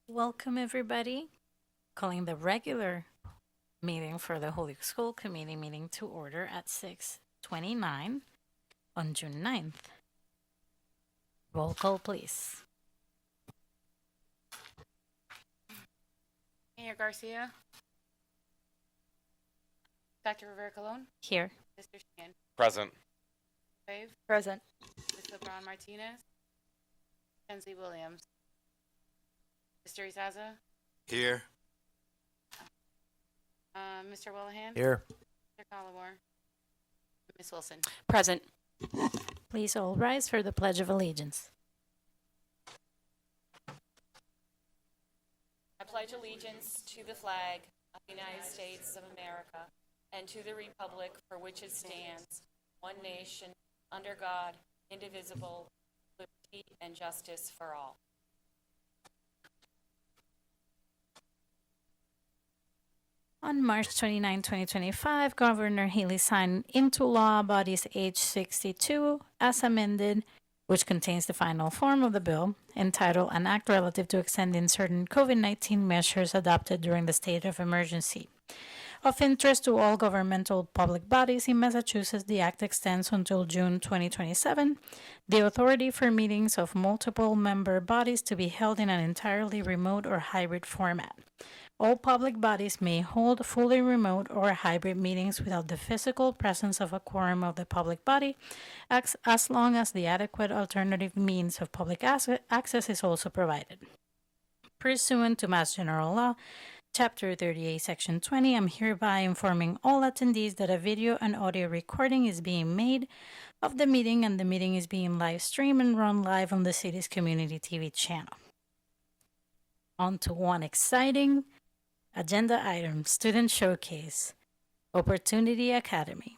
Welcome, everybody. Calling the regular meeting for the Holyoke School Committee meeting to order at 6:29 on June 9th. Roll call, please. Mayor Garcia, Dr. Rivera Colon, Here. Mr. Sheehan, Present. Wave, Present. Ms. LeBron Martinez, Kenzie Williams, Mr. Izaza, Here. Mr. Willihan, Here. Mr. Collmore, Ms. Wilson. Present. Please all rise for the Pledge of Allegiance. I pledge allegiance to the flag of the United States of America and to the republic for which it stands, one nation, under God, indivisible, liberty and justice for all. On March 29, 2025, Governor Healey signed into law Bodies H 62 as amended, which contains the final form of the bill, entitled An Act Relative to Extending Certain COVID-19 Measures Adopted During the State of Emergency. Of interest to all governmental public bodies in Massachusetts, the Act extends until June 2027 the authority for meetings of multiple member bodies to be held in an entirely remote or hybrid format. All public bodies may hold fully remote or hybrid meetings without the physical presence of a quorum of the public body, as long as the adequate alternative means of public access is also provided. Pursuant to Mass General Law, Chapter 38, Section 20, I'm hereby informing all attendees that a video and audio recording is being made of the meeting, and the meeting is being live streamed and run live on the city's community TV channel. On to one exciting agenda item, Student Showcase, Opportunity Academy.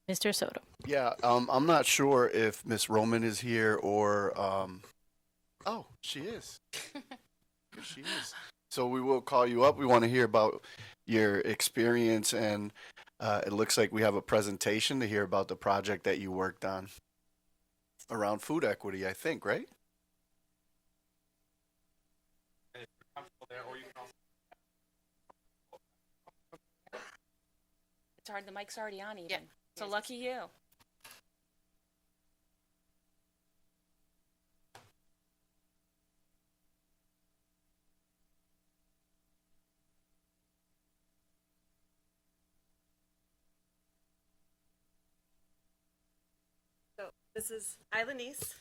Mr. Soto. Yeah, I'm not sure if Miss Roman is here or, oh, she is. She is. So we will call you up. We want to hear about your experience, and it looks like we have a presentation to hear about the project that you worked on around food equity, I think, right? It's hard, the mic's already on even. Yeah. So Yes. lucky you. So this is Ilanese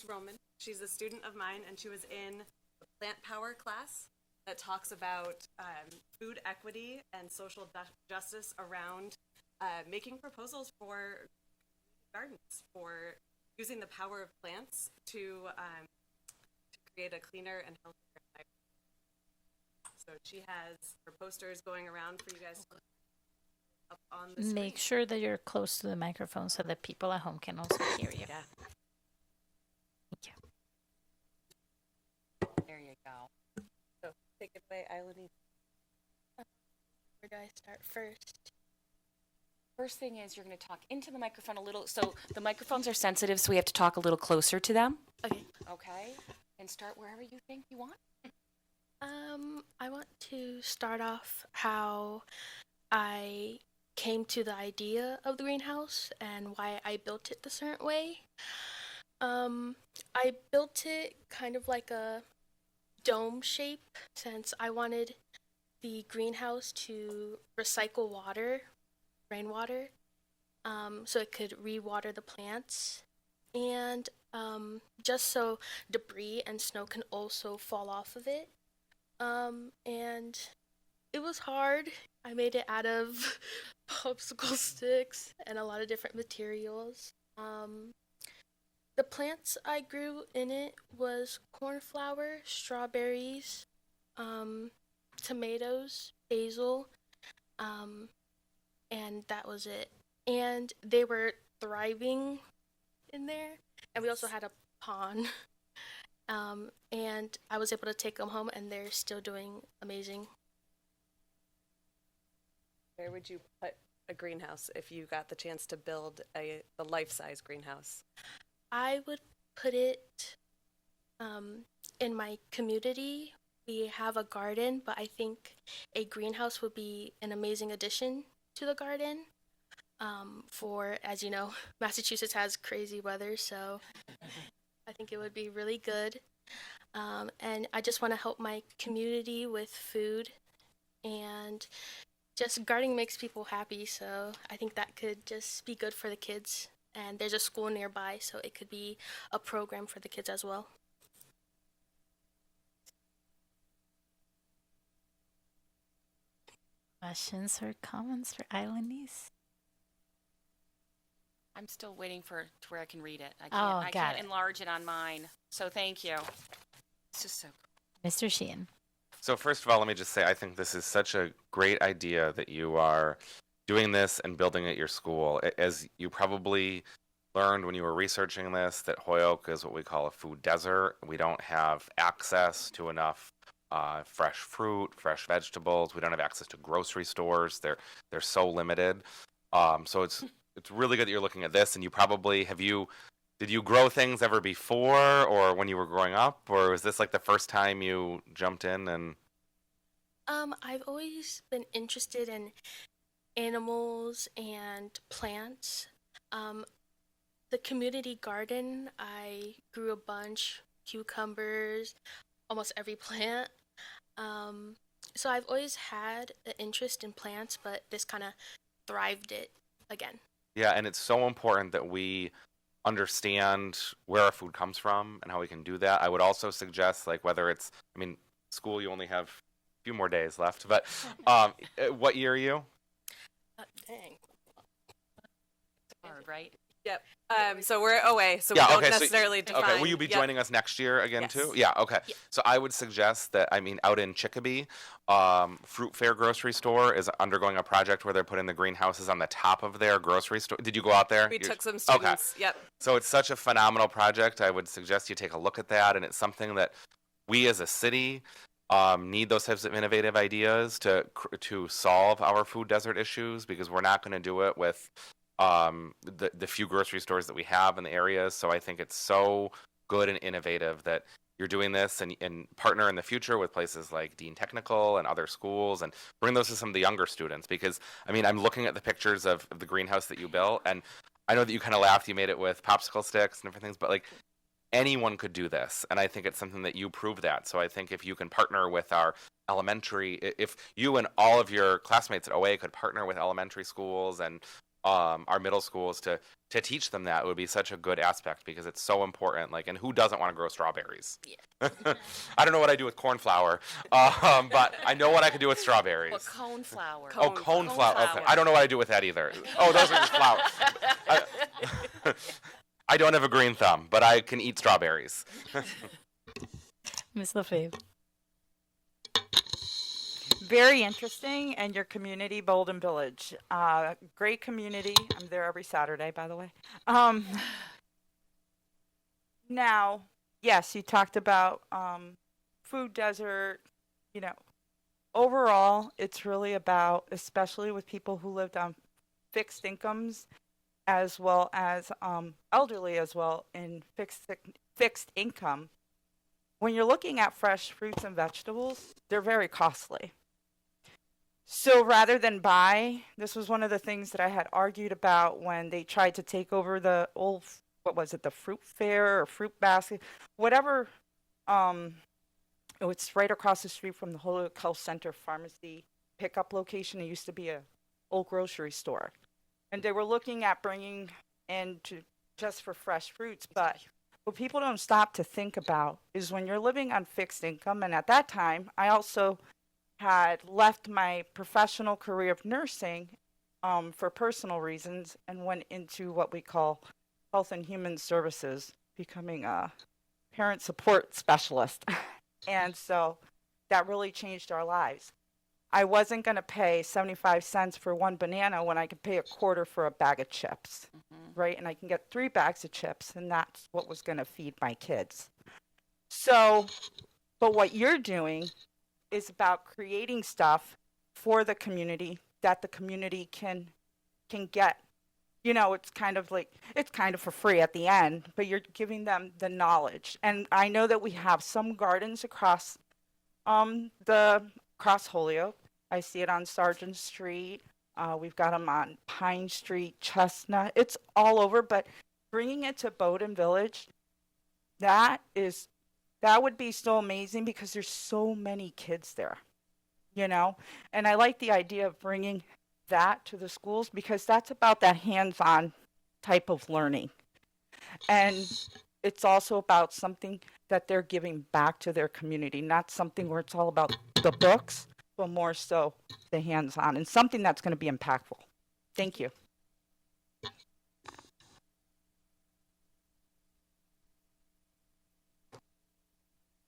Roman. She's a student of mine, and she was in the plant power class that talks about food equity and social justice around making proposals for gardens, for using the power of plants to create a cleaner and healthier environment. So she has her posters going around for you guys to up on the screen. Make sure that you're close to the microphone so that people at home can also hear you. Yeah. Thank you. There you go. So take it away, Ilanese. Where do I start first? First thing is you're going to talk into the microphone a little. So the microphones are sensitive, so we have to talk a little closer to them. Okay. Okay. And start wherever you think you want. I want to start off how I came to the idea of the greenhouse and why I built it the certain way. I built it kind of like a dome shape since I wanted the greenhouse to recycle water, rainwater, so it could re-water the plants, and just so debris and snow can also fall off of it. And it was hard. I made it out of popsicle sticks and a lot of different materials. The plants I grew in it was cornflower, strawberries, tomatoes, basil, and that was it. And they were thriving in there. And we also had a pond. And I was able to take them home, and they're still doing amazing. Where would you put a greenhouse if you got the chance to build the life-size greenhouse? I would put it in my community, we have a garden, but I think a greenhouse would be an amazing addition to the garden. For, as you know, Massachusetts has crazy weather, so I think it would be really good. And I just want to help my community with food, and just gardening makes people happy, so I think that could just be good for the kids. And there's a school nearby, so it could be a program for the kids as well. Questions or comments for Eileen-Niece? I'm still waiting for to where I can read it. I Oh, can't got it. enlarge it on mine. So thank you. This is so Mr. Sheehan. So first of all, let me just say I think this is such a great idea that you are doing this and building at your school. As you probably learned when you were researching this, that Holyoke is what we call a food desert. We don't have access to enough fresh fruit, fresh vegetables. We don't have access to grocery stores. They're so limited. So it's really good that you're looking at this. And you probably did you grow things ever before, or when you were growing up, or was this like the first time you jumped in? And I've always been interested in animals and plants. The community garden, I grew a bunch, cucumbers, almost every plant. So I've always had an interest in plants, but this kind of thrived it again. yeah, and it's so important that we understand where our food comes from and how we can do that. I would also suggest, like, whether it's, I mean, school, you only have a few more days left, but what year are you? Dang. hard, right? Yep. So we're OA, so Yeah, we don't okay, so- necessarily define. Okay, will you be Yep. joining us next year again Yes. too? Yeah, okay. Yeah. So I would suggest that, I mean, out in Chicopee, Fruit Fair grocery store is undergoing a project where they're putting the greenhouses on the top of their grocery store. Did you go out there? We You're- took some students. Yep. So it's such a phenomenal project. I would suggest you take a look at that, and it's something that we as a city need those types of innovative ideas to solve our food desert issues, because we're not going to do it with the few grocery stores that we have in the areas. So I think it's so good and innovative that you're doing this, and partner in the future with places like Dean Technical and other schools, and bring those to some of the younger students. Because, I mean, I'm looking at the pictures of the greenhouse that you built, and I know that you kind of laughed, you made it with popsicle sticks and different things, but like, anyone could do this, and I think it's something that you prove that. So I think if you can partner with our elementary, if you and all of your classmates at OA could partner with elementary schools and our middle schools to teach them that, it would be such a good aspect, because it's so important. Like, and who doesn't want to grow strawberries? Yeah. I don't know what I do with corn flour, but I know what I could do with strawberries. Well, cone flour. Oh, cone flour. Okay, I don't know what I do with that either. Oh, those are just flour. I don't have a green thumb, but I can eat strawberries. Ms. LaFave. Very interesting, and your community, Bolden Village. Great community. I'm there every Saturday, by the way. Now, yes, you talked about food desert. You know, overall, it's really about, especially with people who lived on fixed incomes, as well as elderly as well in fixed income. When you're looking at fresh fruits and vegetables, they're very costly. So rather than buy, this was one of the things that I had argued about when they tried to take over the old, what was it, the fruit fair or fruit basket, whatever. It's right across the street from the Holyoke Health Center pharmacy pickup location. It used to be a old grocery store. And they were looking at bringing in just for fresh fruits. But what people don't stop to think about is when you're living on fixed income, and at that time, I also had left my professional career of nursing for personal reasons and went into what we call health and human services, becoming a parent support specialist. And so that really changed our lives. I wasn't going to pay 75 cents for one banana when I could pay a quarter for a bag of chips, right? And I can get 3 bags of chips, and that's what was going to feed my kids. So, but what you're doing is about creating stuff for the community that the community can get you know, it's kind of like, it's kind of for free at the end, but you're giving them the knowledge. And I know that we have some gardens across across Holyoke. I see it on Sargent Street. We've got them on Pine Street, Chestnut. It's all over, but bringing it to Bowdoin Village, that would be so amazing because there's so many kids there, you know? And I like the idea of bringing that to the schools because that's about that hands-on type of learning. And it's also about something that they're giving back to their community, not something where it's all about the books, but more so the hands-on and something that's going to be impactful. Thank you.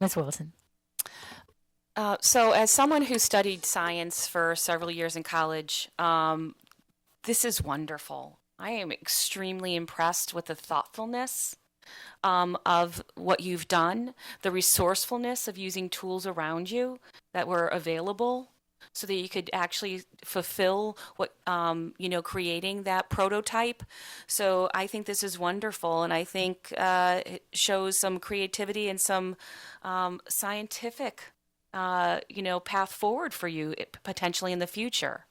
Ms. Wilson. So, as someone who studied science for several years in college, this is wonderful. I am extremely impressed with the thoughtfulness of what you've done, the resourcefulness of using tools around you that were available so that you could actually fulfill what, creating that prototype. So I think this is wonderful, and I think it shows some creativity and some scientific path forward for you potentially in the future.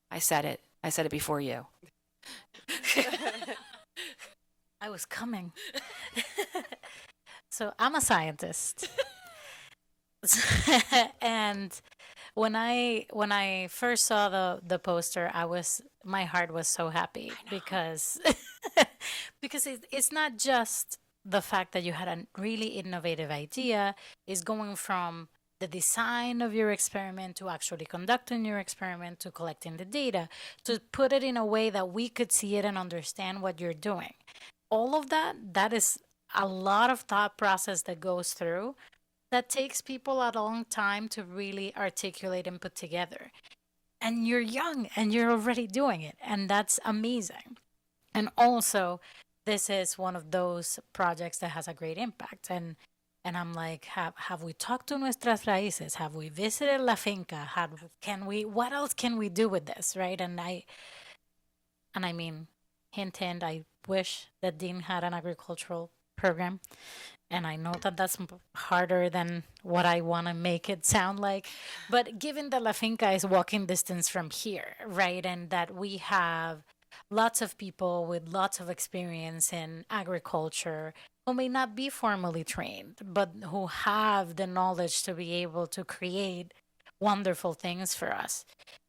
I said it before you. I was coming. So I'm a scientist. And when I first saw the poster, my heart was so happy because because it's not just the fact that you had a really innovative idea. Is going from the design of your experiment to actually conducting your experiment to collecting the data to put it in a way that we could see it and understand what you're doing. All of that is a lot of thought process that goes through that takes people a long time to really articulate and put together. And you're young and you're already doing it, and that's amazing. And also, this is one of those projects that has a great impact. And I'm like, have we talked to nuestras raíces? Have we visited La Finca? What else can we do with this, right? And I mean, hint, hint, I wish that Dean had an agricultural program. And I know that that's harder than what I want to make it sound like. But given that La Finca is walking distance from here, right? And that we have lots of people with lots of experience in agriculture who may not be formally trained, but who have the knowledge to be able to create wonderful things for us.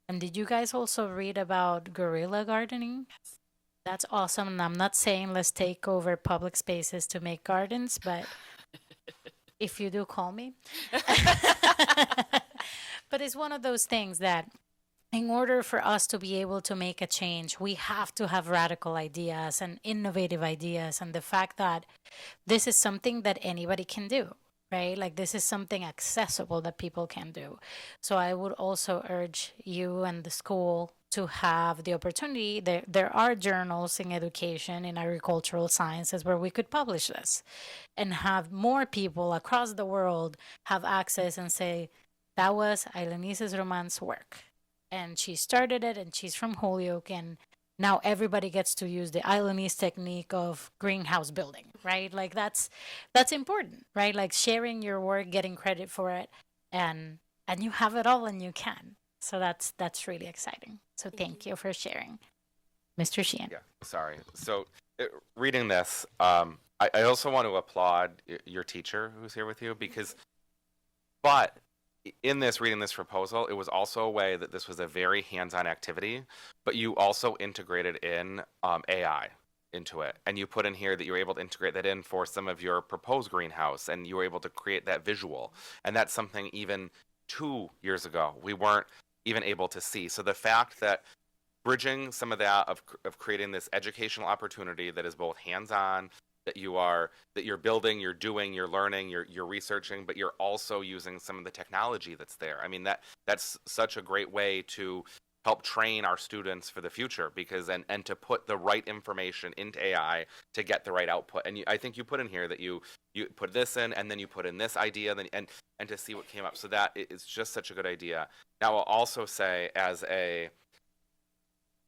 And did you guys also read about guerrilla gardening? That's awesome. And I'm not saying let's take over public spaces to make gardens, but if you do, call me. But it's one of those things that in order for us to be able to make a change, we have to have radical ideas and innovative ideas. And the fact that this is something that anybody can do, right? Like this is something accessible that people can do. So I would also urge you and the school to have the opportunity. There are journals in education, in agricultural sciences, where we could publish this and have more people across the world have access and say, that was Ailenice's Roman's work. And she started it, and she's from Holyoke, and now everybody gets to use the Islandese technique of greenhouse building, right? Like that's important, right? Like sharing your work, getting credit for it, and you have it all, and you can. So that's really exciting. So thank you for sharing, Mr. Sheehan. Yeah, sorry. So reading this, I also want to applaud your teacher who's here with you but in reading this proposal, it was also a way that this was a very hands-on activity, but you also integrated in AI into it. And you put in here that you were able to integrate that in for some of your proposed greenhouse, and you were able to create that visual. And that's something even 2 years ago we weren't even able to see. So the fact that bridging some of that of creating this educational opportunity that is both hands-on, that you're building, you're doing, you're learning, you're researching, but you're also using some of the technology that's there. I mean, that's such a great way to help train our students for the future, because and to put the right information into AI to get the right output. And I think you put in here that you put this in, and then you put in this idea, and to see what came up. So that is just such a good idea. Now I'll also say, as a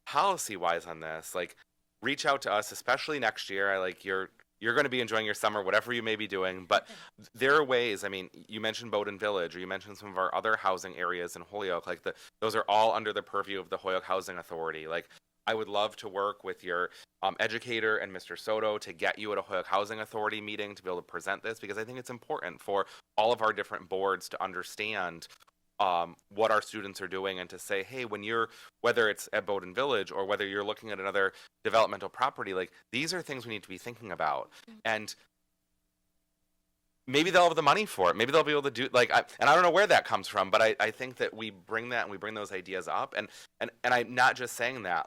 policy wise on this, like, reach out to us, especially next year. You're going to be enjoying your summer, whatever you may be doing. But there are ways. I mean, you mentioned Bowdoin Village, or you mentioned some of our other housing areas in Holyoke. Those are all under the purview of the Holyoke Housing Authority. I would love to work with your educator and Mr. Soto to get you at a Holyoke Housing Authority meeting to be able to present this, because I think it's important for all of our different boards to understand what our students are doing, and to say, hey, whether it's at Bowdoin Village or whether you're looking at another developmental property, these are things we need to be thinking about. And maybe they'll have the money for it. Maybe they'll be able to do and I don't know where that comes from, but I think that we bring that and we bring those ideas up. And I'm not just saying that.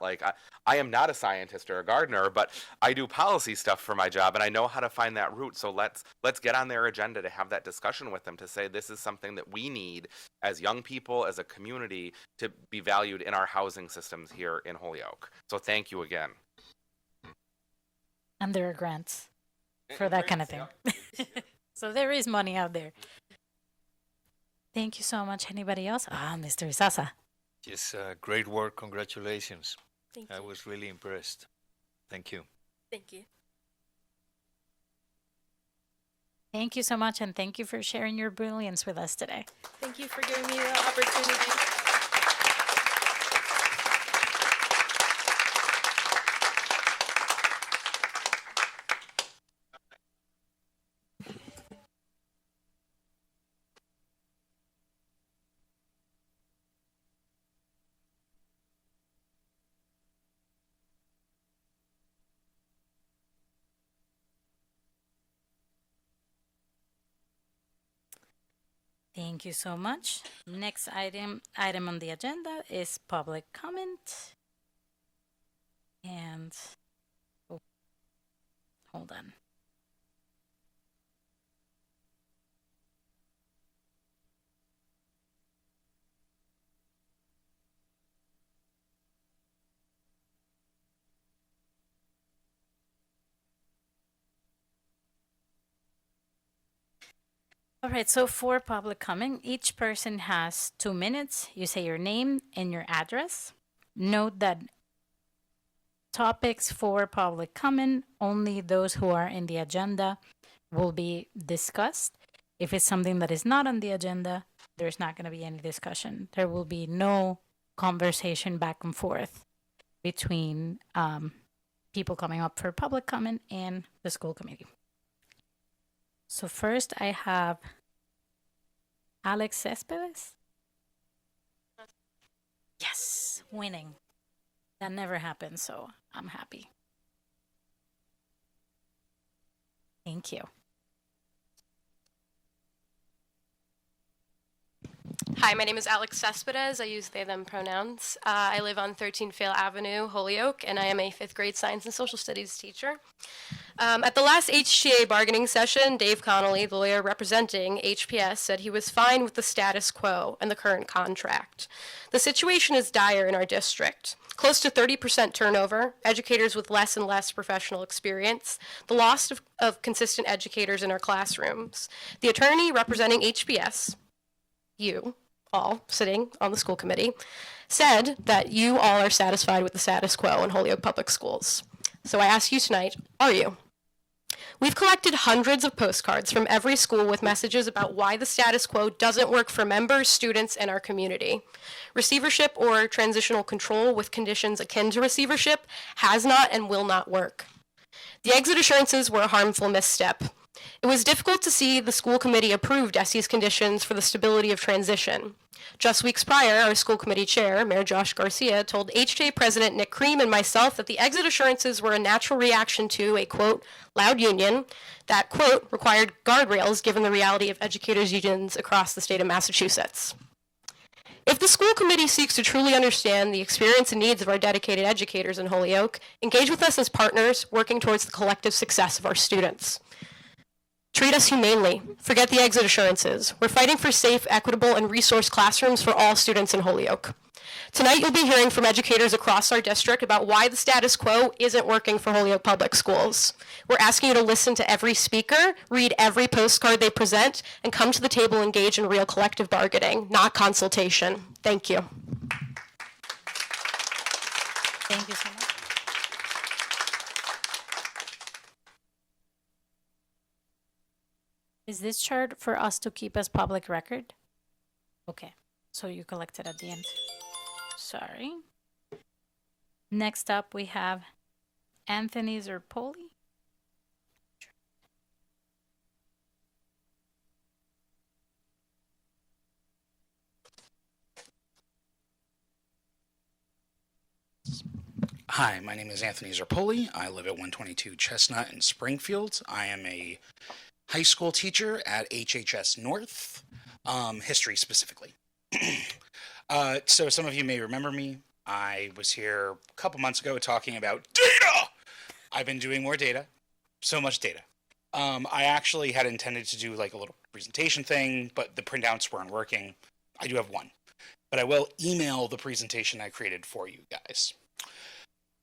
I am not a scientist or a gardener, but I do policy stuff for my job, and I know how to find that route. So let's get on their agenda to have that discussion with them, to say this is something that we need as young people, as a community, to be valued in our housing systems here in Holyoke. So thank you again. And there are grants for that kind of thing. So there is money out there. Thank you so much. Anybody else? Mr. Sasa. Yes, great work. Congratulations. Thank I you. was really impressed. Thank you. Thank you. Thank you so much, and thank you for sharing your brilliance with us today. Thank you for giving me the opportunity. Thank you so much. Next item on the agenda is public comment. And hold on. All right, so for public comment, each person has 2 minutes. You say your name and your address. Note that topics for public comment, only those who are in the agenda will be discussed. If it's something that is not on the agenda, there's not going to be any discussion. There will be no conversation back and forth between people coming up for public comment and the school committee. So first I have Alex Cespedes. Yes, winning. That never happened, so I'm happy. Thank you. Hi, my name is Alex Cespedes. I use they, them pronouns. I live on 13 Field Avenue, Holyoke, and I am a 5th grade science and social studies teacher. At the last HTA bargaining session, Dave Connolly, the lawyer representing HPS, said he was fine with the status quo and the current contract. The situation is dire in our district. Close to 30% turnover, educators with less and less professional experience, the loss of consistent educators in our classrooms. The attorney representing HPS, you all sitting on the school committee, said that you all are satisfied with the status quo in Holyoke Public Schools. So I ask you tonight, are you? We've collected hundreds of postcards from every school with messages about why the status quo doesn't work for members, students, and our community. Receivership or transitional control with conditions akin to receivership has not and will not work. The exit assurances were a harmful misstep. It was difficult to see the school committee approved SE's conditions for the stability of transition. Just weeks prior, our school committee chair, Mayor Josh Garcia, told HJ President Nick Cream and myself that the exit assurances were a natural reaction to a, quote, loud union that, quote, required guardrails given the reality of educators' unions across the state of Massachusetts. If the school committee seeks to truly understand the experience and needs of our dedicated educators in Holyoke, engage with us as partners working towards the collective success of our students. Treat us humanely. Forget the exit assurances. We're fighting for safe, equitable, and resource classrooms for all students in Holyoke. Tonight, you'll be hearing from educators across our district about why the status quo isn't working for Holyoke Public Schools. We're asking you to listen to every speaker, read every postcard they present, and come to the table engaged in real collective bargaining, not consultation. Thank you. Thank you so much. Is this chart for us to keep as public record? Okay, so you collect it at the end. Sorry. Next up, we have Anthony Zerpoli. Hi, my name is Anthony Zerpoli. I live at 122 Chestnut in Springfield. I am a high school teacher at HHS North, history specifically. So some of you may remember me. I was here a couple months ago talking about data. I've been doing more data, so much data. I actually had intended to do like a little presentation thing, but the printouts weren't working. I do have one, but I will email the presentation I created for you guys.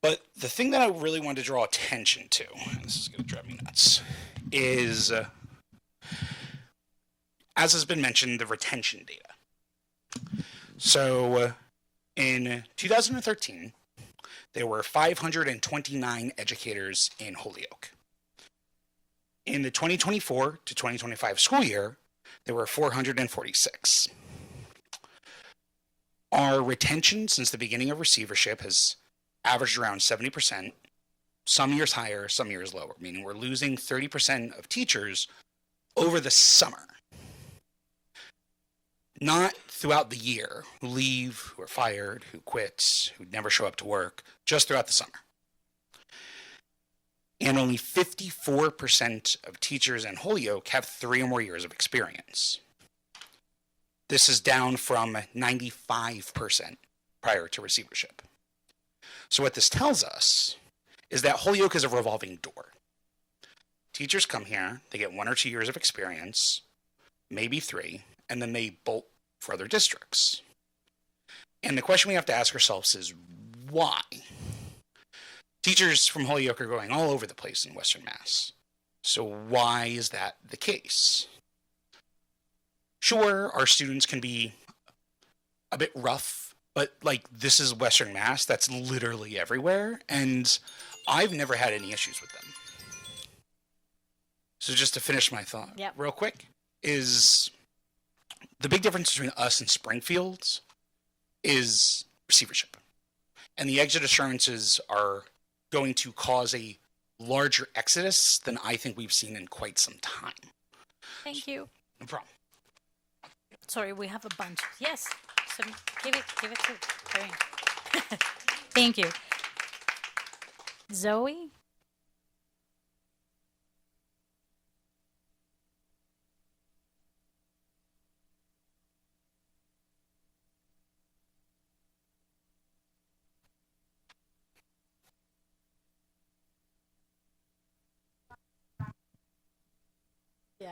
But the thing that I really wanted to draw attention to, and this is going to drive me nuts, is, as has been mentioned, the retention data. So in 2013, there were 529 educators in Holyoke. In the 2024 to 2025 school year, there were 446. Our retention since the beginning of receivership has averaged around 70%, some years higher, some years lower, meaning we're losing 30% of teachers over the summer. Not throughout the year, who leave, who are fired, who quit, who never show up to work, just throughout the summer. And only 54% of teachers in Holyoke have 3 or more years of experience. This is down from 95% prior to receivership. So what this tells us is that Holyoke is a revolving door. Teachers come here, they get 1 or 2 years of experience, maybe 3, and then they bolt for other districts. And the question we have to ask ourselves is, why? Teachers from Holyoke are going all over the place in Western Mass. So why is that the case? Sure, our students can be a bit rough, but like this is Western Mass, that's literally everywhere, and I've never had any issues with them. So just to finish my thought real quick, is the big difference between us and Springfield is receivership. And the exit assurances are going to cause a larger exodus than I think we've seen in quite some time. Thank you. No problem. Sorry, we have a bunch. Yes. So give it to Kareem. Thank you. Zoe? Yeah.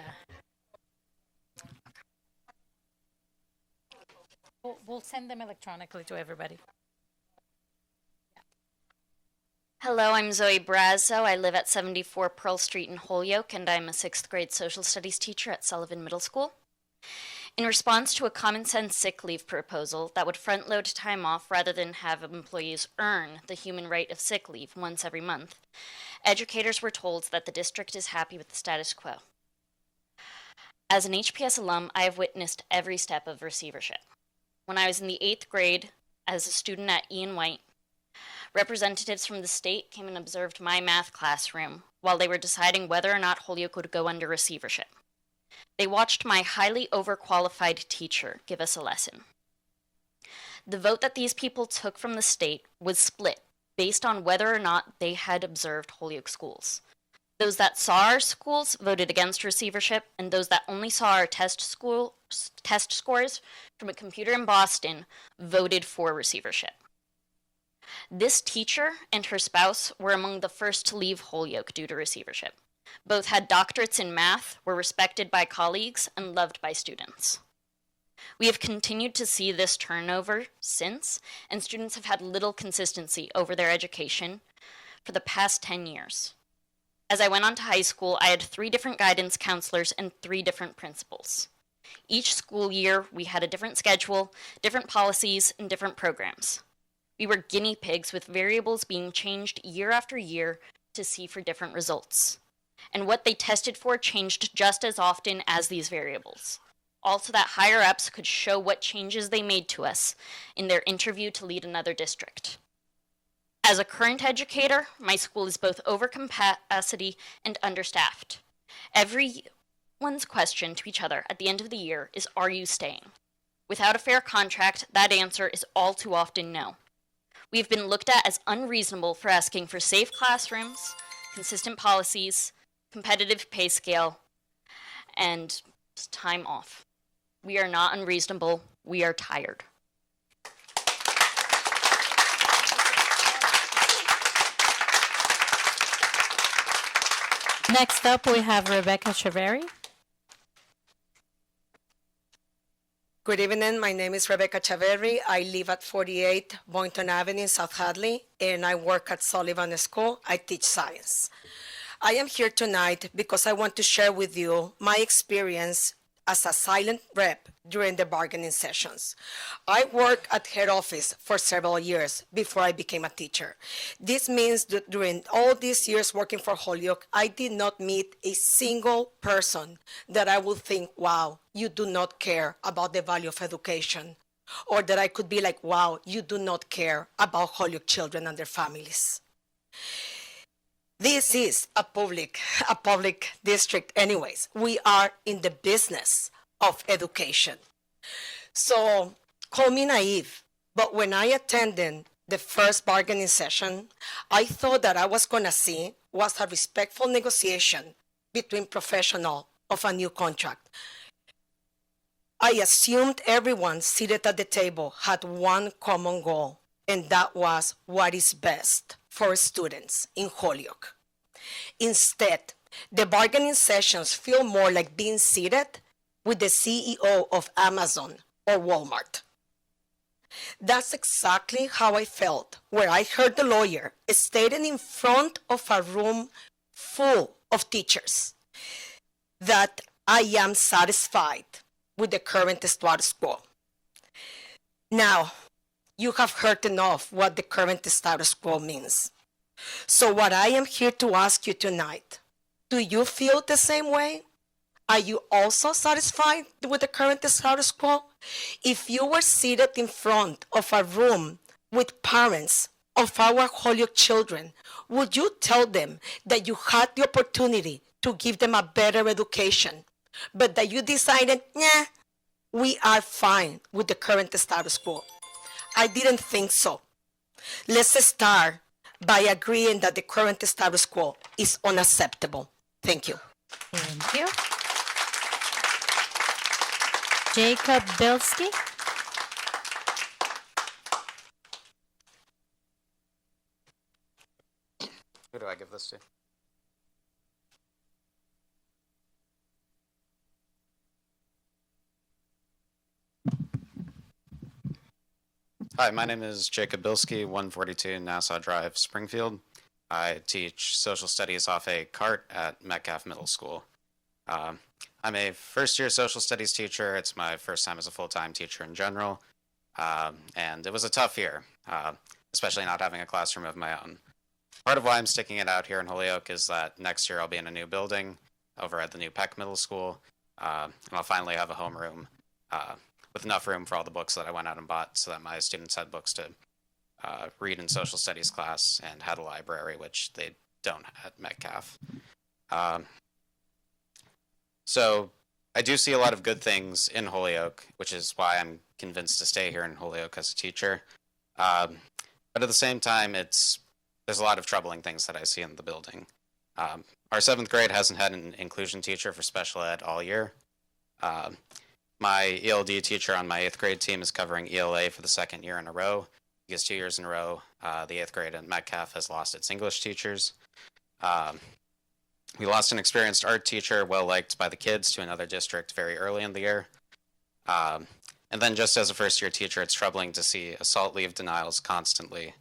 We'll send them electronically to everybody. Hello, I'm Zoe Brazzo. I live at 74 Pearl Street in Holyoke, and I'm a 6th grade social studies teacher at Sullivan Middle School. In response to a common sense sick leave proposal that would front load time off rather than have employees earn the human right of sick leave once every month, educators were told that the district is happy with the status quo. As an HPS alum, I have witnessed every step of receivership. When I was in the 8th grade as a student at Ian White, representatives from the state came and observed my math classroom while they were deciding whether or not Holyoke would go under receivership. They watched my highly overqualified teacher give us a lesson. The vote that these people took from the state was split based on whether or not they had observed Holyoke schools. Those that saw our schools voted against receivership, and those that only saw our test scores from a computer in Boston voted for receivership. This teacher and her spouse were among the first to leave Holyoke due to receivership. Both had doctorates in math, were respected by colleagues, and loved by students. We have continued to see this turnover since, and students have had little consistency over their education for the past 10 years. As I went on to high school, I had 3 different guidance counselors and 3 different principals. Each school year, we had a different schedule, different policies, and different programs. We were guinea pigs with variables being changed year after year to see for different results. and what they tested for changed just as often as these variables. Also, that higher ups could show what changes they made to us in their interview to lead another district. As a current educator, my school is both over capacity and understaffed. Everyone's question to each other at the end of the year is, are you staying? Without a fair contract, that answer is all too often no. We've been looked at as unreasonable for asking for safe classrooms, consistent policies, competitive pay scale, and time off. We are not unreasonable, we are tired. Next up, we have Rebecca Chaveri. Good evening. My name is Rebecca Chaveri. I live at 48 Boynton Avenue in South Hadley, and I work at Sullivan School. I teach science. I am here tonight because I want to share with you my experience as a silent rep during the bargaining sessions. I worked at head office for several years before I became a teacher. This means that during all these years working for Holyoke, I did not meet a single person that I would think, wow, you do not care about the value of education. Or that I could be like, wow, you do not care about Holyoke children and their families. This is a public district anyways. We are in the business of education. So call me naive, but when I attended the first bargaining session, I thought that I was gonna see was a respectful negotiation between professionals of a new contract. I assumed everyone seated at the table had one common goal, and that was what is best for students in Holyoke. Instead, the bargaining sessions feel more like being seated with the CEO of Amazon or Walmart. That's exactly how I felt where I heard the lawyer stating in front of a room full of teachers that I am satisfied with the current status quo. Now, you have heard enough what the current status quo means. So what I am here to ask you tonight, do you feel the same way? Are you also satisfied with the current status quo? If you were seated in front of a room with parents of our Holyoke children, would you tell them that you had the opportunity to give them a better education, but that you decided, nah, we are fine with the current status quo? I didn't think so. Let's start by agreeing that the current status quo is unacceptable. Thank you. Thank you. Jacob Bilski. Who do I give this to? Hi, my name is Jacob Bilski, 142 Nassau Drive, Springfield. I teach social studies off a cart at Metcalf Middle School. I'm a first-year social studies teacher. It's my first time as a full-time teacher in general, and it was a tough year, especially not having a classroom of my own. Part of why I'm sticking it out here in Holyoke is that next year I'll be in a new building over at the new Peck Middle School, and I'll finally have a homeroom with enough room for all the books that I went out and bought so that my students had books to read in social studies class and had a library, which they don't at Metcalf. So I do see a lot of good things in Holyoke, which is why I'm convinced to stay here in Holyoke as a teacher. But at the same time, there's a lot of troubling things that I see in the building. Our 7th grade hasn't had an inclusion teacher for special ed all year. My ELD teacher on my 8th grade team is covering ELA for the 2nd year in a row. Because 2 years in a row, the 8th grade at Metcalf has lost its English teachers. We lost an experienced art teacher, well-liked by the kids, to another district very early in the year. And then just as a first-year teacher, it's troubling to see assault leave denials constantly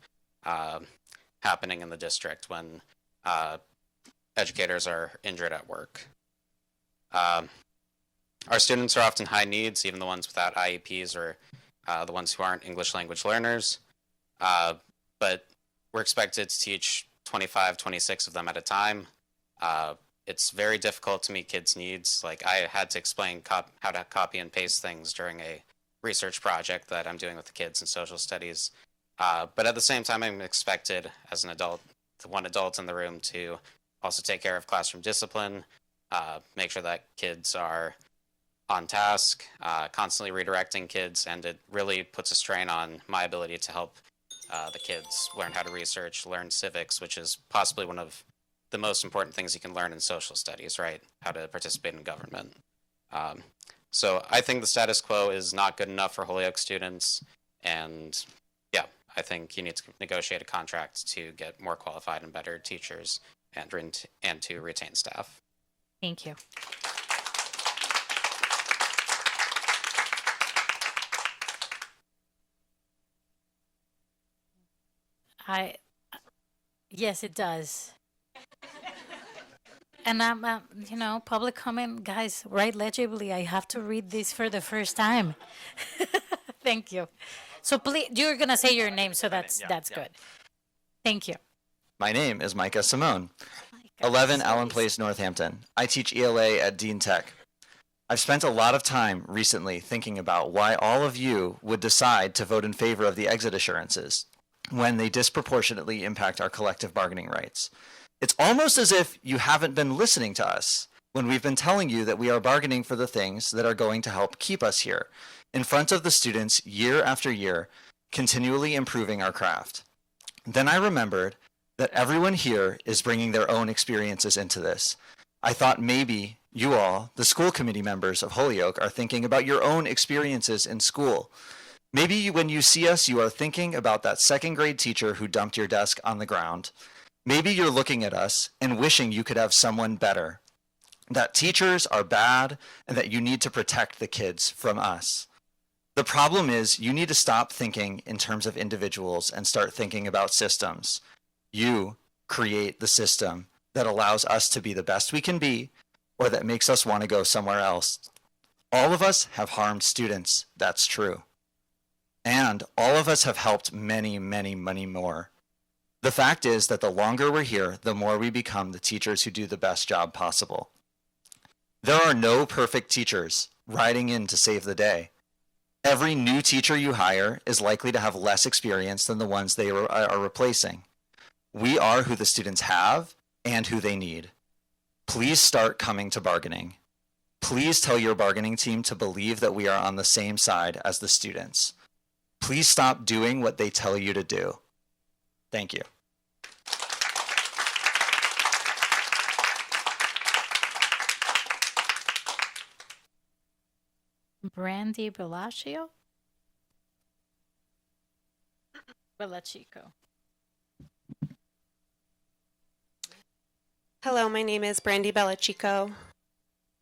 happening in the district when educators are injured at work. Our students are often high needs, even the ones without IEPs or the ones who aren't English language learners. But we're expected to teach 25, 26 of them at a time. it's very difficult to meet kids' needs. Like I had to explain how to copy and paste things during a research project that I'm doing with the kids in social studies. But at the same time, I'm expected as an adult, the one adult in the room, to also take care of classroom discipline, make sure that kids are on task, constantly redirecting kids, and it really puts a strain on my ability to help the kids learn how to research, learn civics, which is possibly one of the most important things you can learn in social studies, right? How to participate in government. So I think the status quo is not good enough for Holyoke students, and yeah, I think you need to negotiate a contract to get more qualified and better teachers and to retain staff. Thank you. Yes, it does. And I'm, public comment, guys, write legibly. I have to read this for the first time. Thank you. So please, you're gonna say your name, so that's good. Thank you. My name is Micah Simone, 11 Allen Place, Northampton. I teach ELA at Dean Tech. I've spent a lot of time recently thinking about why all of you would decide to vote in favor of the exit assurances when they disproportionately impact our collective bargaining rights. It's almost as if you haven't been listening to us when we've been telling you that we are bargaining for the things that are going to help keep us here, in front of the students year after year, continually improving our craft. Then I remembered that everyone here is bringing their own experiences into this. I thought maybe you all, the school committee members of Holyoke, are thinking about your own experiences in school. Maybe when you see us, you are thinking about that second grade teacher who dumped your desk on the ground. Maybe you're looking at us and wishing you could have someone better, that teachers are bad and that you need to protect the kids from us. The problem is you need to stop thinking in terms of individuals and start thinking about systems. You create the system that allows us to be the best we can be or that makes us want to go somewhere else. All of us have harmed students, that's true. And all of us have helped many, many, many more. The fact is that the longer we're here, the more we become the teachers who do the best job possible. There are no perfect teachers riding in to save the day. Every new teacher you hire is likely to have less experience than the ones they are replacing. We are who the students have and who they need. Please start coming to bargaining. Please tell your bargaining team to believe that we are on the same side as the students. Please stop doing what they tell you to do. Thank you. Brandy Bellaccio? Bellachico. Hello, my name is Brandy Bellachico.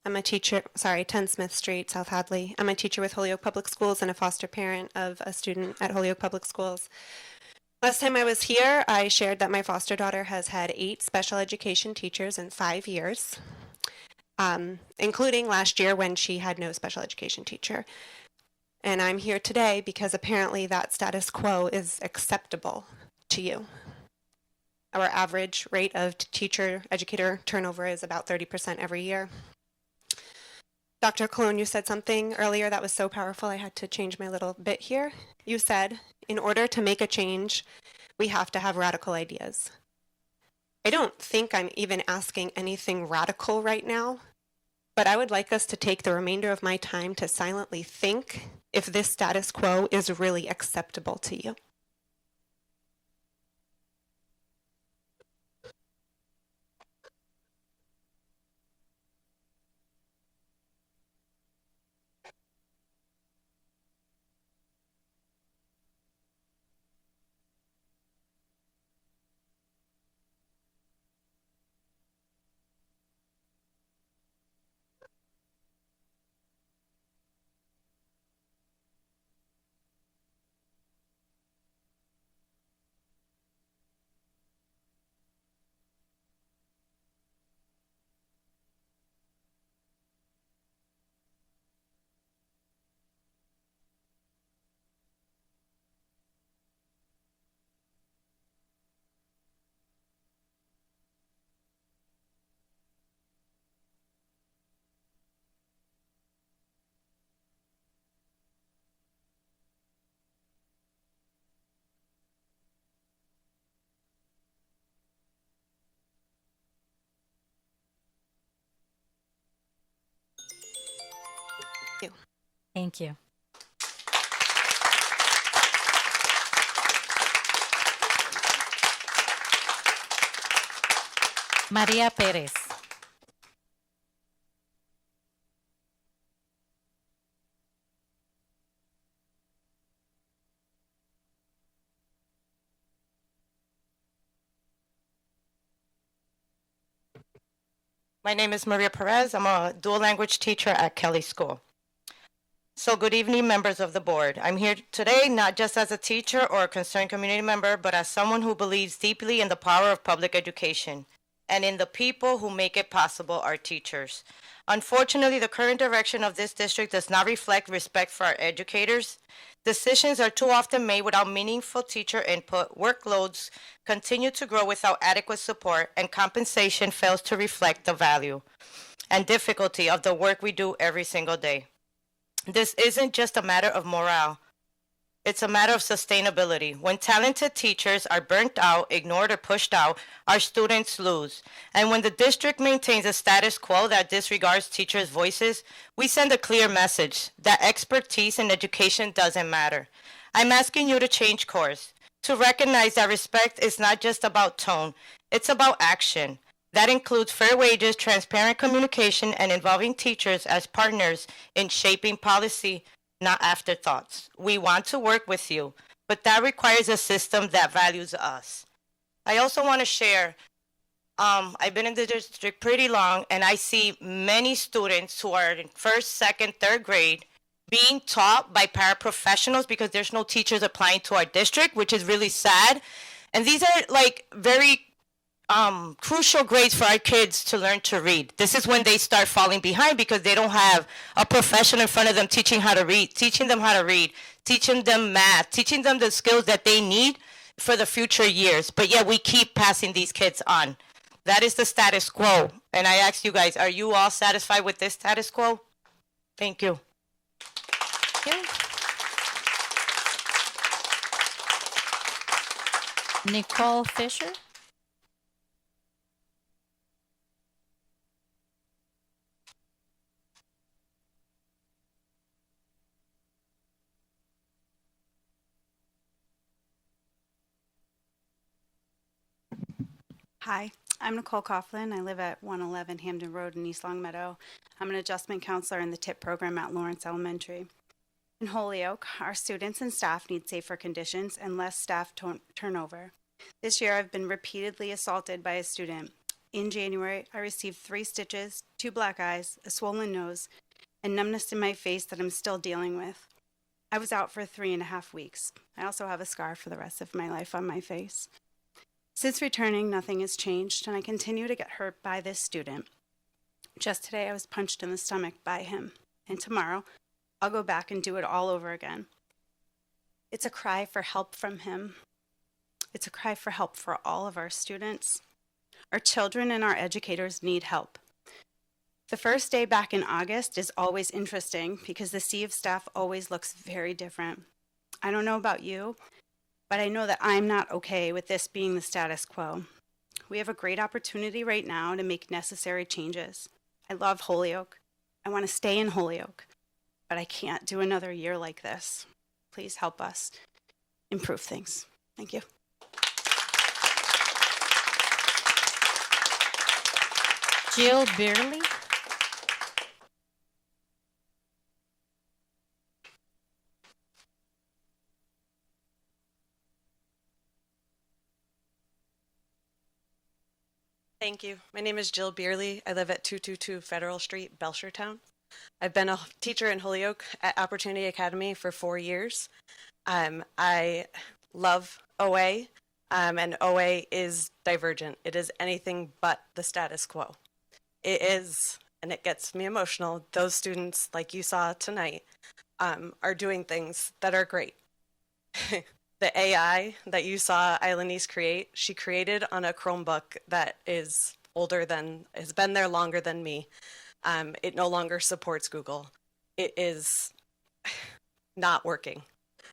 I'm a teacher, 10 Smith Street, South Hadley. I'm a teacher with Holyoke Public Schools and a foster parent of a student at Holyoke Public Schools. Last time I was here, I shared that my foster daughter has had 8 special education teachers in 5 years, including last year when she had no special education teacher. And I'm here today because apparently that status quo is acceptable to you. Our average rate of teacher-educator turnover is about 30% every year. Dr. Cologne, you said something earlier that was so powerful, I had to change my little bit here. You said, in order to make a change, we have to have radical ideas. I don't think I'm even asking anything radical right now, but I would like us to take the remainder of my time to silently think if this status quo is really acceptable to you. you. Thank you. Maria Perez. My name is Maria Perez. I'm a dual language teacher at Kelly School. So good evening, members of the board. I'm here today not just as a teacher or a concerned community member, but as someone who believes deeply in the power of public education and in the people who make it possible, our teachers. Unfortunately, the current direction of this district does not reflect respect for our educators. Decisions are too often made without meaningful teacher input, workloads continue to grow without adequate support, and compensation fails to reflect the value and difficulty of the work we do every single day. This isn't just a matter of morale. It's a matter of sustainability. When talented teachers are burnt out, ignored, or pushed out, our students lose. And when the district maintains a status quo that disregards teachers' voices, we send a clear message that expertise in education doesn't matter. I'm asking you to change course, to recognize that respect is not just about tone, it's about action. That includes fair wages, transparent communication, and involving teachers as partners in shaping policy, not afterthoughts. We want to work with you, but that requires a system that values us. I also want to share, I've been in the district pretty long, and I see many students who are in first, second, third grade being taught by paraprofessionals because there's no teachers applying to our district, which is really sad. And these are like very crucial grades for our kids to learn to read. This is when they start falling behind because they don't have a professional in front of them teaching how to read, teaching them how to read, teaching them math, teaching them the skills that they need for the future years. But yet we keep passing these kids on. That is the status quo. And I ask you guys, are you all satisfied with this status quo? Thank you. Nicole Fisher. Hi, I'm Nicole Coughlin. I live at 111 Hamden Road in East Longmeadow. I'm an adjustment counselor in the TIP program at Lawrence Elementary. In Holyoke, our students and staff need safer conditions and less staff turnover. This year, I've been repeatedly assaulted by a student. In January, I received 3 stitches, 2 black eyes, a swollen nose, and numbness in my face that I'm still dealing with. I was out for 3.5 weeks. I also have a scar for the rest of my life on my face. Since returning, nothing has changed, and I continue to get hurt by this student. Just today, I was punched in the stomach by him, and tomorrow, I'll go back and do it all over again. It's a cry for help from him. It's a cry for help for all of our students. Our children and our educators need help. The first day back in August is always interesting because the sea of staff always looks very different. I don't know about you, but I know that I'm not okay with this being the status quo. We have a great opportunity right now to make necessary changes. I love Holyoke. I want to stay in Holyoke, but I can't do another year like this. Please help us improve things. Thank you. Jill Beerley. Thank you. My name is Jill Beerley. I live at 222 Federal Street, Belchertown. I've been a teacher in Holyoke at Opportunity Academy for 4 years. I love OA, and OA is divergent. It is anything but the status quo. It is, and it gets me emotional, those students, like you saw tonight, are doing things that are great. The AI that you saw Ilanese create, she created on a Chromebook that is older than, has been there longer than me. It no longer supports Google. It is not working.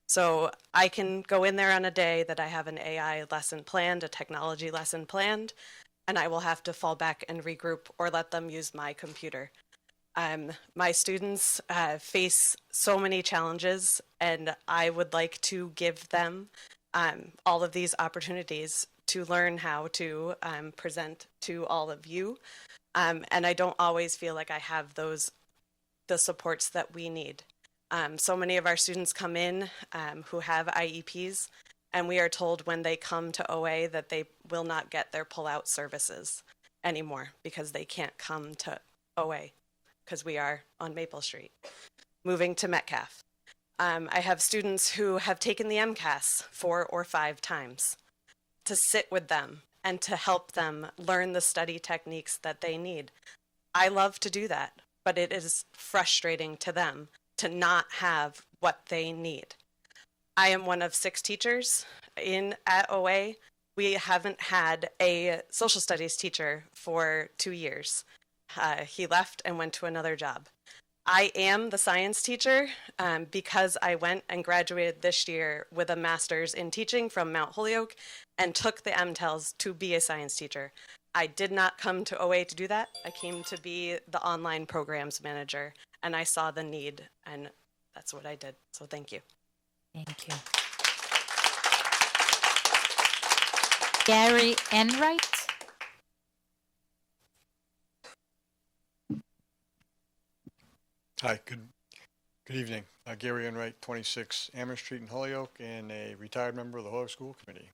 So I can go in there on a day that I have an AI lesson planned, a technology lesson planned, and I will have to fall back and regroup or let them use my computer. My students face so many challenges, and I would like to give them all of these opportunities to learn how to present to all of you. And I don't always feel like I have the supports that we need. So many of our students come in who have IEPs, and we are told when they come to OA that they will not get their pull-out services anymore because they can't come to OA because we are on Maple Street. Moving to Metcalf. I have students who have taken the MCAS 4 or 5 times to sit with them and to help them learn the study techniques that they need. I love to do that, but it is frustrating to them to not have what they need. I am one of 6 teachers at OA. We haven't had a social studies teacher for 2 years. He left and went to another job. I am the science teacher because I went and graduated this year with a master's in teaching from Mount Holyoke and took the MTELs to be a science teacher. I did not come to OA to do that. I came to be the online programs manager, and I saw the need, and that's what I did. So thank you. Thank you. Gary Enright. Hi, good evening. Gary Enright, 26 Amherst Street in Holyoke, and a retired member of the Holyoke School Committee.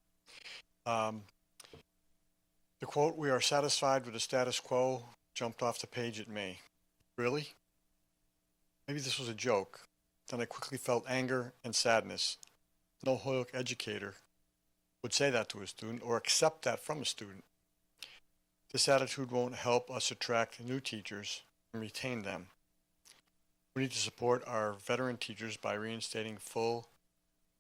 The quote, "We are satisfied with the status quo," jumped off the page at me. Really? Maybe this was a joke. Then I quickly felt anger and sadness. No Holyoke educator would say that to a student or accept that from a student. This attitude won't help us attract new teachers and retain them. We need to support our veteran teachers by reinstating full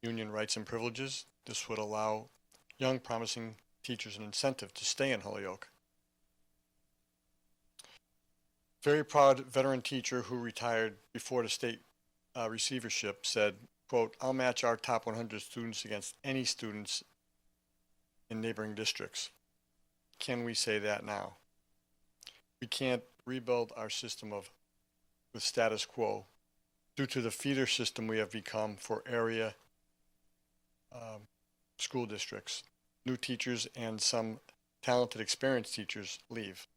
union rights and privileges. This would allow young, promising teachers an incentive to stay in Holyoke. Very proud veteran teacher who retired before the state receivership said, quote, "I'll match our top 100 students against any students in neighboring districts." Can we say that now? We can't rebuild our system with status quo due to the feeder system we have become for area school districts. New teachers and some talented, experienced teachers leave.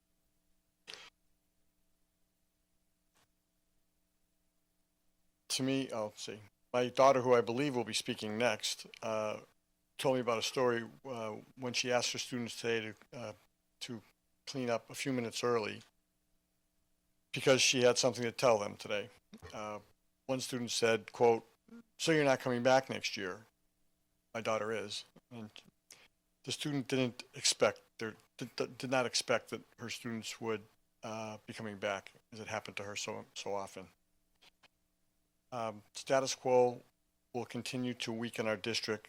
To me, let's see, my daughter, who I believe will be speaking next, told me about a story when she asked her students today to clean up a few minutes early because she had something to tell them today. One student said, quote, "So you're not coming back next year?" My daughter is. And the student did not expect that her students would be coming back, as it happened to her so often. Status quo will continue to weaken our district.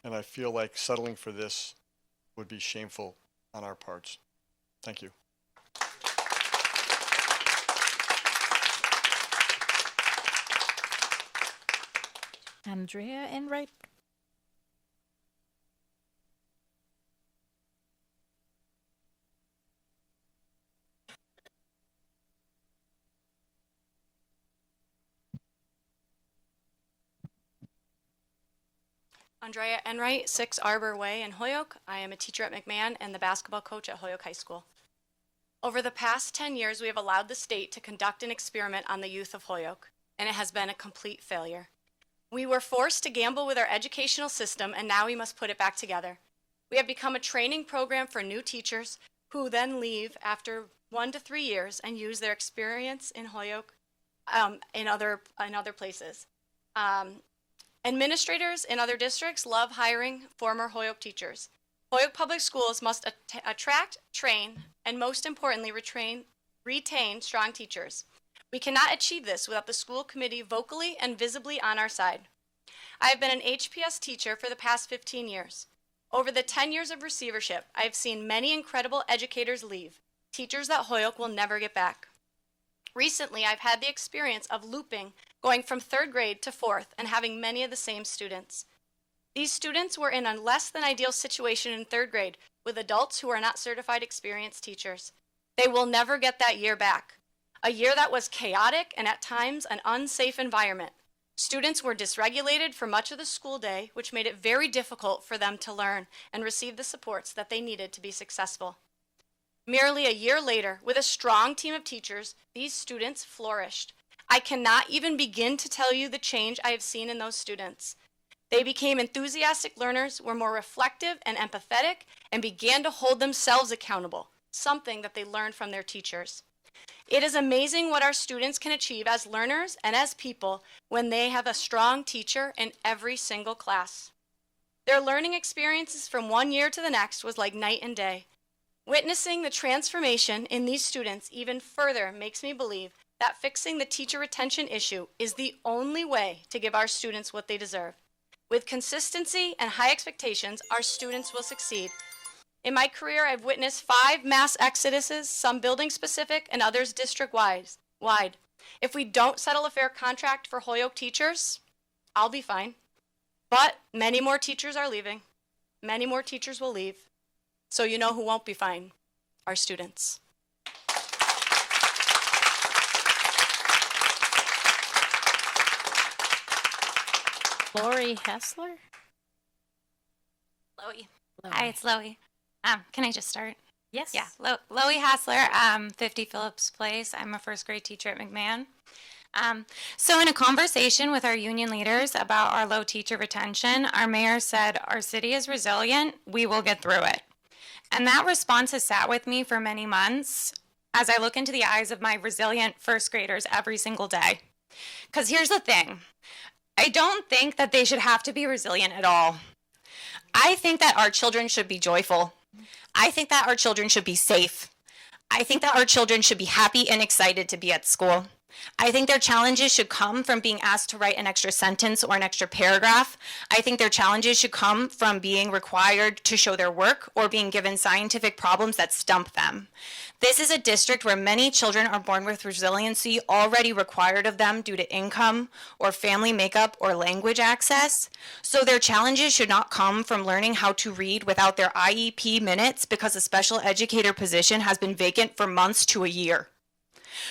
And I feel like settling for this would be shameful on our parts. Thank you. Andrea Enright. Andrea Enright, 6 Arbor Way in Holyoke. I am a teacher at McMahon and the basketball coach at Holyoke High School. Over the past 10 years, we have allowed the state to conduct an experiment on the youth of Holyoke, and it has been a complete failure. We were forced to gamble with our educational system, and now we must put it back together. We have become a training program for new teachers who then leave after 1 to 3 years and use their experience in Holyoke in other places. Administrators in other districts love hiring former Holyoke teachers. Holyoke Public Schools must attract, train, and most importantly, retain strong teachers. We cannot achieve this without the school committee vocally and visibly on our side. I have been an HPS teacher for the past 15 years. Over the 10 years of receivership, I have seen many incredible educators leave, teachers that Holyoke will never get back. Recently, I've had the experience of looping, going from 3rd grade to 4th, and having many of the same students. These students were in a less than ideal situation in third grade with adults who are not certified experienced teachers. They will never get that year back. A year that was chaotic and at times an unsafe environment. Students were dysregulated for much of the school day, which made it very difficult for them to learn and receive the supports that they needed to be successful. Merely a year later, with a strong team of teachers, these students flourished. I cannot even begin to tell you the change I have seen in those students. They became enthusiastic learners, were more reflective and empathetic, and began to hold themselves accountable, something that they learned from their teachers. It is amazing what our students can achieve as learners and as people when they have a strong teacher in every single class. Their learning experiences from one year to the next was like night and day. Witnessing the transformation in these students even further makes me believe that fixing the teacher retention issue is the only way to give our students what they deserve. With consistency and high expectations, our students will succeed. In my career, I've witnessed 5 mass exoduses, some building specific and others district-wide. If we don't settle a fair contract for Holyoke teachers, I'll be fine. But many more teachers are leaving. Many more teachers will leave. So you know who won't be fine? Our students. Lori Hessler? Loey. Hi, it's Loey. Can I just start? Yes. Yeah, Loey Hassler, 50 Phillips Place. I'm a first grade teacher at McMahon. So in a conversation with our union leaders about our low teacher retention, our mayor said, "Our city is resilient, we will get through it." And that response has sat with me for many months as I look into the eyes of my resilient first graders every single day. Because here's the thing, I don't think that they should have to be resilient at all. I think that our children should be joyful. I think that our children should be safe. I think that our children should be happy and excited to be at school. I think their challenges should come from being asked to write an extra sentence or an extra paragraph. I think their challenges should come from being required to show their work or being given scientific problems that stump them. This is a district where many children are born with resiliency already required of them due to income or family makeup or language access. So their challenges should not come from learning how to read without their IEP minutes because a special educator position has been vacant for months to a year.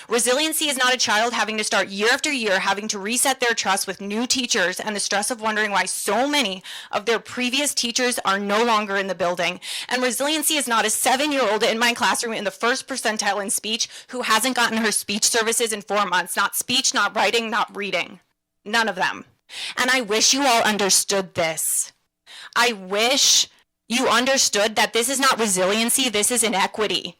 Resiliency is not a child having to start year after year having to reset their trust with new teachers and the stress of wondering why so many of their previous teachers are no longer in the building. And resiliency is not a 7-year-old in my classroom in the first percentile in speech who hasn't gotten her speech services in 4 months. Not speech, not writing, not reading. None of them. And I wish you all understood this. I wish you understood that this is not resiliency, this is inequity.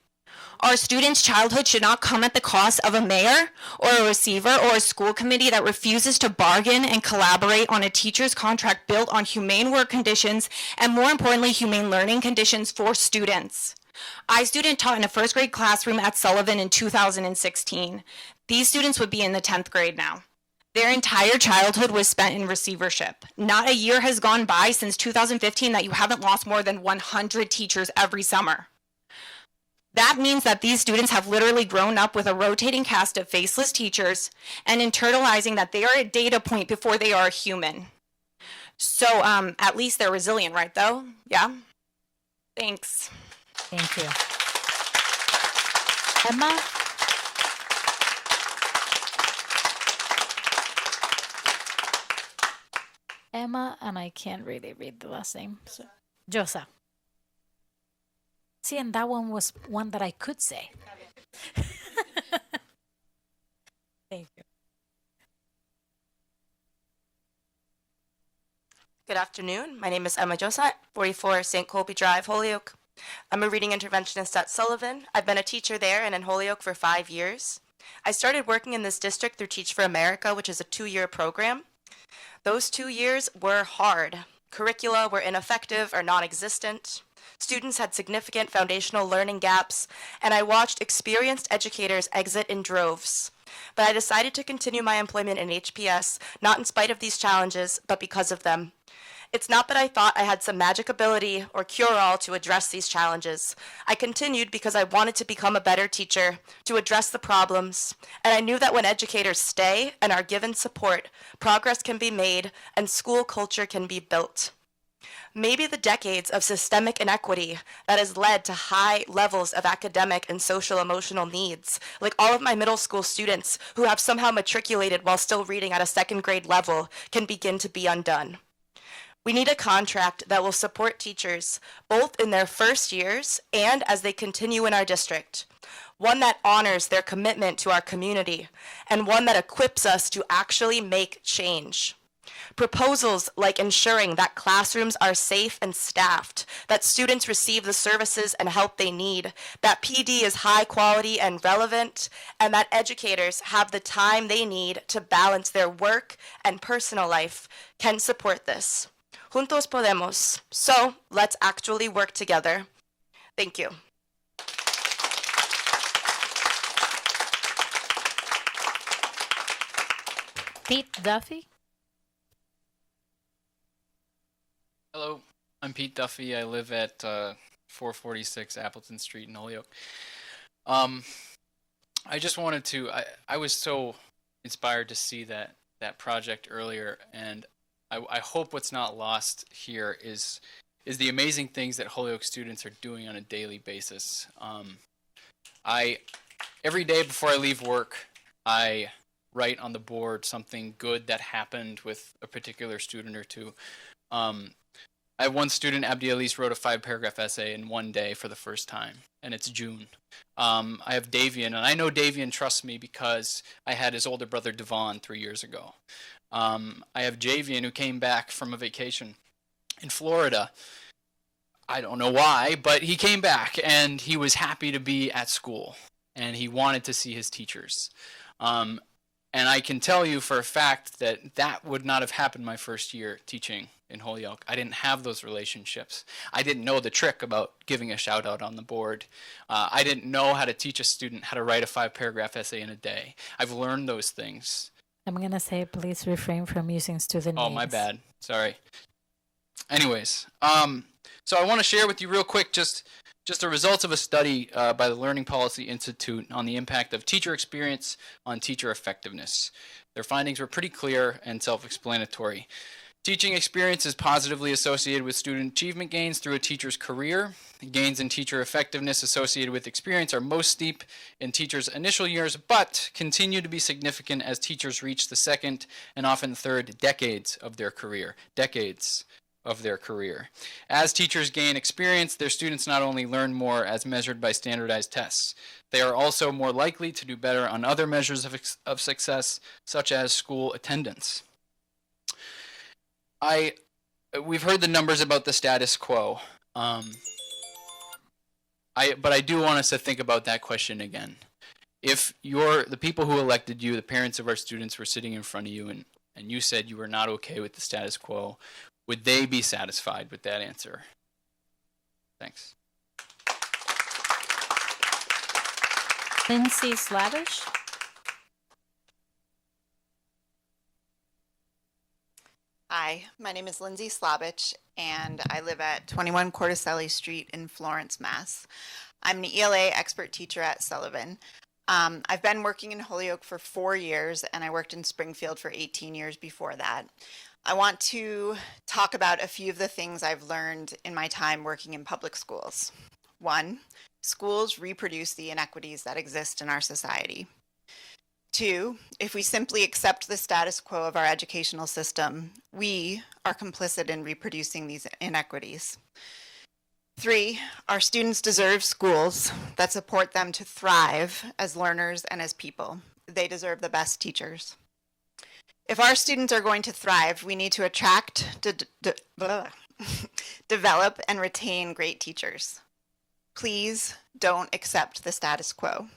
Our students' childhood should not come at the cost of a mayor or a receiver or a school committee that refuses to bargain and collaborate on a teacher's contract built on humane work conditions and, more importantly, humane learning conditions for students. I student taught in a first grade classroom at Sullivan in 2016. These students would be in the 10th grade now. Their entire childhood was spent in receivership. Not a year has gone by since 2015 that you haven't lost more than 100 teachers every summer. That means that these students have literally grown up with a rotating cast of faceless teachers and internalizing that they are a data point before they are a human. So at least they're resilient, right though? Yeah? Thanks. Thank you. Emma? Emma, and I can't really read the last name. So. Josa. See, and that one was one that I could say. Thank you. Good afternoon. My name is Emma Josat, 44 St. Colby Drive, Holyoke. I'm a reading interventionist at Sullivan. I've been a teacher there and in Holyoke for 5 years. I started working in this district through Teach for America, which is a 2-year program. Those 2 years were hard. Curricula were ineffective or non-existent. Students had significant foundational learning gaps, and I watched experienced educators exit in droves. But I decided to continue my employment in HPS, not in spite of these challenges, but because of them. It's not that I thought I had some magic ability or cure-all to address these challenges. I continued because I wanted to become a better teacher, to address the problems, and I knew that when educators stay and are given support, progress can be made and school culture can be built. Maybe the decades of systemic inequity that has led to high levels of academic and social emotional needs, like all of my middle school students who have somehow matriculated while still reading at a second grade level, can begin to be undone. We need a contract that will support teachers both in their first years and as they continue in our district. One that honors their commitment to our community, and one that equips us to actually make change. Proposals like ensuring that classrooms are safe and staffed, that students receive the services and help they need, that PD is high quality and relevant, and that educators have the time they need to balance their work and personal life can support this. Juntos podemos. So let's actually work together. Thank you. Pete Duffy. Hello, I'm Pete Duffy. I live at 446 Appleton Street in Holyoke. I just wanted to, I was so inspired to see that project earlier, and I hope what's not lost here is the amazing things that Holyoke students are doing on a daily basis. Every day before I leave work, I write on the board something good that happened with a particular student or two. I have one student, Abdi Elise, wrote a 5-paragraph essay in one day for the first time, and it's June. I have Davian, and I know Davian trusts me because I had his older brother Devon 3 years ago. I have Javian, who came back from a vacation in Florida. I don't know why, but he came back, and he was happy to be at school, and he wanted to see his teachers. And I can tell you for a fact that that would not have happened my first year teaching in Holyoke. I didn't have those relationships. I didn't know the trick about giving a shout out on the board. I didn't know how to teach a student how to write a 5-paragraph essay in a day. I've learned those things. I'm going to say please refrain from using student names. Oh, my bad. Sorry. Anyways, so I want to share with you real quick just the results of a study by the Learning Policy Institute on the impact of teacher experience on teacher effectiveness. Their findings were pretty clear and self-explanatory. Teaching experience is positively associated with student achievement gains through a teacher's career. Gains in teacher effectiveness associated with experience are most steep in teachers' initial years, but continue to be significant as teachers reach the second and often third decades of their career. As teachers gain experience, their students not only learn more as measured by standardized tests, they are also more likely to do better on other measures of success, such as school attendance. We've heard the numbers about the status quo, but I do want us to think about that question again. If the people who elected you, the parents of our students, were sitting in front of you and you said you were not okay with the status quo, would they be satisfied with that answer? Thanks. Lindsay Slavish. Hi, my name is Lindsay Slavich, and I live at 21 Corticelli Street in Florence, Mass. I'm an ELA expert teacher at Sullivan. I've been working in Holyoke for 4 years, and I worked in Springfield for 18 years before that. I want to talk about a few of the things I've learned in my time working in public schools. 1, schools reproduce the inequities that exist in our society. 2, if we simply accept the status quo of our educational system, we are complicit in reproducing these inequities. 3, our students deserve schools that support them to thrive as learners and as people. They deserve the best teachers. If our students are going to thrive, we need to attract, develop, and retain great teachers. Please don't accept the status quo.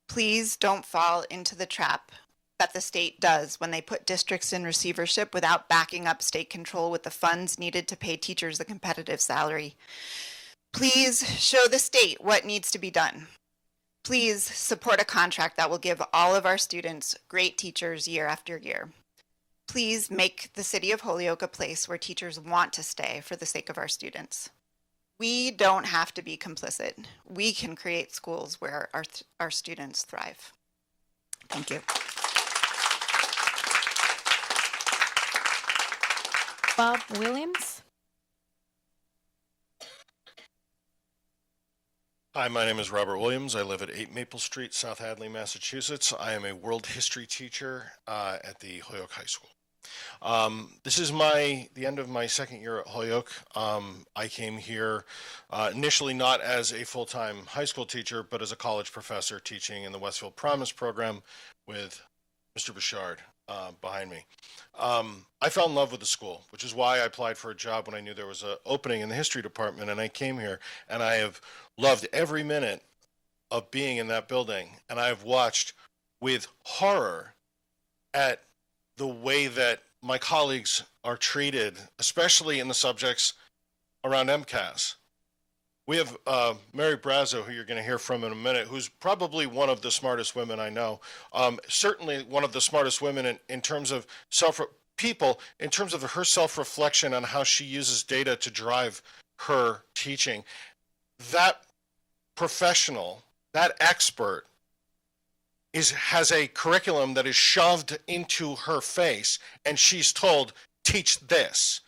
Please don't fall into the trap that the state does when they put districts in receivership without backing up state control with the funds needed to pay teachers a competitive salary. Please show the state what needs to be done. Please support a contract that will give all of our students great teachers year after year. Please make the city of Holyoke a place where teachers want to stay for the sake of our students. We don't have to be complicit. We can create schools where our students thrive. Thank you. Bob Williams. Hi, my name is Robert Williams. I live at 8 Maple Street, South Hadley, Massachusetts. I am a world history teacher at the Holyoke High School. This is the end of my second year at Holyoke. I came here initially not as a full-time high school teacher, but as a college professor teaching in the Westfield Promise program with Mr. Bouchard behind me. I fell in love with the school, which is why I applied for a job when I knew there was an opening in the history department, and I came here, and I have loved every minute of being in that building, and I have watched with horror at the way that my colleagues are treated, especially in the subjects around MCAS. We have Mary Brazzo, who you're going to hear from in a minute, who's probably one of the smartest women I know. Certainly one of the smartest women in terms of in terms of her self-reflection on how she uses data to drive her teaching. That professional, that expert, has a curriculum that is shoved into her face, and she's told, teach this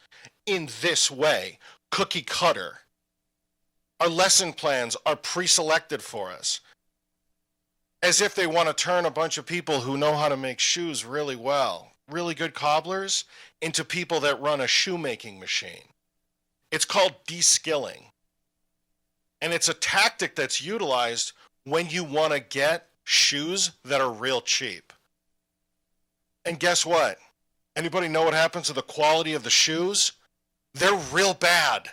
in this way, cookie cutter. Our lesson plans are pre-selected for us, as if they want to turn a bunch of people who know how to make shoes really well, really good cobblers, into people that run a shoemaking machine. It's called de-skilling. And it's a tactic that's utilized when you want to get shoes that are real cheap. And guess what? Anybody know what happens to the quality of the shoes? They're real bad.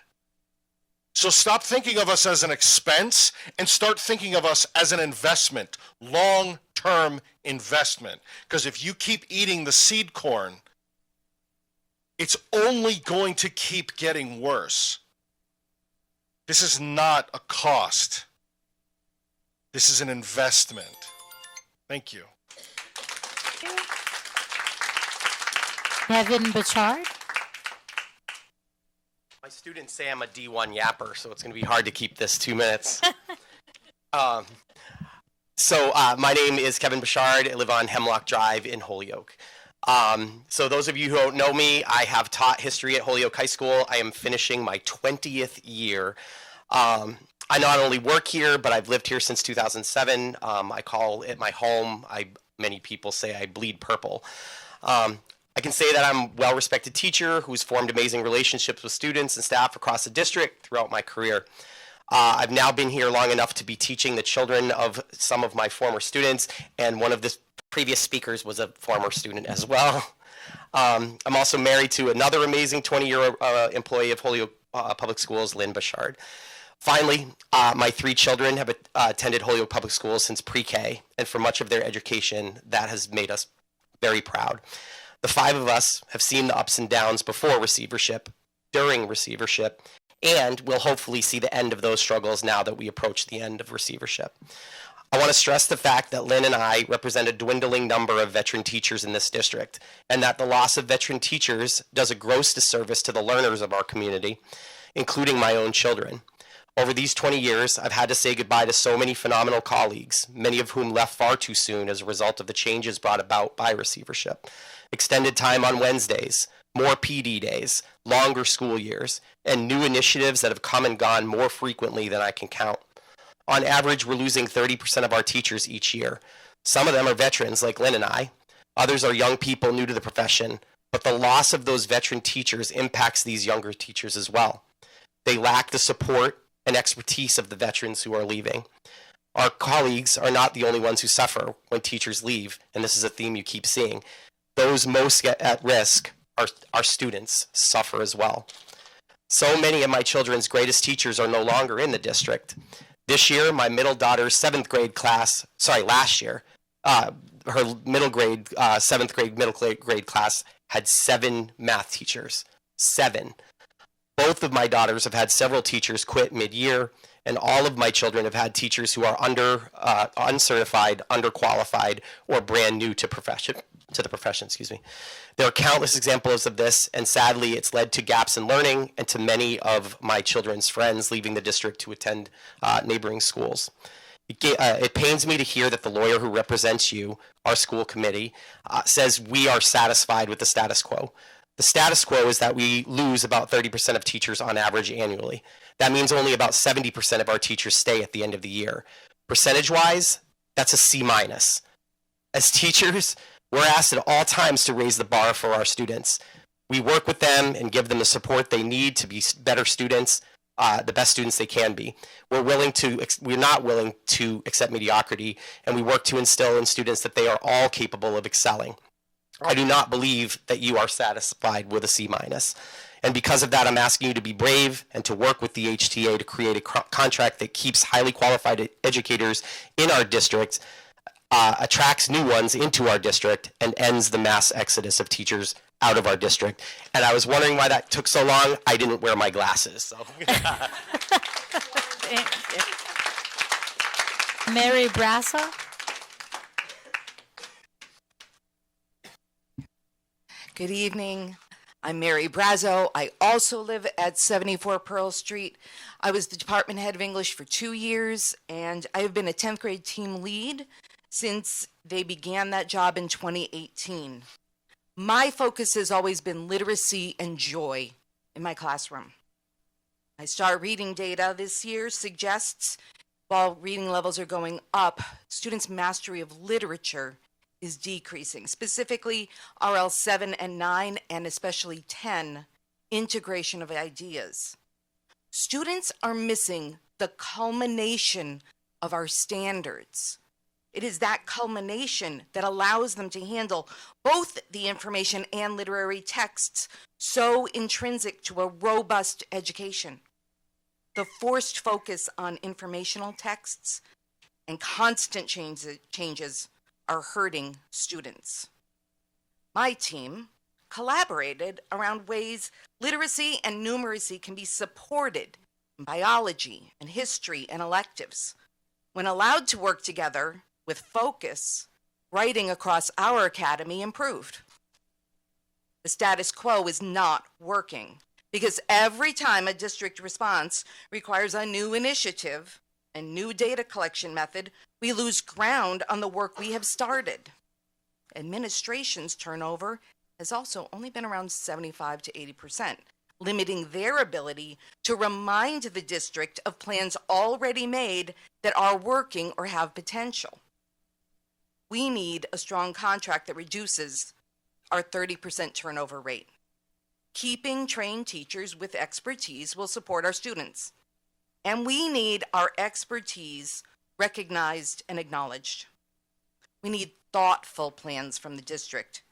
So stop thinking of us as an expense and start thinking of us as an investment, long-term investment. Because if you keep eating the seed corn, it's only going to keep getting worse. This is not a cost. This is an investment. Thank you. Kevin Bouchard. My students say I'm a D1 yapper, so it's going to be hard to keep this 2 minutes. My name is Kevin Bouchard. I live on Hemlock Drive in Holyoke. So those of you who don't know me, I have taught history at Holyoke High School. I am finishing my 20th year. I not only work here, but I've lived here since 2007. I call it my home. Many people say I bleed purple. I can say that I'm a well-respected teacher who's formed amazing relationships with students and staff across the district throughout my career. I've now been here long enough to be teaching the children of some of my former students, and one of the previous speakers was a former student as well. I'm also married to another amazing 20-year employee of Holyoke Public Schools, Lynn Bouchard. Finally, my 3 children have attended Holyoke Public Schools since pre-K, and for much of their education, that has made us very proud. The 5 of us have seen the ups and downs before receivership, during receivership, and we'll hopefully see the end of those struggles now that we approach the end of receivership. I want to stress the fact that Lynn and I represent a dwindling number of veteran teachers in this district, and that the loss of veteran teachers does a gross disservice to the learners of our community, including my own children. Over these 20 years, I've had to say goodbye to so many phenomenal colleagues, many of whom left far too soon as a result of the changes brought about by receivership. Extended time on Wednesdays, more PD days, longer school years, and new initiatives that have come and gone more frequently than I can count. On average, we're losing 30% of our teachers each year. Some of them are veterans like Lynn and I. Others are young people new to the profession, but the loss of those veteran teachers impacts these younger teachers as well. They lack the support and expertise of the veterans who are leaving. Our colleagues are not the only ones who suffer when teachers leave, and this is a theme you keep seeing. Those most at risk, our students, suffer as well. So many of my children's greatest teachers are no longer in the district. This year, my middle daughter's last year, her middle grade, 7th grade, middle grade class had 7 math teachers. 7. Both of my daughters have had several teachers quit mid-year, and all of my children have had teachers who are uncertified, underqualified, or brand new to the profession. There are countless examples of this, and sadly, it's led to gaps in learning and to many of my children's friends leaving the district to attend neighboring schools. It pains me to hear that the lawyer who represents you, our school committee, says we are satisfied with the status quo. The status quo is that we lose about 30% of teachers on average annually. That means only about 70% of our teachers stay at the end of the year. Percentage-wise, that's a C minus. As teachers, we're asked at all times to raise the bar for our students. We work with them and give them the support they need to be better students, the best students they can be. We're not willing to accept mediocrity, and we work to instill in students that they are all capable of excelling. I do not believe that you are satisfied with a C minus. And because of that, I'm asking you to be brave and to work with the HTA to create a contract that keeps highly qualified educators in our district, attracts new ones into our district, and ends the mass exodus of teachers out of our district. And I was wondering why that took so long. I didn't wear my glasses. So. Mary Brasso. Good evening. I'm Mary Brazo. I also live at 74 Pearl Street. I was the department head of English for 2 years, and I have been a 10th grade team lead since they began that job in 2018. My focus has always been literacy and joy in my classroom. My star reading data this year suggests while reading levels are going up, students' mastery of literature is decreasing, specifically RL 7 and 9, and especially 10, integration of ideas. Students are missing the culmination of our standards. It is that culmination that allows them to handle both the information and literary texts so intrinsic to a robust education. The forced focus on informational texts and constant changes are hurting students. My team collaborated around ways literacy and numeracy can be supported in biology and history and electives. When allowed to work together with focus, writing across our academy improved. The status quo is not working because every time a district response requires a new initiative and new data collection method, we lose ground on the work we have started. Administration's turnover has also only been around 75 to 80%, limiting their ability to remind the district of plans already made that are working or have potential. We need a strong contract that reduces our 30% turnover rate. Keeping trained teachers with expertise will support our students. And we need our expertise recognized and acknowledged. We need thoughtful plans from the district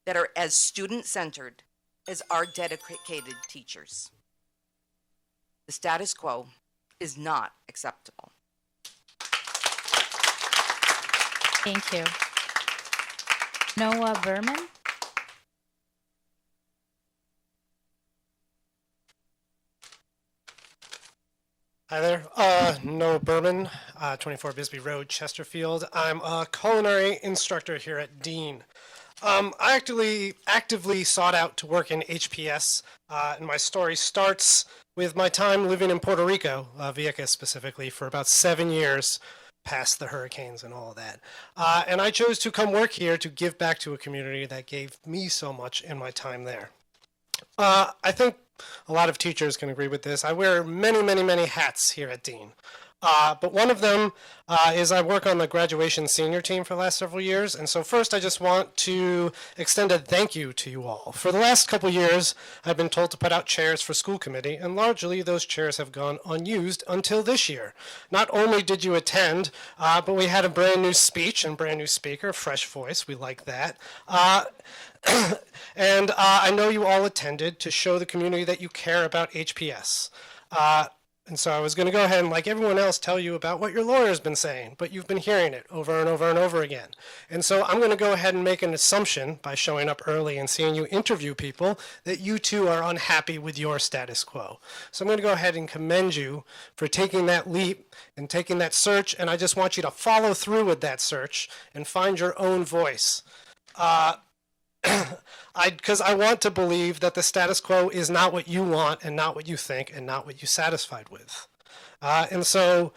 that are as student-centered as our dedicated teachers. The status quo is not acceptable. Thank you. Noah Berman. Hi there, Noah Berman, 24 Bisbee Road, Chesterfield. I'm a culinary instructor here at Dean. I actively sought out to work in HPS, and my story starts with my time living in Puerto Rico, Vieques specifically, for about 7 years, past the hurricanes and all of that. And I chose to come work here to give back to a community that gave me so much in my time there. I think a lot of teachers can agree with this. I wear many hats here at Dean. But one of them is I work on the graduation senior team for the last several years. And so first I just want to extend a thank you to you all. For the last couple years, I've been told to put out chairs for school committee, and largely those chairs have gone unused until this year. Not only did you attend, but we had a brand new speech and brand new speaker, fresh voice. We like that. And I know you all attended to show the community that you care about HPS. And so I was going to go ahead and, like everyone else, tell you about what your lawyer's been saying, but you've been hearing it over and over and over again. And so I'm going to go ahead and make an assumption by showing up early and seeing you interview people that you too are unhappy with your status quo. So I'm going to go ahead and commend you for taking that leap and taking that search, and I just want you to follow through with that search and find your own voice. Because I want to believe that the status quo is not what you want and not what you think and not what you're satisfied with. And so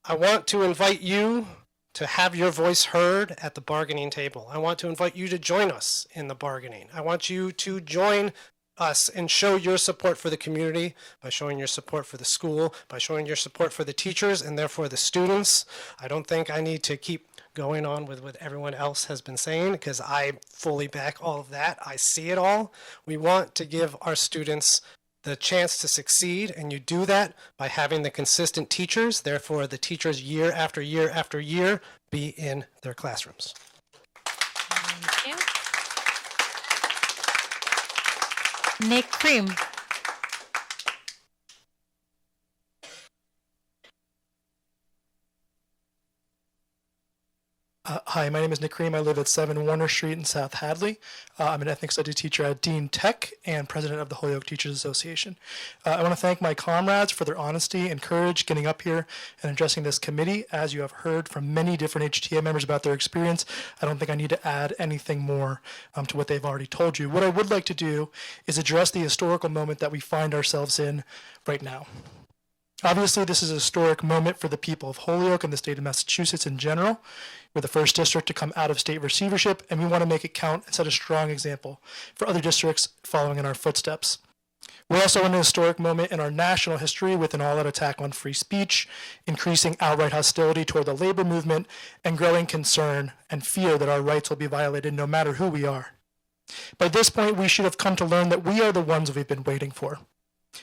I want to invite you to have your voice heard at the bargaining table. I want to invite you to join us in the bargaining. I want you to join us and show your support for the community by showing your support for the school, by showing your support for the teachers and therefore the students. I don't think I need to keep going on with what everyone else has been saying because I fully back all of that. I see it all. We want to give our students the chance to succeed, and you do that by having the consistent teachers. Therefore, the teachers year after year after year be in their classrooms. Thank you. Nick Cream. Hi, my name is Nick Cream. I live at 7 Warner Street in South Hadley. I'm an ethnic studies teacher at Dean Tech and president of the Holyoke Teachers Association. I want to thank my comrades for their honesty and courage getting up here and addressing this committee. As you have heard from many different HTA members about their experience, I don't think I need to add anything more to what they've already told you. What I would like to do is address the historical moment that we find ourselves in right now. Obviously, this is a historic moment for the people of Holyoke and the state of Massachusetts in general. We're the first district to come out of state receivership, and we want to make it count and set a strong example for other districts following in our footsteps. We're also in a historic moment in our national history with an all-out attack on free speech, increasing outright hostility toward the labor movement, and growing concern and fear that our rights will be violated no matter who we are. By this point, we should have come to learn that we are the ones we've been waiting for.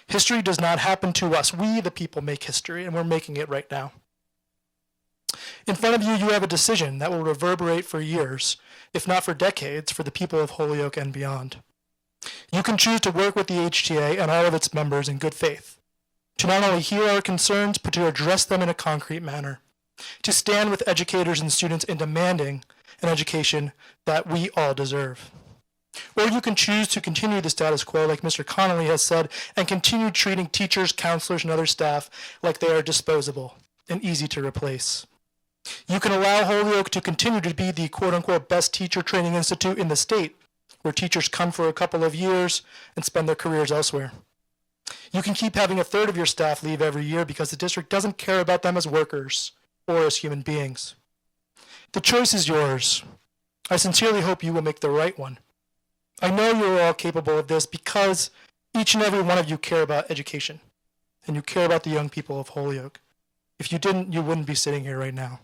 History does not happen to us. We, the people, make history, and we're making it right now. In front of you, you have a decision that will reverberate for years, if not for decades, for the people of Holyoke and beyond. You can choose to work with the HTA and all of its members in good faith, to not only hear our concerns, but to address them in a concrete manner, to stand with educators and students in demanding an education that we all deserve. Or you can choose to continue the status quo, like Mr. Connolly has said, and continue treating teachers, counselors, and other staff like they are disposable and easy to replace. You can allow Holyoke to continue to be the quote-unquote best teacher training institute in the state, where teachers come for a couple of years and spend their careers elsewhere. You can keep having a third of your staff leave every year because the district doesn't care about them as workers or as human beings. The choice is yours. I sincerely hope you will make the right one. I know you're all capable of this because each and every one of you care about education, and you care about the young people of Holyoke. If you didn't, you wouldn't be sitting here right now.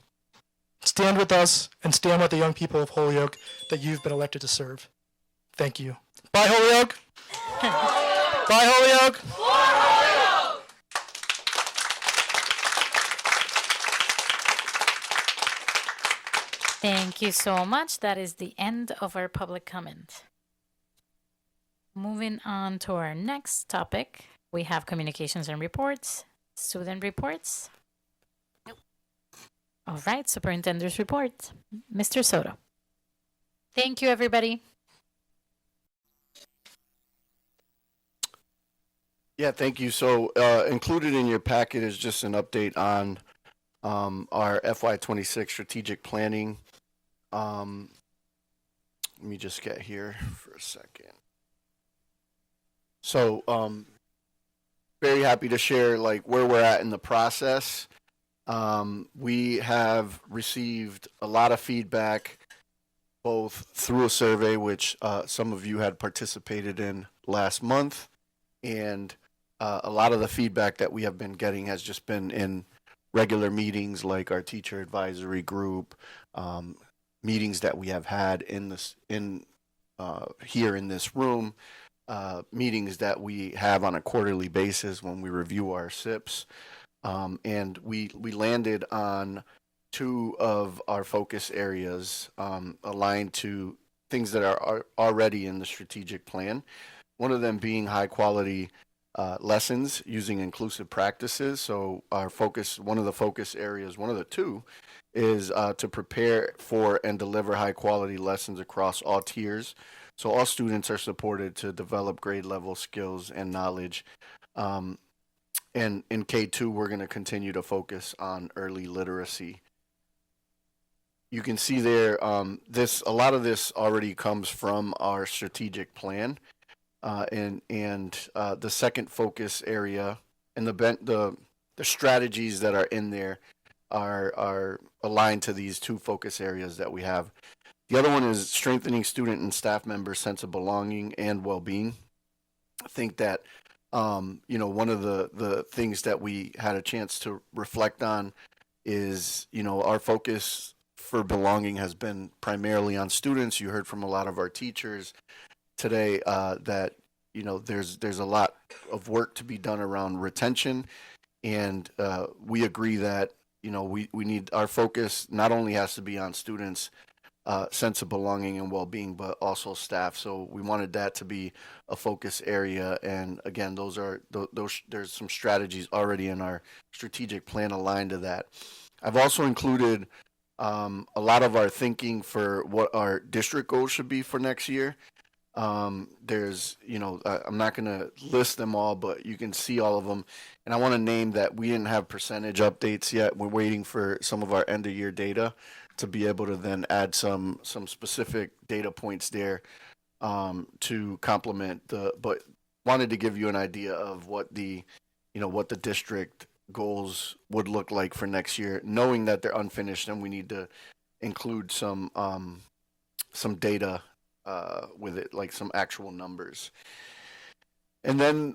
Stand with us and stand with the young people of Holyoke that you've been elected to serve. Thank you. Bye, Holyoke! Bye, Holyoke! Thank you so much. That is the end of our public comment. Moving on to our next topic, we have communications and reports, student reports. Nope. All right, superintendent's report. Mr. Soto. Thank you, everybody. Yeah, thank you. So included in your packet is just an update on our FY26 strategic planning. Let me just get here for a second. So very happy to share like where we're at in the process. We have received a lot of feedback, both through a survey, which some of you had participated in last month, and a lot of the feedback that we have been getting has just been in regular meetings like our teacher advisory group, meetings that we have had in this here in this room, meetings that we have on a quarterly basis when we review our SIPs, and we landed on two of our focus areas aligned to things that are already in the strategic plan. One of them being high quality lessons using inclusive practices. So our focus, one of the focus areas, one of the two, is to prepare for and deliver high quality lessons across all tiers. So all students are supported to develop grade level skills and knowledge. And in K2, we're going to continue to focus on early literacy. You can see there, a lot of this already comes from our strategic plan. And the second focus area and the strategies that are in there are aligned to these two focus areas that we have. The other one is strengthening student and staff members' sense of belonging and well-being. think that, one of the things that we had a chance to reflect on is, our focus for belonging has been primarily on students. You heard from a lot of our teachers today that, there's a lot of work to be done around retention. And we agree that, we need our focus not only has to be on students' sense of belonging and well-being, but also staff. So we wanted that to be a focus area. And again, those there's some strategies already in our strategic plan aligned to that. I've also included a lot of our thinking for what our district goals should be for next year. There's, I'm not going to list them all, but you can see all of them. And I want to name that we didn't have percentage updates yet. We're waiting for some of our end of year data to be able to then add some specific data points there to complement but wanted to give you an idea of what the district goals would look like for next year, knowing that they're unfinished and we need to include some data with it, like some actual numbers. And then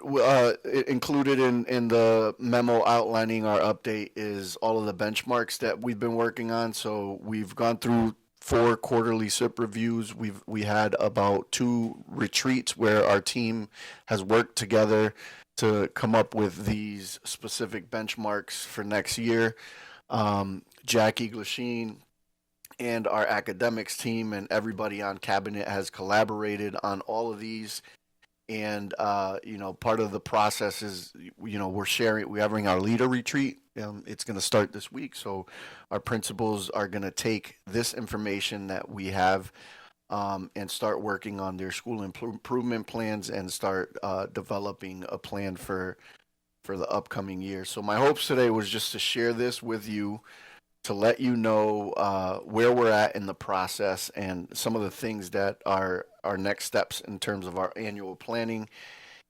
included in the memo outlining our update is all of the benchmarks that we've been working on. So we've gone through 4 quarterly SIP reviews. We had about 2 retreats where our team has worked together to come up with these specific benchmarks for next year. Jackie Glasheen and our academics team and everybody on cabinet has collaborated on all of these. And, part of the process is, we're having our leader retreat. It's going to start this week. So our principals are going to take this information that we have and start working on their school improvement plans and start developing a plan for the upcoming year. So my hopes today was just to share this with you, to let you know where we're at in the process and some of the things that are our next steps in terms of our annual planning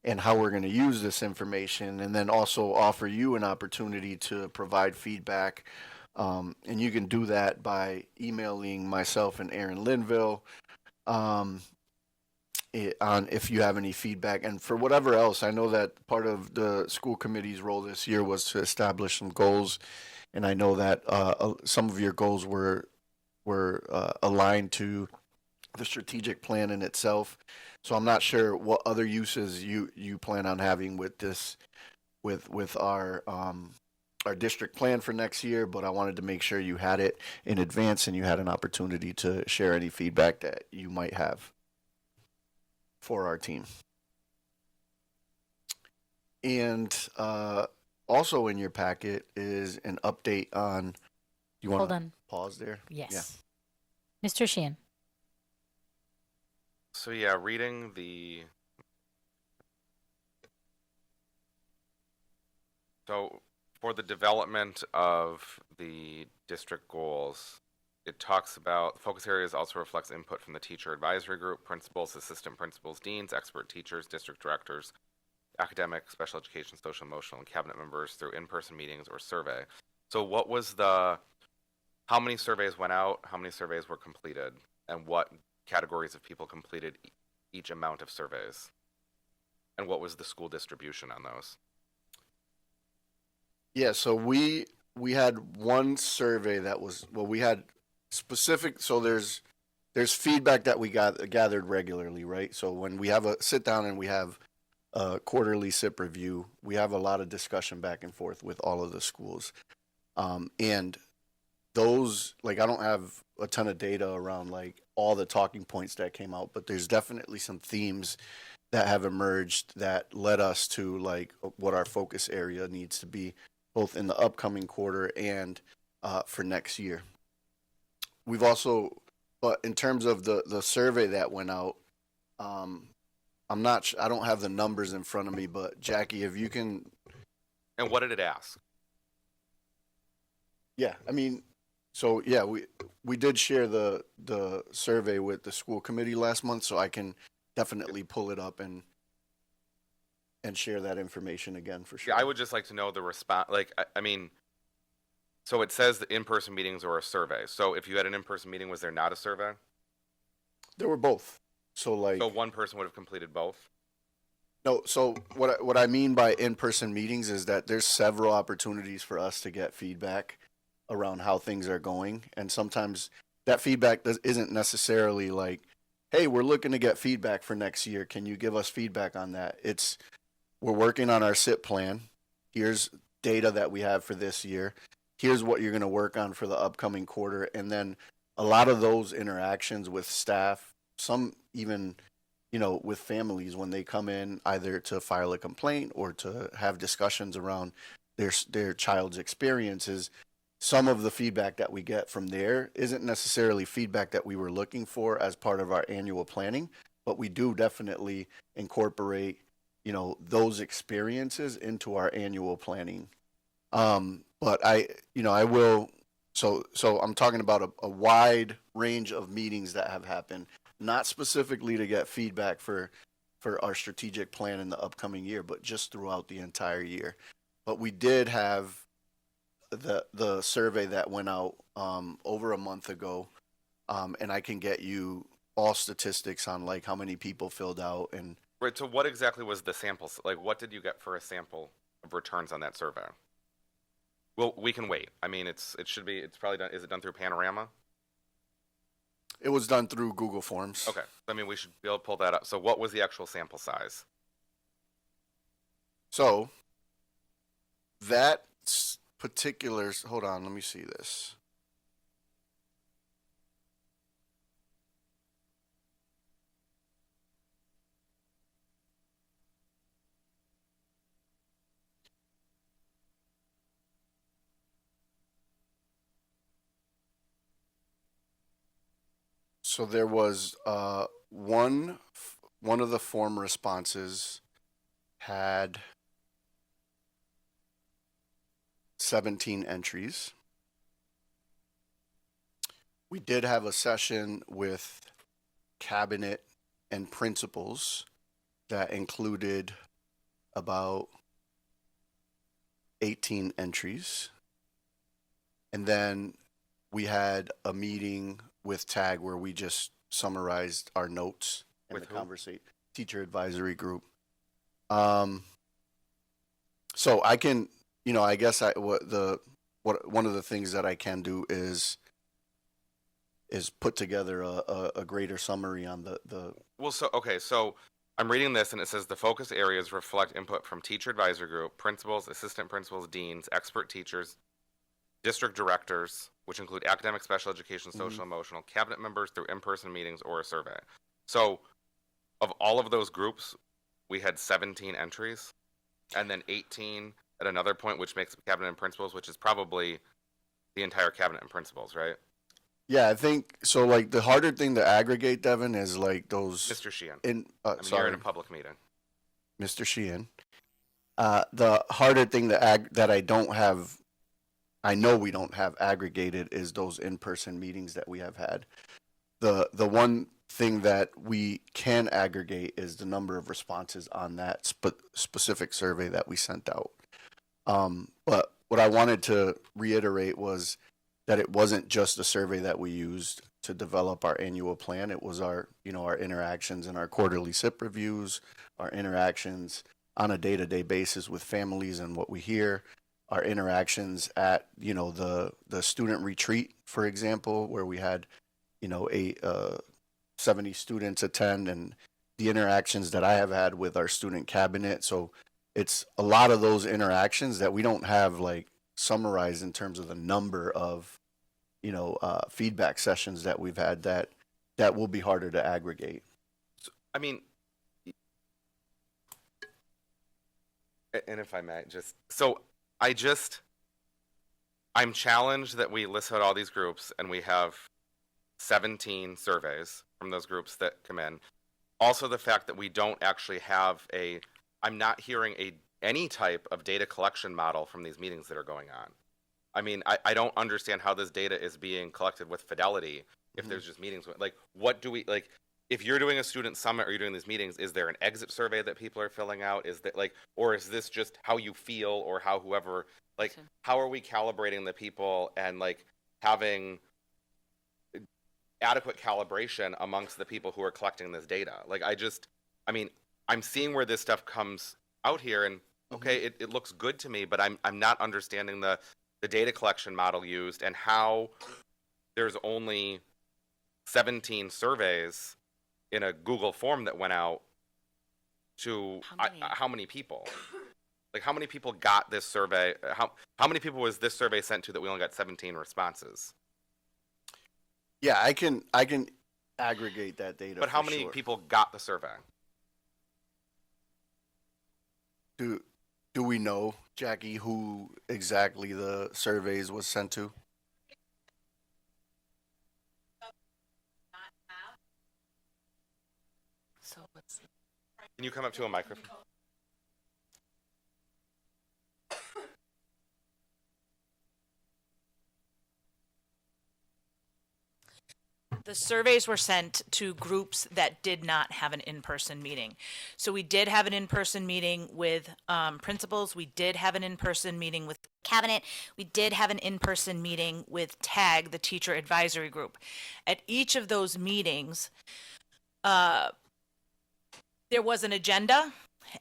and how we're going to use this information, and then also offer you an opportunity to provide feedback. And you can do that by emailing myself and Aaron Linville on if you have any feedback. And for whatever else, I know that part of the school committee's role this year was to establish some goals. And I know that some of your goals were aligned to the strategic plan in itself. So I'm not sure what other uses you plan on having with this, with our district plan for next year. But I wanted to make sure you had it in advance and you had an opportunity to share any feedback that you might have for our team. And also in your packet is an update on. You want to pause there? Yes. Yeah. Mr. Sheehan. So yeah, reading the. So for the development of the district goals, it talks about focus areas also reflects input from the teacher advisory group, principals, assistant principals, deans, expert teachers, district directors, academic, special education, social, emotional, and cabinet members through in-person meetings or survey. So what was how many surveys went out, how many surveys were completed, and what categories of people completed each amount of surveys? And what was the school distribution on those? Yeah, so we had one survey that was, we had specific, so there's feedback that we gathered regularly, right? So when we have a sit down and we have a quarterly SIP review, we have a lot of discussion back and forth with all of the schools. And those, I don't have a ton of data around all the talking points that came out, but there's definitely some themes that have emerged that led us to what our focus area needs to be, both in the upcoming quarter and for next year. We've also, but in terms of the survey that went out, I'm not. I don't have the numbers in front of me, but Jackie, if you can. And what did it ask? Yeah, I mean, so yeah, we did share the survey with the school committee last month, so I can definitely pull it up and share that information again for sure. Yeah, I would just like to know the response. I mean, so it says the in-person meetings or a survey. So if you had an in-person meeting, was there not a survey? There were both. So so one person would have completed both? No, so what I mean by in-person meetings is that there's several opportunities for us to get feedback around how things are going, and sometimes that feedback isn't necessarily like, hey, we're looking to get feedback for next year. Can you give us feedback on that? It's we're working on our SIP plan. Here's data that we have for this year. Here's what you're going to work on for the upcoming quarter, and then a lot of those interactions with staff, some even with families when they come in either to file a complaint or to have discussions around their child's experiences, some of the feedback that we get from there isn't necessarily feedback that we were looking for as part of our annual planning, but we do definitely incorporate, those experiences into our annual planning. But I will, so I'm talking about a wide range of meetings that have happened, not specifically to get feedback for our strategic plan in the upcoming year, but just throughout the entire year. But we did have the survey that went out over a month ago, and I can get you all statistics on like how many people filled out and. Right. So what exactly was the sample? Like, what did you get for a sample of returns on that survey? Well, we can wait. I mean, it's probably done. Is it done through Panorama? It was done through Google Forms. Okay. I mean, we should be able to pull that up. So what was the actual sample size? So that particular, hold on, let me see this. So there was one of the form responses had 17 entries. We did have a session with cabinet and principals that included about 18 entries. And then we had a meeting with TAG where we just summarized our notes and the conversation, teacher advisory group. So I can, I guess one of the things that I can do is put together a greater summary on the. Well, so I'm reading this and it says the focus areas reflect input from teacher advisory group, principals, assistant principals, deans, expert teachers, district directors, which include academic, special education, social, emotional, cabinet members through in-person meetings or a survey. So of all of those groups, we had 17 entries and then 18 at another point, which makes cabinet and principals, which is probably the entire cabinet and principals, right? Yeah, I think so. Like the harder thing to aggregate, Devin, is like those. Mr. Sheehan. Sorry, you're in a public meeting. Mr. Sheehan. The harder thing that I don't have, I know we don't have aggregated, is those in-person meetings that we have had. The one thing that we can aggregate is the number of responses on that specific survey that we sent out. But what I wanted to reiterate was that it wasn't just a survey that we used to develop our annual plan. It was our interactions and our quarterly SIP reviews, our interactions on a day-to-day basis with families and what we hear, our interactions at, the student retreat, for example, where we had, 70 students attend, and the interactions that I have had with our student cabinet. So it's a lot of those interactions that we don't have like summarized in terms of the number of feedback sessions that we've had that will be harder to aggregate. So, I mean, and if I may, I'm challenged that we listed all these groups and we have 17 surveys from those groups that come in. Also, the fact that we don't actually have I'm not hearing any type of data collection model from these meetings that are going on. I mean, I don't understand how this data is being collected with fidelity if there's just meetings. Like, what do we, like, if you're doing a student summit or you're doing these meetings, is there an exit survey that people are filling out? Is that or is this just how you feel or how whoever, how are we calibrating the people and having adequate calibration amongst the people who are collecting this data? I'm seeing where this stuff comes out here, and okay, it looks good to me, but I'm not understanding the data collection model used and how there's only 17 surveys in a Google form that went out to how many people? Like, how many people got this survey? How many people was this survey sent to that we only got 17 responses? Yeah, I can aggregate that data. But how for many sure. people got the survey? Do we know, Jackie, who exactly the surveys was sent to? Can you come up to a microphone? The surveys were sent to groups that did not have an in-person meeting. So we did have an in-person meeting with principals. We did have an in-person meeting with cabinet. We did have an in-person meeting with TAG, the teacher advisory group. At each of those meetings, there was an agenda,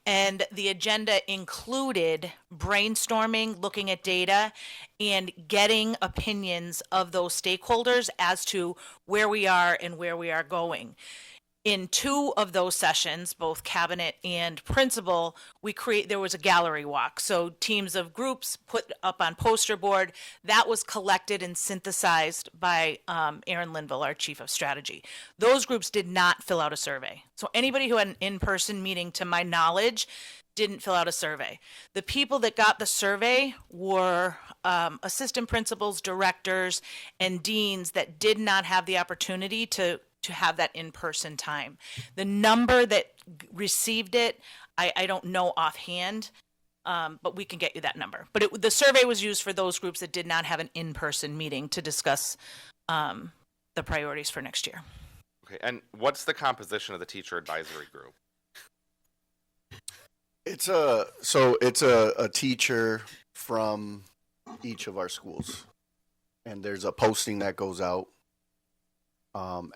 and the agenda included brainstorming, looking at data, and getting opinions of those stakeholders as to where we are and where we are going. In 2 of those sessions, both cabinet and principal, there was a gallery walk. So teams of groups put up on poster board. That was collected and synthesized by Erin Linville, our chief of strategy. Those groups did not fill out a survey. So anybody who had an in-person meeting, to my knowledge, didn't fill out a survey. The people that got the survey were assistant principals, directors, and deans that did not have the opportunity to have that in-person time. The number that received it, I don't know offhand, but we can get you that number. But the survey was used for those groups that did not have an in-person meeting to discuss the priorities for next year. Okay, and what's the composition of the teacher advisory group? It's a teacher from each of our schools, and there's a posting that goes out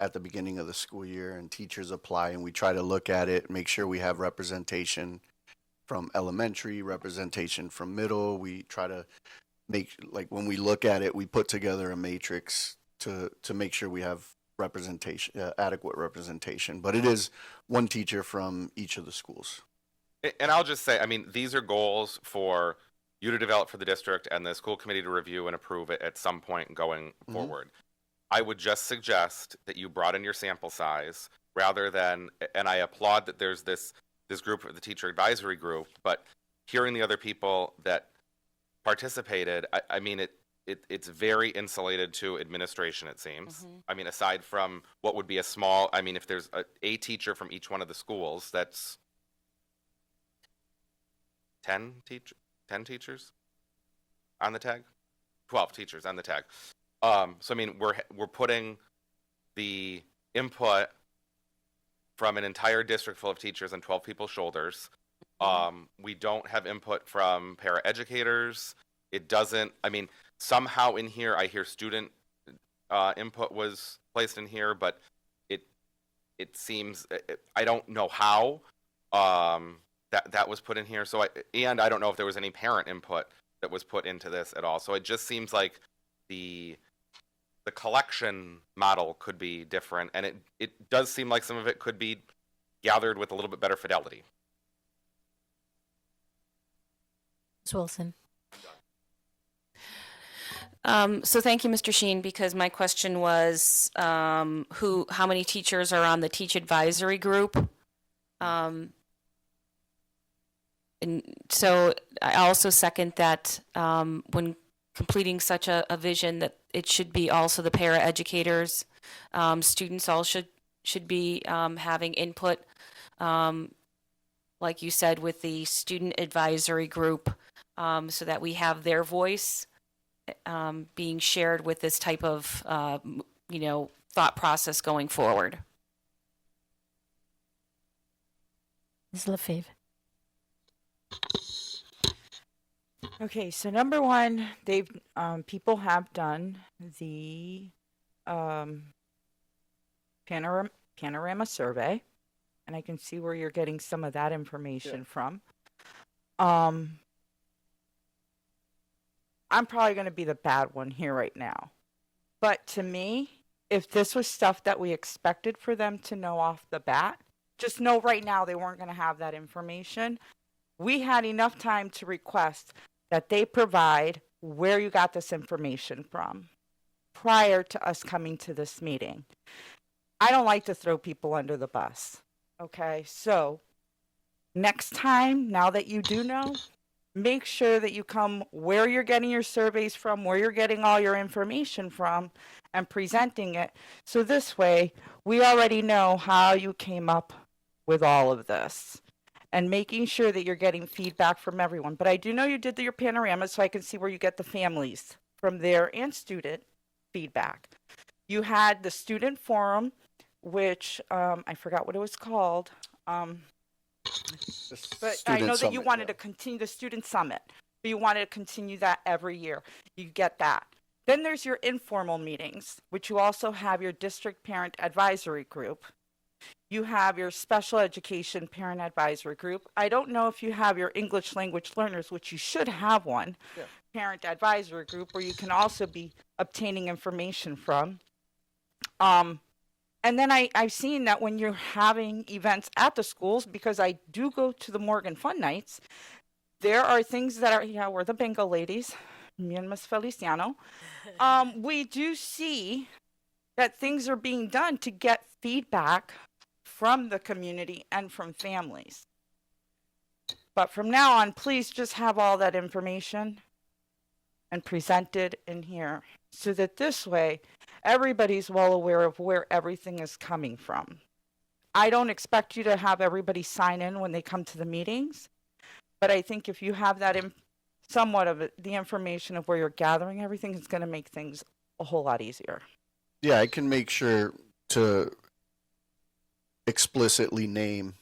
at the beginning of the school year, and teachers apply, and we try to look at it, make sure we have representation from elementary, representation from middle. We try to make, like, when we look at it, we put together a matrix to make sure we have representation, adequate representation. But it is one teacher from each of the schools. And I'll just say, I mean, these are goals for you to develop for the district and the school committee to review and approve it at some point going forward. I would just suggest that you brought in your sample size rather than, and I applaud that there's this group of the teacher advisory group, but hearing the other people that participated, I mean, it's very insulated to administration, it seems. I mean, aside from what would be a small, I mean, if there's a teacher from each one of the schools, that's 10 teachers on the tag, 12 teachers on the tag. So I mean, we're putting the input from an entire district full of teachers on 12 people's shoulders. We don't have input from paraeducators. It doesn't. I mean, somehow in here, I hear student input was placed in here, but it seems I don't know how that was put in here. So I don't know if there was any parent input that was put into this at all. So it just seems like the collection model could be different, and it does seem like some of it could be gathered with a little bit better fidelity. Ms. Wilson. So thank you, Mr. Sheen, because my question was how many teachers are on the teach advisory group? And so I also second that when completing such a vision, that it should be also the paraeducators. Students all should be having input, like you said, with the student advisory group, so that we have their voice being shared with this type of thought process going forward. Ms. Lefebvre. Okay, so number one, people have done the panorama survey. and I can see where you're getting some of that information from. I'm probably going to be the bad one here right now. But to me, if this was stuff that we expected for them to know off the bat, just know right now they weren't going to have that information. We had enough time to request that they provide where you got this information from prior to us coming to this meeting. I don't like to throw people under the bus. Okay, so next time, now that you do know, make sure that you come where you're getting your surveys from, where you're getting all your information from, and presenting it. So this way, we already know how you came up with all of this, and making sure that you're getting feedback from everyone. But I do know you did your panorama, so I can see where you get the families from there and student feedback. You had the student forum, which I forgot what it was called. But I know that you wanted to continue the student summit. But you wanted to continue that every year. You get that. Then there's your informal meetings, which you also have your district parent advisory group. You have your special education parent advisory group. I don't know if you have your English language learners, which you should have one, parent advisory group, where you can also be obtaining information from. And then I've seen that when you're having events at the schools, because I do go to the Morgan Fun Nights, there are things that are, we're the bingo ladies, me and Miss Feliciano. We do see that things are being done to get feedback from the community and from families. But from now on, please just have all that information and present it in here so that this way everybody's well aware of where everything is coming from. I don't expect you to have everybody sign in when they come to the meetings, but I think if you have that somewhat of it, the information of where you're gathering everything, is going to make things a whole lot easier. Yeah, I can make sure to explicitly name,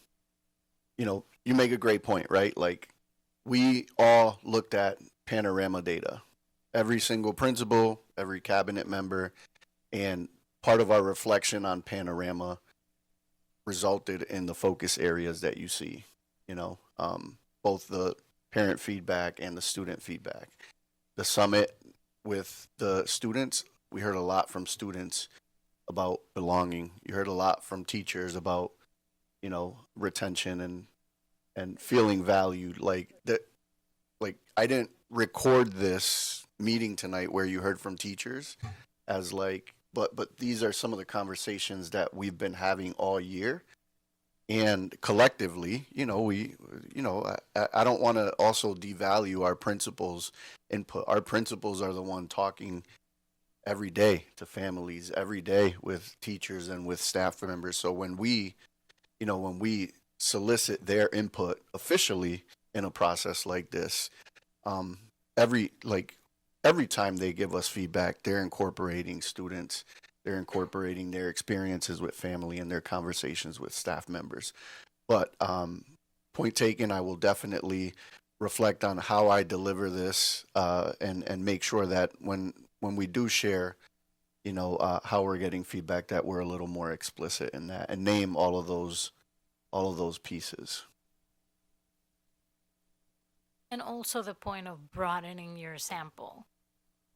you make a great point, right? Like, we all looked at panorama data, every single principal, every cabinet member, and part of our reflection on panorama resulted in the focus areas that you see, both the parent feedback and the student feedback. The summit with the students, we heard a lot from students about belonging. You heard a lot from teachers about, retention and feeling valued. Like I didn't record this meeting tonight where you heard from teachers as but these are some of the conversations that we've been having all year. And collectively, I don't want to also devalue our principals' input. Our principals are the one talking every day to families, every day with teachers and with staff members. So when we solicit their input officially in a process like this, every time they give us feedback, they're incorporating students, they're incorporating their experiences with family and their conversations with staff members. But point taken, I will definitely reflect on how I deliver this and make sure that when we do share, how we're getting feedback, that we're a little more explicit in that and name all of those pieces. And also the point of broadening your sample.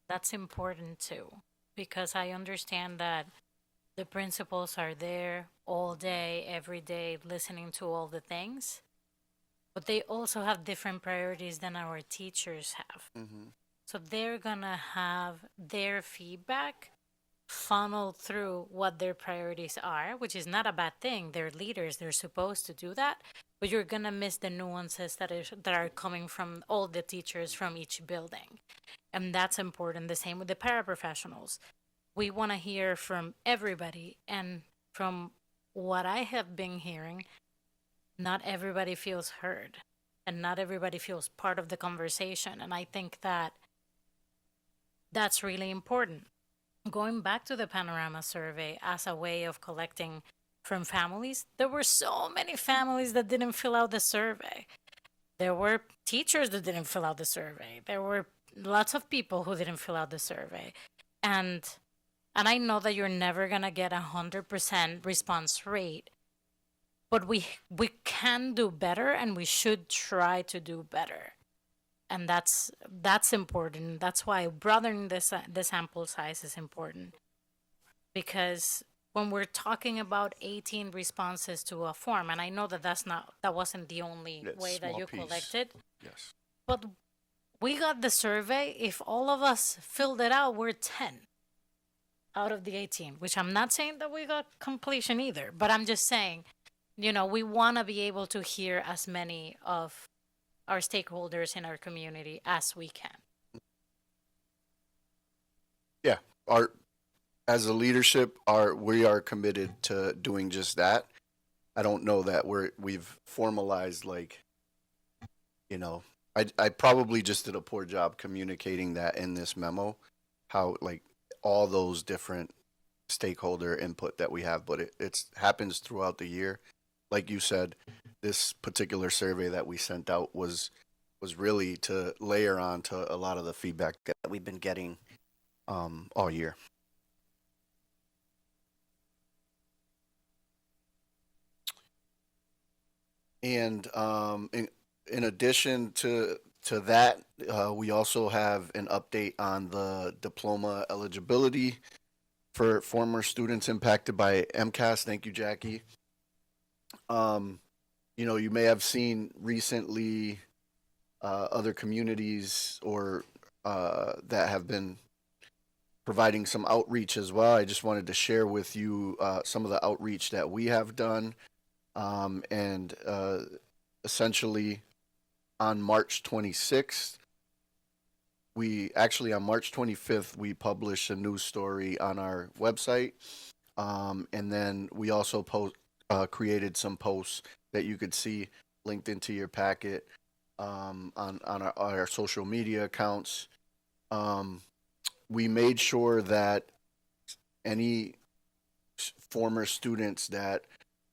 That's important too, because I understand that the principals are there all day, every day, listening to all the things, but they also have different priorities than our teachers have. Mm-hmm. So they're gonna have their feedback funneled through what their priorities are, which is not a bad thing. They're leaders, they're supposed to do that, but you're gonna miss the nuances that are coming from all the teachers from each building. And that's important. The same with the paraprofessionals. We want to hear from everybody, and from what I have been hearing, not everybody feels heard and not everybody feels part of the conversation. And I think that that's really important. Going back to the panorama survey as a way of collecting from families, there were so many families that didn't fill out the survey. There were teachers that didn't fill out the survey. There were lots of people who didn't fill out the survey. And I know that you're never going to get 100% response rate, but we can do better, and we should try to do better. And that's important. That's why broadening this sample size is important, because when we're talking about 18 responses to a form, and I know that wasn't the only It's way that small you piece. collected, Yes. but we got the survey. If all of us filled it out, we're 10 out of the 18, which I'm not saying that we got completion either, but I'm just saying, we want to be able to hear as many of our stakeholders in our community as we can. Yeah, as a leadership, we are committed to doing just that. I don't know that we've formalized I probably just did a poor job communicating that in this memo, how all those different stakeholder input that we have, but it happens throughout the year. Like you said, this particular survey that we sent out was really to layer on to a lot of the feedback that we've been getting all year. And in addition to that, we also have an update on the diploma eligibility for former students impacted by MCAS. Thank you, Jackie. You may have seen recently other communities or that have been providing some outreach as well. I just wanted to share with you some of the outreach that we have done. And essentially on March 26th, on March 25th, we published a news story on our website. And then we also created some posts that you could see linked into your packet on our social media accounts. We made sure that any former students that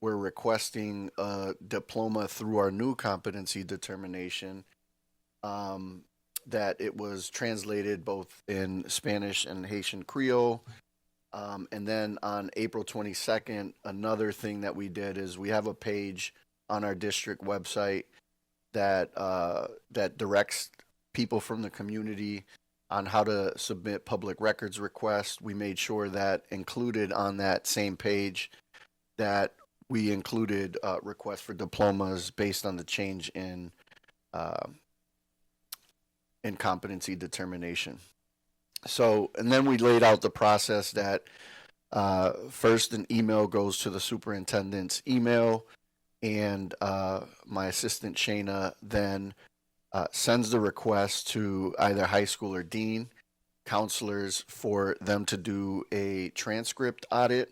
were requesting a diploma through our new competency determination, that it was translated both in Spanish and Haitian Creole. And then on April 22nd, another thing that we did is we have a page on our district website that directs people from the community on how to submit public records requests. We made sure that included on that same page that we included requests for diplomas based on the change in competency determination. So, and then we laid out the process that first an email goes to the superintendent's email, and my assistant Shayna then sends the request to either high school or dean, counselors, for them to do a transcript audit,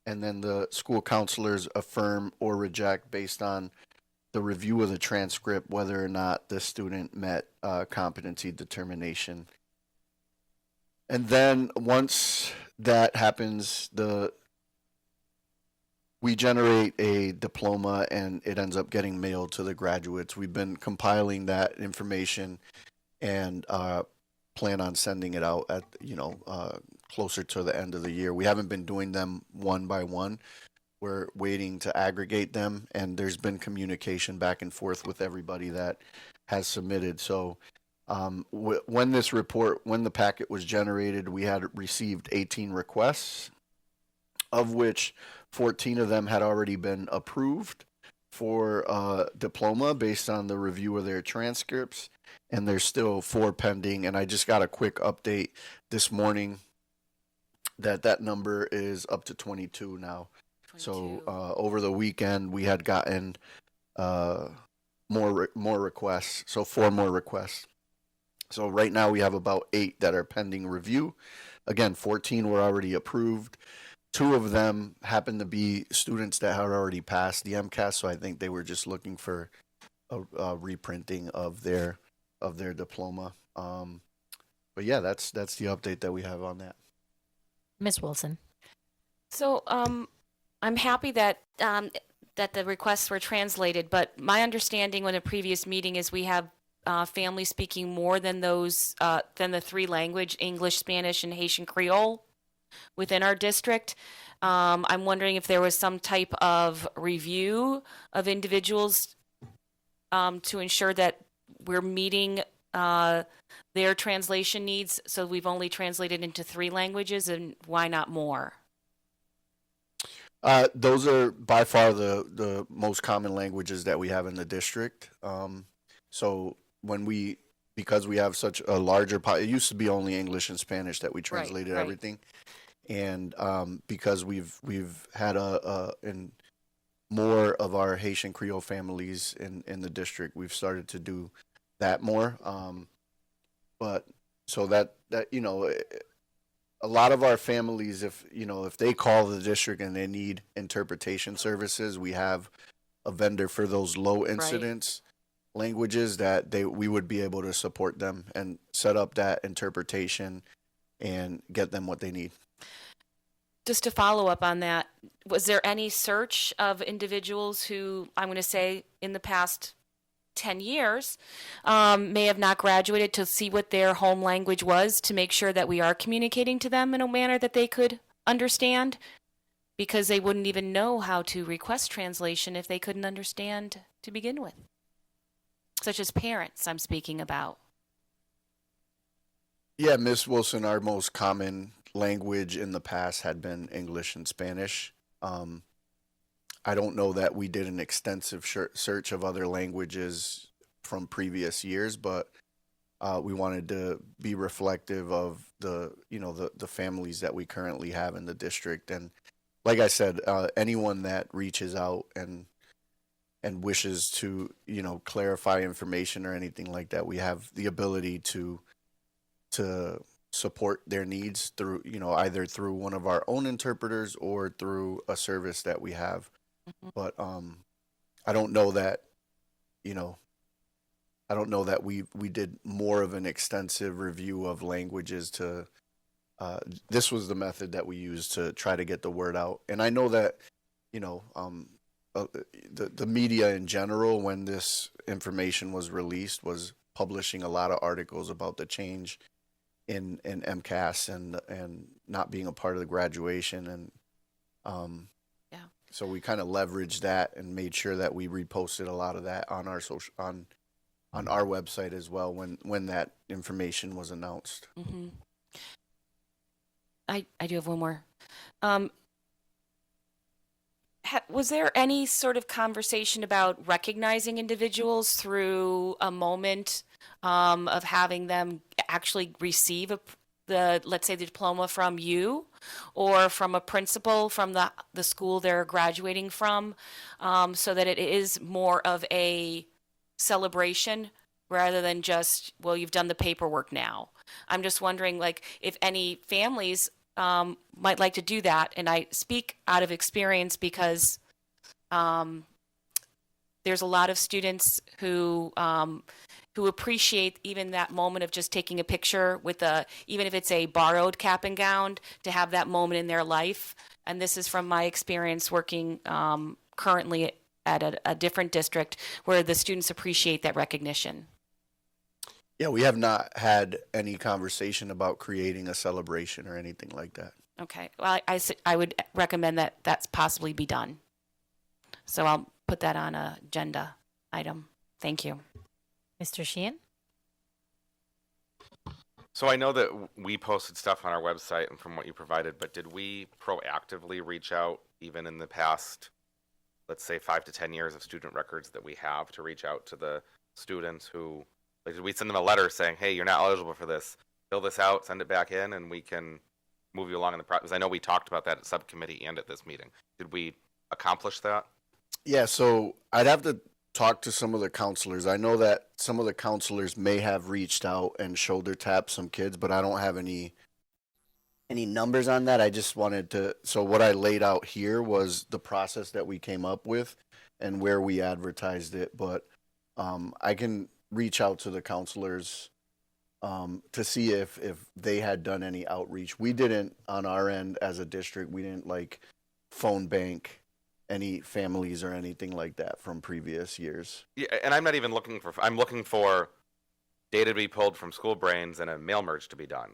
and then the school counselors affirm or reject based on the review of the transcript whether or not the student met competency determination. And then once that happens, we generate a diploma and it ends up getting mailed to the graduates. We've been compiling that information and plan on sending it out at closer to the end of the year. We haven't been doing them one by one. We're waiting to aggregate them, and there's been communication back and forth with everybody that has submitted. So when the packet was generated, we had received 18 requests, of which 14 of them had already been approved for diploma based on the review of their transcripts, and there's still 4 pending. And I just got a quick update this morning that number is up to 22 now. 22. So over the weekend we had gotten more requests, so 4 more requests. So right now we have about 8 that are pending review. Again, 14 were already approved. 2 of them happen to be students that had already passed the MCAS, so I think they were just looking for a reprinting of their diploma. But yeah, that's the update that we have on that. Ms. Wilson. So I'm happy that that the requests were translated, but my understanding in a previous meeting is we have families speaking more than the 3 language, English, Spanish, and Haitian Creole within our district. I'm wondering if there was some type of review of individuals to ensure that we're meeting their translation needs. So we've only translated into 3 languages, and why not more? Those are by far the most common languages that we have in the district. So because we have such a larger it used to be only English and Spanish that we translated right. everything, and because we've had in more of our Haitian Creole families in the district, we've started to do that more. But so that a lot of our families, if they call the district and they need interpretation services, we have a vendor for those low incidence languages that we would be able to support them and set up that interpretation and get them what they need. Just to follow up on that, was there any search of individuals who, I'm going to say, in the past 10 years may have not graduated, to see what their home language was, to make sure that we are communicating to them in a manner that they could understand? Because they wouldn't even know how to request translation if they couldn't understand to begin with. Such as parents, I'm speaking about. Yeah, Miss Wilson, our most common language in the past had been English and Spanish. I don't know that we did an extensive search of other languages from previous years, but we wanted to be reflective of the families that we currently have in the district. And like I said, anyone that reaches out and wishes to clarify information or anything like that, we have the ability to support their needs through either through one of our own interpreters or through a service that we have. But I don't know that we did more of an extensive review of languages to this was the method that we used to try to get the word out. And I know that the media in general, when this information was released, was publishing a lot of articles about the change in MCAS and not being a part of the graduation. And so we kind of leveraged that and made sure that we reposted a lot of that on our on our website as well when that information was announced. Mm-hmm. I do have one more. Was there any sort of conversation about recognizing individuals through a moment of having them actually receive let's say the diploma from you or from a principal from the school they're graduating from, so that it is more of a celebration rather than just, well, you've done the paperwork now? I'm just wondering, like, if any families might like to do that. And I speak out of experience because there's a lot of students who appreciate even that moment of just taking a picture with even if it's a borrowed cap and gown, to have that moment in their life. And this is from my experience working currently at a different district where the students appreciate that recognition. Yeah, we have not had any conversation about creating a celebration or anything like that. Okay. Well, I would recommend that that's possibly be done. So I'll put that on an agenda item. Thank you. Mr. Sheehan? So I know that we posted stuff on our website and from what you provided, but did we proactively reach out even in the past, let's say 5 to 10 years of student records that we have, to reach out to the students who, like, did we send them a letter saying, hey, you're not eligible for this, fill this out, send it back in, and we can move you along in the process? I know we talked about that at subcommittee and at this meeting. Did we accomplish that? Yeah, so I'd have to talk to some of the counselors. I know that some of the counselors may have reached out and shoulder tapped some kids, but I don't have any numbers on that. I just wanted to, so what I laid out here was the process that we came up with and where we advertised it. But I can reach out to the counselors to see if they had done any outreach. We didn't, on our end as a district, we didn't like phone bank any families or anything like that from previous years. Yeah, and I'm not even looking for, I'm looking for data to be pulled from School Brains and a mail merge to be done.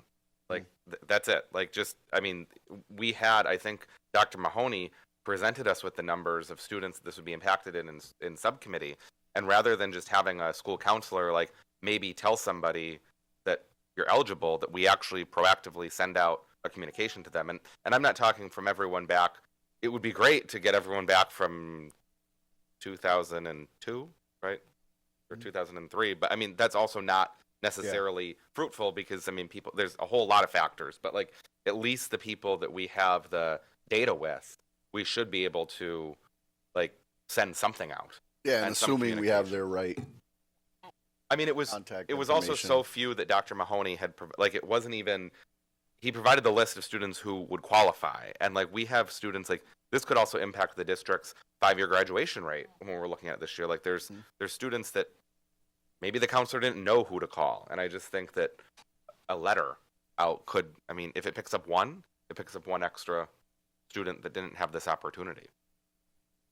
Like, that's it. Like, just, I mean, we had, I think Dr. Mahoney presented us with the numbers of students this would be impacted in subcommittee, and rather than just having a school counselor like maybe tell somebody that you're eligible, that we actually proactively send out a communication to them. And I'm not talking from everyone back. It would be great to get everyone back from 2002, right? Or 2003. But I mean, that's also not necessarily fruitful because, I mean, people, there's a whole lot of factors, but like at least the people that we have the data with, we should be able to like send something out. Yeah, and assuming we have their right. I mean, it was also so few that Dr. Mahoney had, like, it wasn't even, he provided the list of students who would qualify. And like, we have students like, this could also impact the district's 5-year graduation rate when we're looking at this year. Like there's students that maybe the counselor didn't know who to call. And I just think that a letter out could, I mean, if it picks up one, it picks up one extra student that didn't have this opportunity.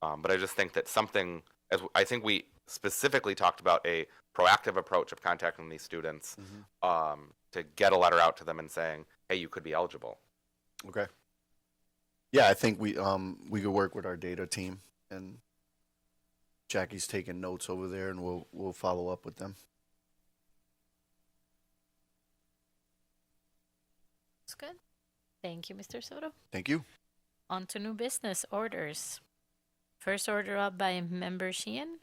But I just think that something, as I think we specifically talked about a proactive approach of contacting these students to get a letter out to them and saying, hey, you could be eligible. Okay. Yeah, I think we could work with our data team, and Jackie's taking notes over there, and we'll follow up with them. That's good. Thank you, Mr. Soto. Thank you. On to new business orders. First order up by Member Sheehan.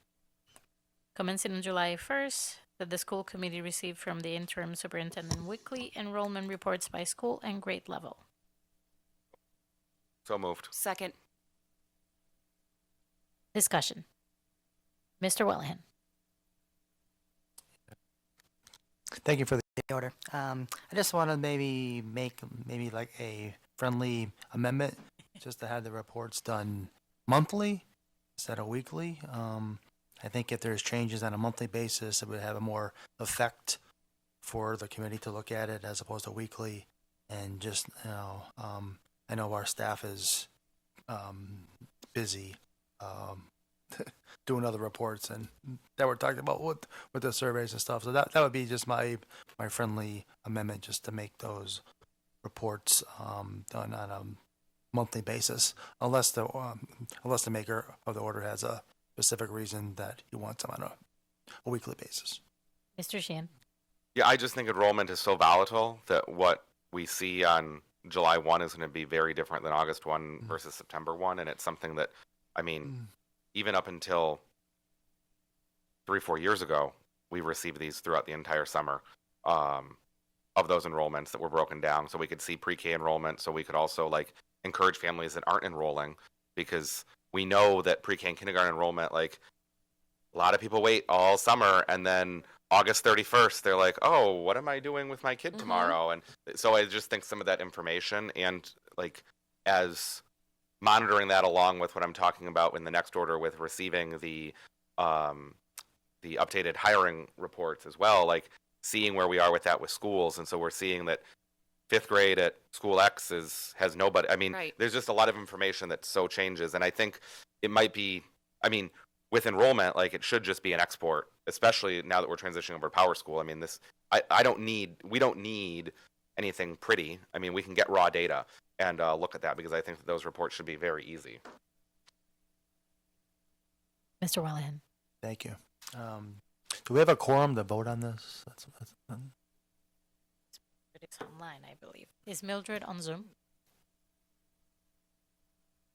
Commencing on July 1st, that the school committee received from the interim superintendent weekly enrollment reports by school and grade level. So moved. Second. Discussion. Mr. Wellahan. Thank you for the order. I just want to maybe make like a friendly amendment, just to have the reports done monthly instead of weekly. I think if there's changes on a monthly basis, it would have a more effect for the committee to look at it as opposed to weekly. And just, I know our staff is busy doing other reports and that we're talking about with the surveys and stuff. So that would be just my friendly amendment, just to make those reports done on a monthly basis, unless the maker of the order has a specific reason that he wants them on a weekly basis. Mr. Sheehan. Yeah, I just think enrollment is so volatile that what we see on July 1 is going to be very different than August 1 versus September 1. And it's something that, I mean, even up until 3-4 years ago, we received these throughout the entire summer of those enrollments that were broken down. So we could see pre-K enrollment. So we could also like encourage families that aren't enrolling, because we know that pre-K and kindergarten enrollment, like a lot of people wait all summer, and then August 31st, they're like, oh, what am I doing with my kid tomorrow? And so I just think some of that information, and like as monitoring that along with what I'm talking about in the next order with receiving the updated hiring reports as well, like seeing where we are with that with schools. And so we're seeing that 5th grade at school X has nobody. I mean, there's just a lot of information that so changes. And I think it might be, I mean, with enrollment, like it should just be an export, especially now that we're transitioning over to Power School. I mean, we don't need anything pretty. I mean, we can get raw data and look at that, because I think that those reports should be very easy. Mr. Wellahan. Thank you. Do we have a quorum to vote on this? It's online, I believe. Is Mildred on Zoom?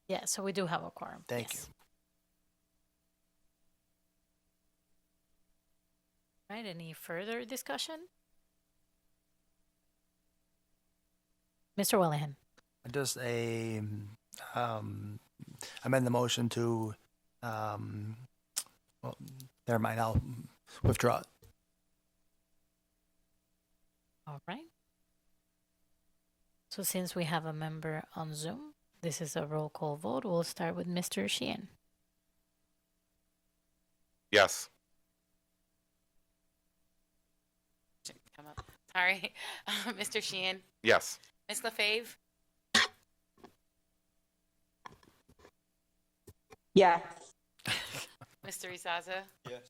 Yeah, so we do have a quorum. Thank you. Right, any further discussion? Mr. Wellahan. Just amend the motion to, well, never mind, I'll withdraw it. All right. So since we have a member on Zoom, this is a roll call vote. We'll start with Mr. Sheehan. Yes. Come up. Sorry. Mr. Sheehan. Yes. Ms. LaFave. Yes. Mr. Isaza. Yes.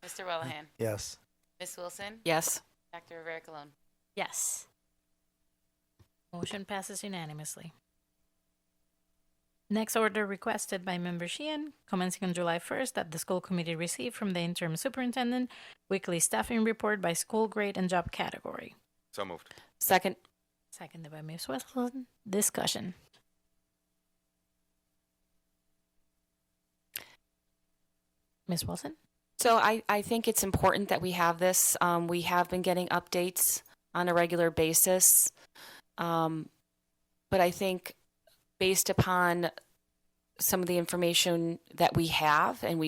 Mr. Wellahan. Yes. Ms. Wilson. Yes. Dr. Rivera Colon. Yes. Motion passes unanimously. Next order requested by Member Sheehan, commencing on July 1st, that the school committee receive from the interim superintendent weekly staffing report by school grade and job category. So moved. Second. Seconded by Ms. Wilson. Discussion. Ms. Wilson? So I think it's important that we have this. We have been getting updates on a regular basis. But I think based upon some of the information that we have and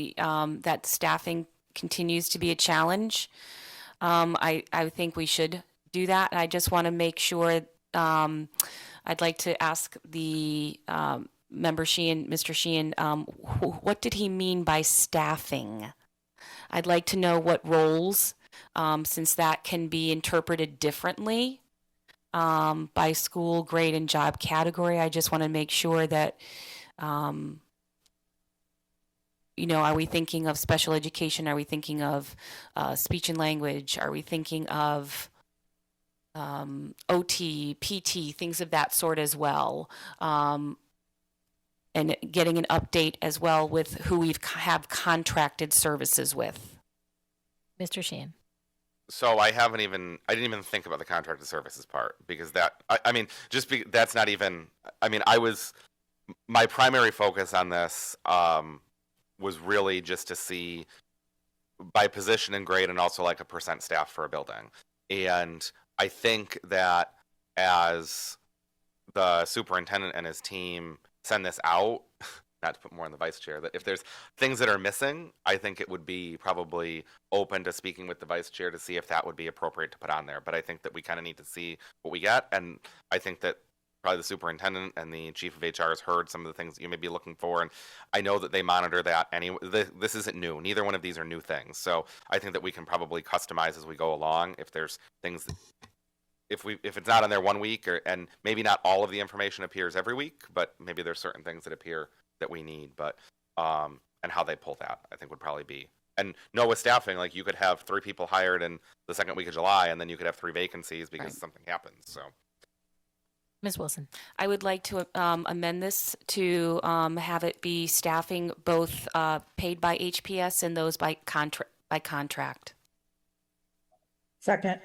that staffing continues to be a challenge, I think we should do that. I just want to make sure, I'd like to ask the member Sheehan, Mr. Sheehan, what did he mean by staffing? I'd like to know what roles, since that can be interpreted differently by school, grade, and job category. I just want to make sure that, are we thinking of special education? Are we thinking of speech and language? Are we thinking of OT, PT, things of that sort as well? And getting an update as well with who we have contracted services with. Mr. Sheehan. So I didn't even think about the contracted services part, because that's not even, my primary focus on this was really just to see by position and grade and also like a percent staff for a building. And I think that as the superintendent and his team send this out, not to put more on the vice chair, that if there's things that are missing, I think it would be probably open to speaking with the vice chair to see if that would be appropriate to put on there. But I think that we kind of need to see what we get. And I think that probably the superintendent and the chief of HR has heard some of the things that you may be looking for. And I know that they monitor that anyway. This isn't new. Neither one of these are new things. So I think that we can probably customize as we go along. If there's things that, if it's not on there 1 week, and maybe not all of the information appears every week, but maybe there's certain things that appear that we need, but and how they pull that, I think would probably be. And no, with staffing, like you could have 3 people hired in the second week of July, and then you could have 3 vacancies because something happens. So, Ms. Wilson. I would like to amend this to have it be staffing both paid by HPS and those by contract. Second.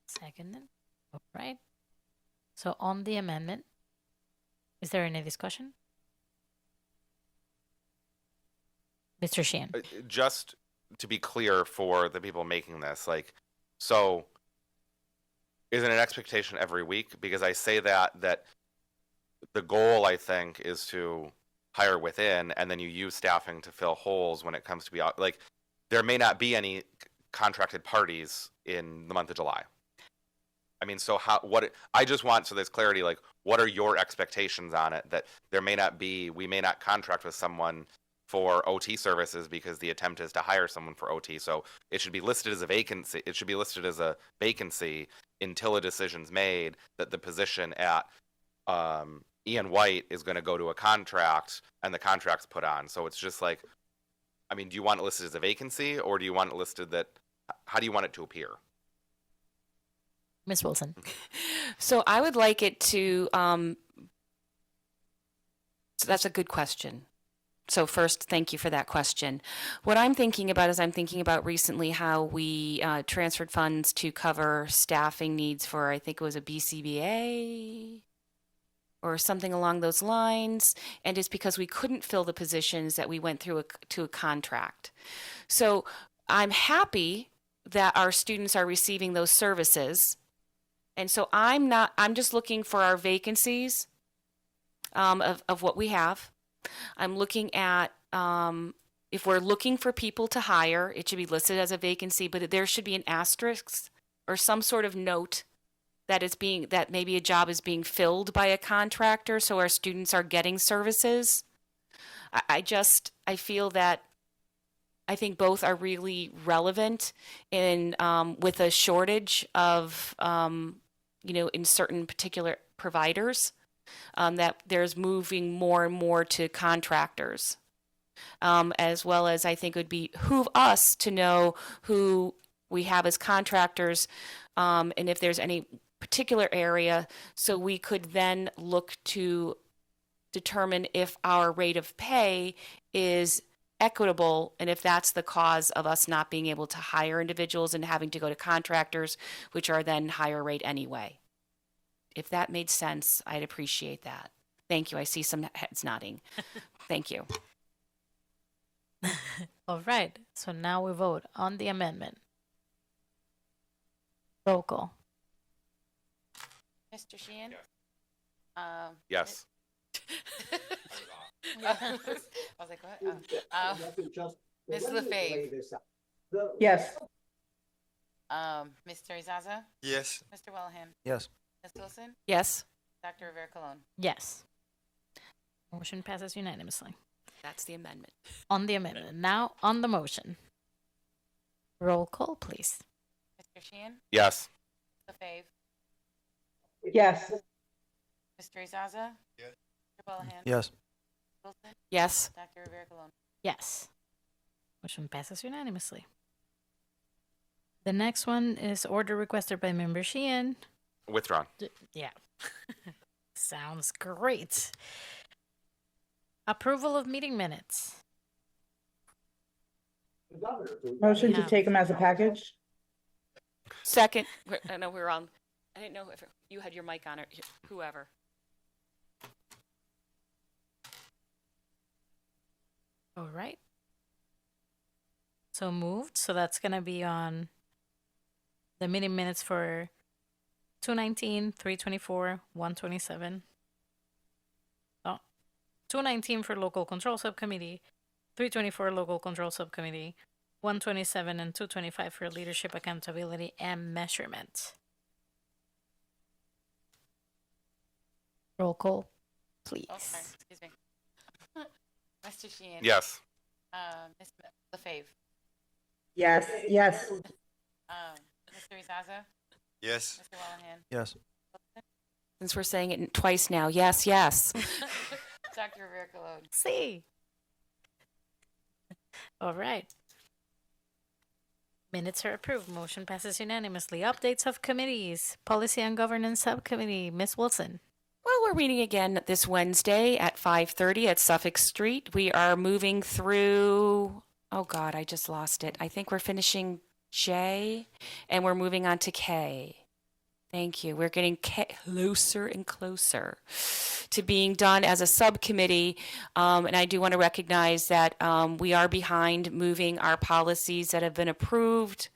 Seconded. All right. So on the amendment, is there any discussion? Mr. Sheehan. just to be clear for the people making this, so is it an expectation every week? Because I say that the goal, I think, is to hire within, and then you use staffing to fill holes when it comes to be there may not be any contracted parties in the month of July. So I just want, so there's clarity, what are your expectations on it, that we may not contract with someone for OT services because the attempt is to hire someone for OT. So it should be listed as a vacancy. It should be listed as a vacancy until a decision's made that the position at Ian White is going to go to a contract and the contract's put on. So it's just do you want it listed as a vacancy, or do you want it listed how do you want it to appear? Ms. Wilson. So I would like it to, so that's a good question. So first, thank you for that question. What I'm thinking about is recently how we transferred funds to cover staffing needs for, I think it was a BCBA or something along those lines. And it's because we couldn't fill the positions that we went through to a contract. So I'm happy that our students are receiving those services. And so I'm just looking for our vacancies of what we have. I'm looking at if we're looking for people to hire, it should be listed as a vacancy, but there should be an asterisk or some sort of note that maybe a job is being filled by a contractor, so our students are getting services. I feel that I think both are really relevant in with a shortage of in certain particular providers. That there's moving more and more to contractors, as well as I think it would behoove us to know who we have as contractors, and if there's any particular area, so we could then look to determine if our rate of pay is equitable and if that's the cause of us not being able to hire individuals and having to go to contractors, which are then higher rate anyway. If that made sense, I'd appreciate that. Thank you. I see some heads nodding. Thank you. All right. So now we vote on the amendment. Roll call. Mr. Sheehan? Yes. I was like, what? Ms. LaFave? Yes. Mr. Izaza? Yes. Mr. Wellahan? Yes. Ms. Wilson? Yes, Dr. Rivera Colon? Yes. Motion passes unanimously. that's the amendment. On the amendment. Now on the motion. Roll call, please. Mr. Sheehan? Yes. LaFave? Yes. Mr. Izaza? Yes. Mr. Wellahan? Yes. Wilson? Yes. Dr. Rivera Colon? Yes. Motion passes unanimously. The next one is order requested by member Sheehan. Withdrawn. Yeah. Sounds great. Approval of meeting minutes. Motion to Yeah. take them as a package? Second, I know we're on, I didn't know if you had your mic on or whoever. All right. So moved. So that's going to be on the meeting minutes for 219, 324, 127. Oh, 219 for local control subcommittee, 324 local control subcommittee, 127 and 225 for leadership accountability and measurement. Roll call, please. Oh, sorry. Excuse me. Mr. Sheehan? Yes. Ms. LaFave? Yes. Yes. Mr. Izaza? Yes. Mr. Wellahan? Yes. Since we're saying it twice now, yes, yes. Dr. Rivera Colon? See. All right. Minutes are approved. Motion passes unanimously. Updates of committees. Policy and Governance Subcommittee. Ms. Wilson. Well, we're meeting again this Wednesday at 5:30 at Suffolk Street. We are moving through, oh God, I just lost it. I think we're finishing J and we're moving on to K. Thank you. We're getting closer and closer to being done as a subcommittee. And I do want to recognize that we are behind moving our policies that have been approved.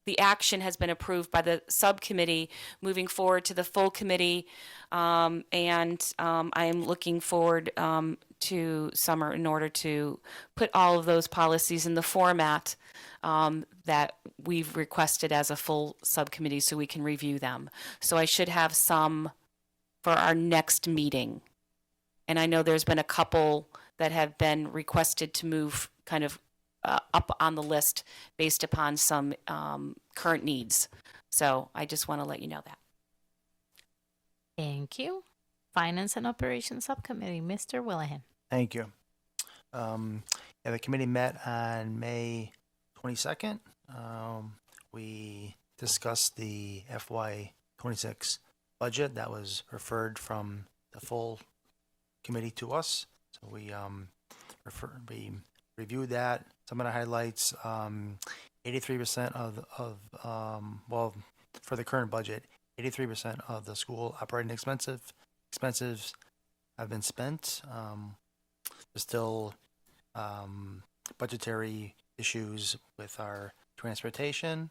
The action has been approved by the subcommittee, moving forward to the full committee. And I'm looking forward to summer in order to put all of those policies in the format that we've requested as a full subcommittee so we can review them. So I should have some for our next meeting. And I know there's been a couple that have been requested to move kind of up on the list based upon some current needs. So I just want to let you know that. Thank you. Finance and Operations Subcommittee. Mr. Willihan. Thank you. Yeah, the committee met on May 22nd. We discussed the FY26 budget that was referred from the full committee to us. So we reviewed that. Some of the highlights, 83% well, for the current budget, 83% of the school operating expenses have been spent. There's still budgetary issues with our transportation.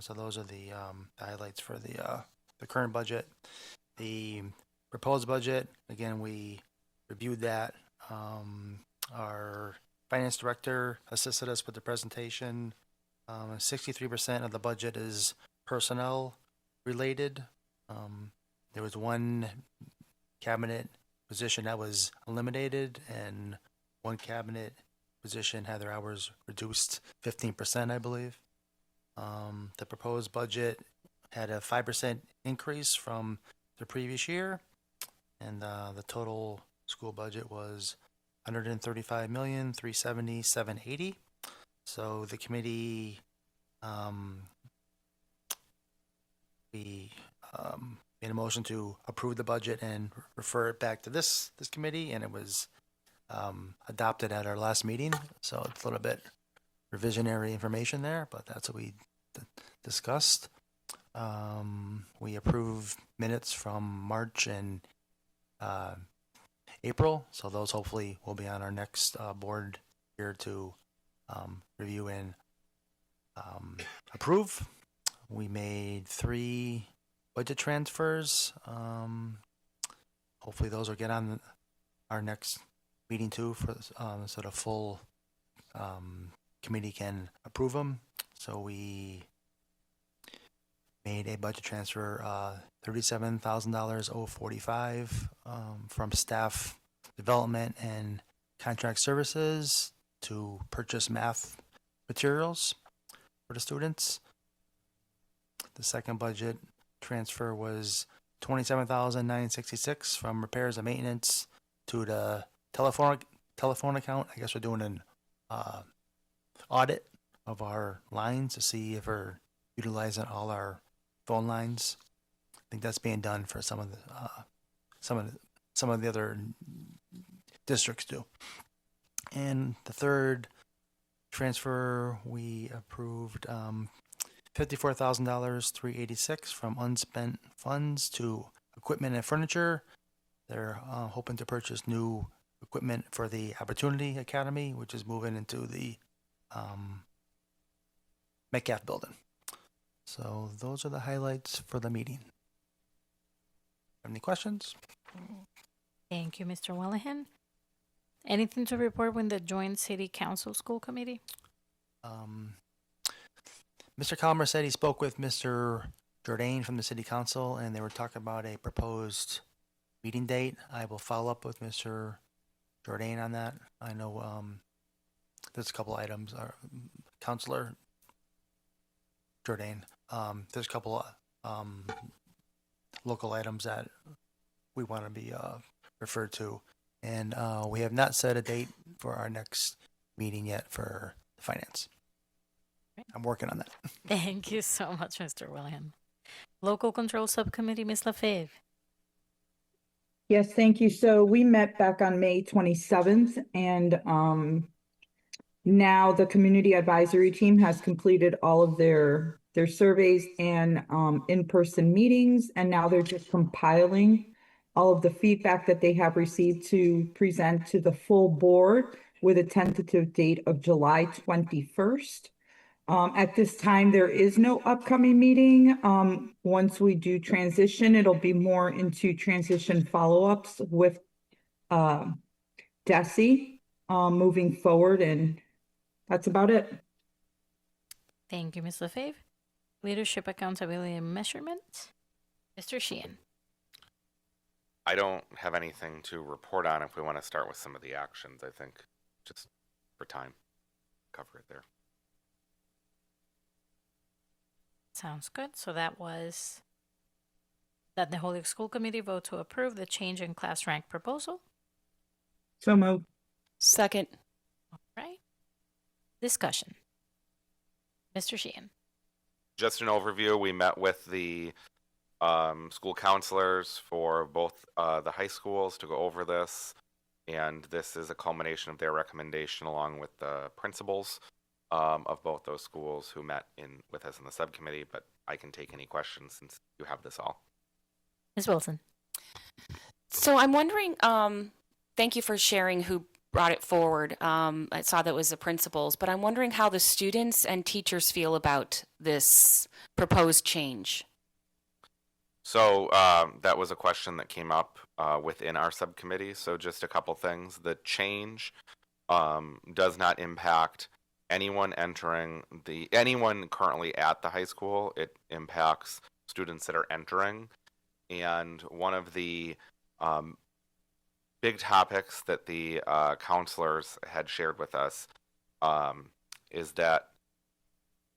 So those are the highlights for the current budget. The proposed budget, again, we reviewed that. Our finance director assisted us with the presentation. 63% of the budget is personnel related. There was one cabinet position that was eliminated and one cabinet position had their hours reduced 15%, I believe. The proposed budget had a 5% increase from the previous year, and the total school budget was $135,370,780. So the committee we made a motion to approve the budget and refer it back to this committee, and it was adopted at our last meeting. So it's a little bit revisionary information there, but that's what we discussed. We approved minutes from March and April, so those hopefully will be on our next board here to review and approve. We made 3 budget transfers. Hopefully those will get on our next meeting too, for so the full committee can approve them. So we made a budget transfer, $37,000 045 from staff development and contract services to purchase math materials for the students. The second budget transfer was $27,966 from repairs and maintenance to the telephone account. I guess we're doing an audit of our lines to see if we're utilizing all our phone lines. I think that's being done for some of the other districts too. And the third transfer we approved, $54,000 $386 from unspent funds to equipment and furniture. They're hoping to purchase new equipment for the Opportunity Academy, which is moving into the Metcalf building. So those are the highlights for the meeting. Have any questions? Thank you, Mr. Wellahan. Anything to report with the Joint City Council School Committee? Mr. Calmer said he spoke with Mr. Jourdain from the City Council, and they were talking about a proposed meeting date. I will follow up with Mr. Jourdain on that. I know there's a couple items. Councilor Jourdain, there's a couple local items that we want to be referred to, and we have not set a date for our next meeting yet for finance. I'm working on that. Thank you so much, Mr. William. Local Control Subcommittee, Ms. LaFave. Yes, thank you. So we met back on May 27th, and now the community advisory team has completed all of their surveys and in-person meetings, and now they're just compiling all of the feedback that they have received to present to the full board with a tentative date of July 21st. At this time, there is no upcoming meeting. Once we do transition, it'll be more into transition follow-ups with DESE moving forward, and that's about it. Thank you, Ms. LaFave. Leadership, Accountability, and Measurement, Mr. Sheehan. I don't have anything to report on. If we want to start with some of the actions, I think just for time, cover it there. Sounds good. So that was that the Holyoke School Committee vote to approve the change in class rank proposal. So moved. Second. All right. Discussion. Mr. Sheehan. Just an overview, we met with the school counselors for both the high schools to go over this, and this is a culmination of their recommendation along with the principals of both those schools who met with us in the subcommittee, but I can take any questions since you have this all. Ms. Wilson. So I'm wondering, thank you for sharing who brought it forward. I saw that was the principals, but I'm wondering how the students and teachers feel about this proposed change. So that was a question that came up within our subcommittee. So just a couple things. The change does not impact anyone anyone currently at the high school. It impacts students that are entering. And one of the big topics that the counselors had shared with us is that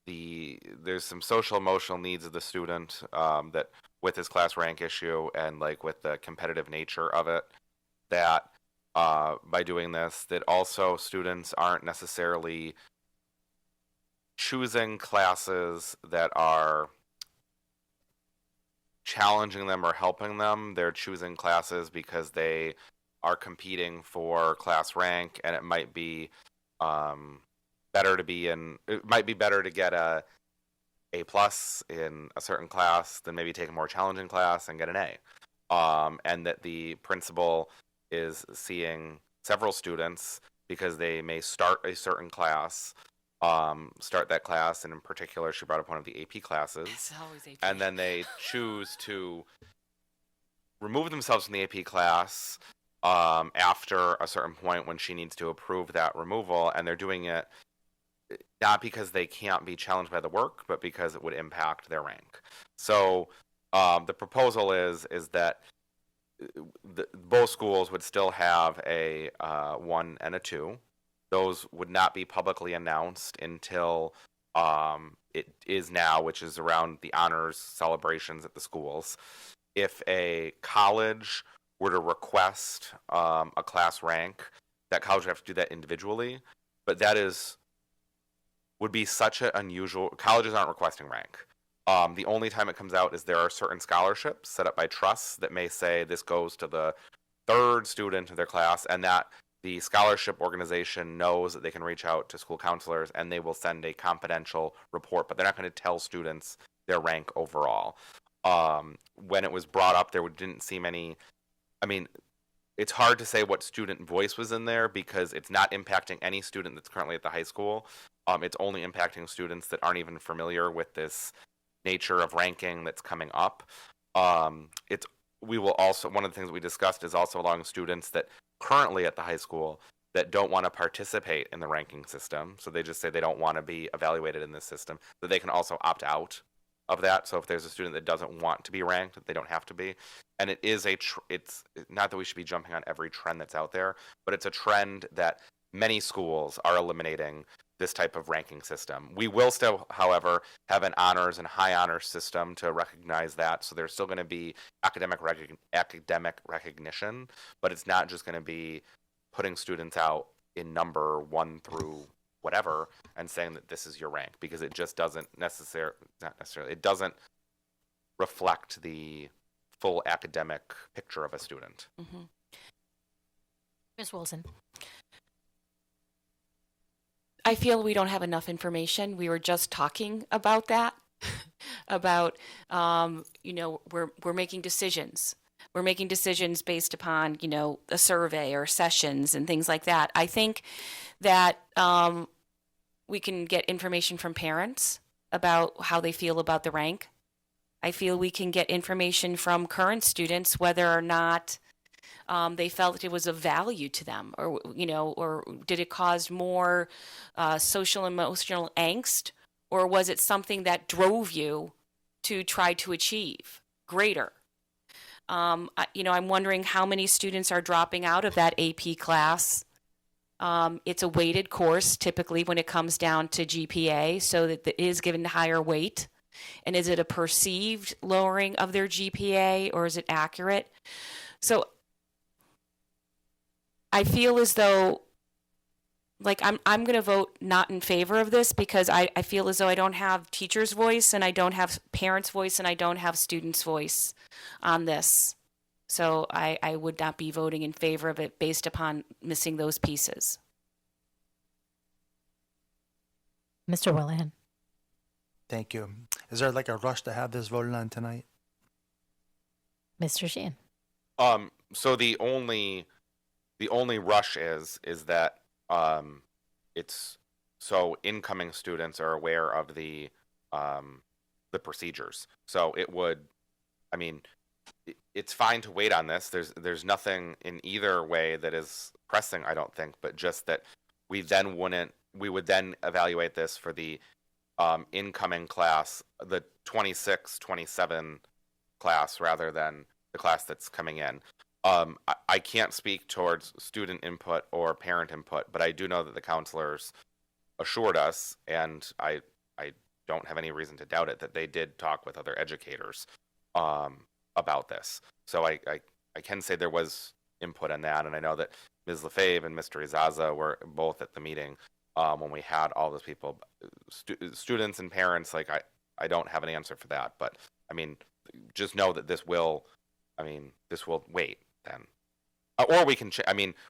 there's some social emotional needs of the student that with his class rank issue and like with the competitive nature of it, that by doing this, that also students aren't necessarily choosing classes that are challenging them or helping them. They're choosing classes because they are competing for class rank, and it might be better to be in. It might be better to get A plus in a certain class than maybe take a more challenging class and get an A. And that the principal is seeing several students because they may start a certain class, start that class, and in particular, she brought up one of the AP classes. It's always AP. And then they choose to remove themselves from the AP class after a certain point when she needs to approve that removal, and they're doing it not because they can't be challenged by the work, but because it would impact their rank. So the proposal is that both schools would still have a 1 and a 2. Those would not be publicly announced until it is now, which is around the honors celebrations at the schools. If a college were to request a class rank, that college would have to do that individually, but that would be such an unusual. Colleges aren't requesting rank. The only time it comes out is there are certain scholarships set up by trusts that may say this goes to the 3rd student of their class, and that the scholarship organization knows that they can reach out to school counselors and they will send a confidential report, but they're not going to tell students their rank overall. When it was brought up, there didn't seem any. I mean, it's hard to say what student voice was in there because it's not impacting any student that's currently at the high school. It's only impacting students that aren't even familiar with this nature of ranking that's coming up. We will also, one of the things we discussed is also allowing students that currently at the high school that don't want to participate in the ranking system, so they just say they don't want to be evaluated in this system, that they can also opt out of that. So if there's a student that doesn't want to be ranked, they don't have to be. And it is it's not that we should be jumping on every trend that's out there, but it's a trend that many schools are eliminating this type of ranking system. We will still, however, have an honors and high honors system to recognize that. So there's still going to be academic recognition, but it's not just going to be putting students out in number 1 through whatever and saying that this is your rank, because it just doesn't it doesn't reflect the full academic picture of a student. Mm-hmm. Ms. Wilson. I feel we don't have enough information. We were just talking about that, about, we're making decisions. We're making decisions based upon, a survey or sessions and things like that. I think that we can get information from parents about how they feel about the rank. I feel we can get information from current students, whether or not they felt it was of value to them, or did it cause more social emotional angst, or was it something that drove you to try to achieve greater? I'm wondering how many students are dropping out of that AP class. It's a weighted course typically when it comes down to GPA, so that it is given higher weight. And is it a perceived lowering of their GPA, or is it accurate? So I feel as though, I'm going to vote not in favor of this, because I feel as though I don't have teachers' voice, and I don't have parents' voice, and I don't have students' voice on this. So I would not be voting in favor of it based upon missing those pieces. Mr. Willihan. Thank you. Is there a rush to have this voted on tonight? Mr. Sheehan. So the only rush is that it's so incoming students are aware of the procedures. So it would, it's fine to wait on this. There's nothing in either way that is pressing, I don't think, but just that we would then evaluate this for the incoming class, the 26, 27 class, rather than the class that's coming in. I can't speak towards student input or parent input, but I do know that the counselors assured us, and I don't have any reason to doubt it, that they did talk with other educators about this. So I can say there was input on that, and I know that Ms. Lefebvre and Mr. Izaza were both at the meeting when we had all those people. Students and parents, I don't have an answer for that, but just know that this will, this will wait then. Or we can,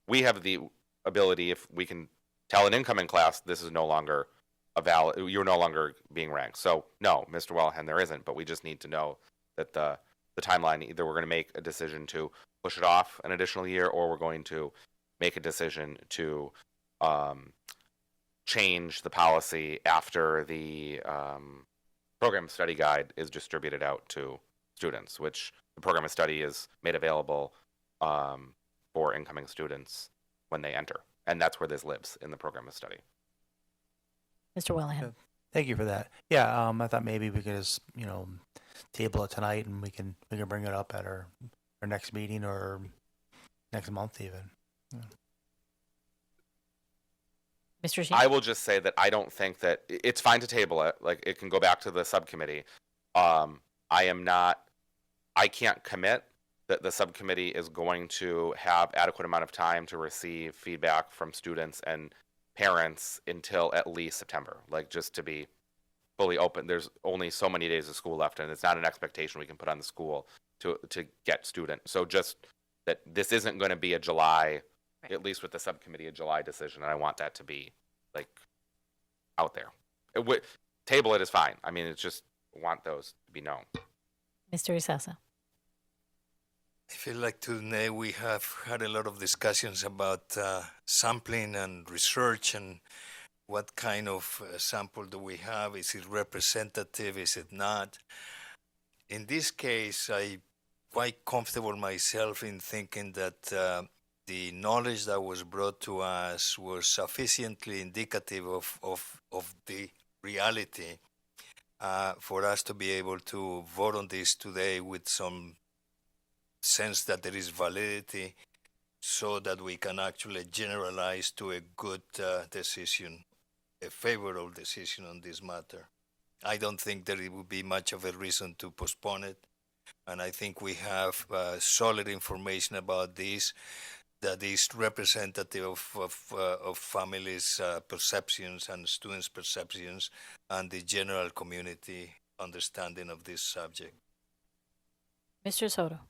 we have the ability, if we can tell an incoming class, this is no longer you're no longer being ranked. So no, Mr. Wellhen, there isn't, but we just need to know that the timeline, either we're going to make a decision to push it off an additional year, or we're going to make a decision to change the policy after the program study guide is distributed out to students, which the program of study is made available for incoming students when they enter. And that's where this lives, in the program of study. Mr. Wellhen. Thank you for that. Yeah, I thought maybe we could just, table it tonight, and we can bring it up at our next meeting or next month even. Yeah. Mr. Sheen? I will just say that I don't think that it's fine to table it. Like, it can go back to the subcommittee. I can't commit that the subcommittee is going to have adequate amount of time to receive feedback from students and parents until at least September. Like, just to be fully open, there's only so many days of school left, and it's not an expectation we can put on the school to get students. So just that this isn't going to be a July, at least with the subcommittee, a July decision, and I want that to be like out there. Table it is fine. It's just want those to be known. Mr. Isasa. I feel like today we have had a lot of discussions about sampling and research and what kind of sample do we have. Is it representative? Is it not? In this case, I'm quite comfortable myself in thinking that the knowledge that was brought to us was sufficiently indicative of the reality for us to be able to vote on this today with some sense that there is validity, so that we can actually generalize to a good decision, a favorable decision on this matter. I don't think that it would be much of a reason to postpone it, and I think we have solid information about this that is representative of families' perceptions and students' perceptions and the general community understanding of this subject. Mr. Soto.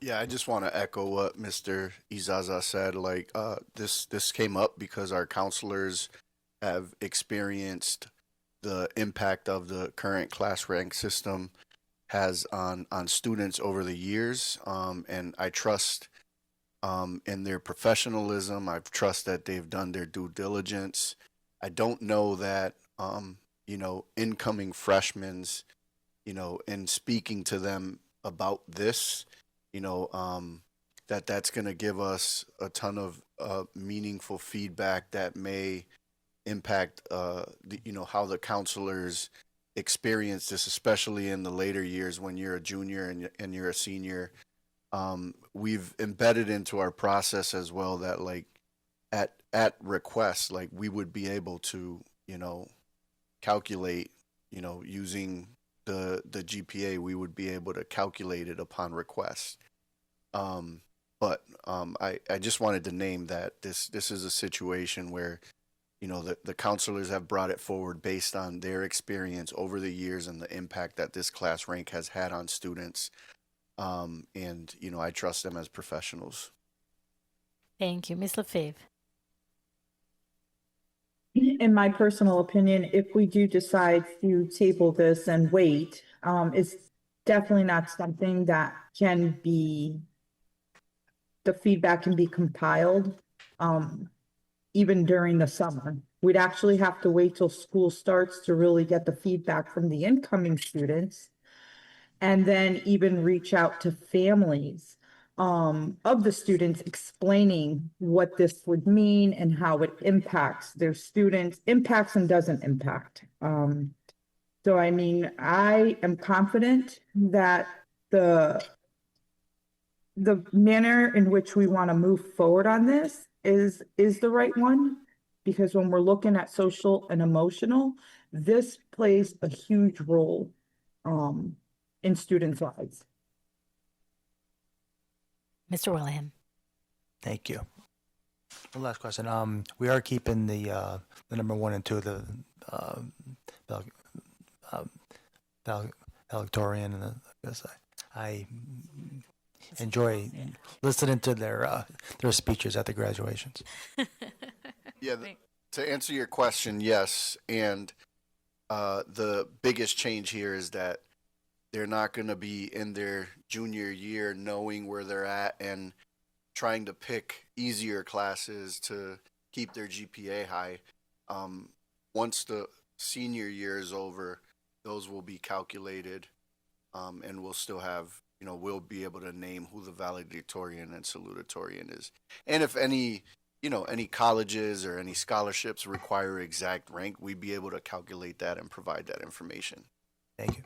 Yeah, I just want to echo what Mr. Izaza said. Like, this came up because our counselors have experienced the impact of the current class rank system has on students over the years, and I trust in their professionalism. I trust that they've done their due diligence. I don't know that incoming freshmen, in speaking to them about this, that's going to give us a ton of meaningful feedback that may impact how the counselors experience this, especially in the later years when you're a junior and you're a senior. We've embedded into our process as well that, like, at request, like, we would be able to calculate, using the GPA, we would be able to calculate it upon request. But I just wanted to name that this is a situation where the counselors have brought it forward based on their experience over the years and the impact that this class rank has had on students. And I trust them as professionals. Thank you. Ms. Lefebvre. In my personal opinion, if we do decide to table this and wait, it's definitely not something that the feedback can be compiled even during the summer. We'd actually have to wait till school starts to really get the feedback from the incoming students, and then even reach out to families of the students explaining what this would mean and how it impacts their students, impacts and doesn't impact. So, I am confident that the manner in which we want to move forward on this is the right one, because when we're looking at social and emotional, this plays a huge role in students' lives. Mr. William. Thank you. One last question. We are keeping the number 1 and 2, the valedictorian, and I enjoy listening to their speeches at the graduations. Yeah, to answer your question, yes. And the biggest change here is that they're not going to be in their junior year knowing where they're at and trying to pick easier classes to keep their GPA high. Once the senior year is over, those will be calculated, and we'll still have, we'll be able to name who the valedictorian and salutatorian is. And if any colleges or any scholarships require exact rank, we'd be able to calculate that and provide that information. Thank you.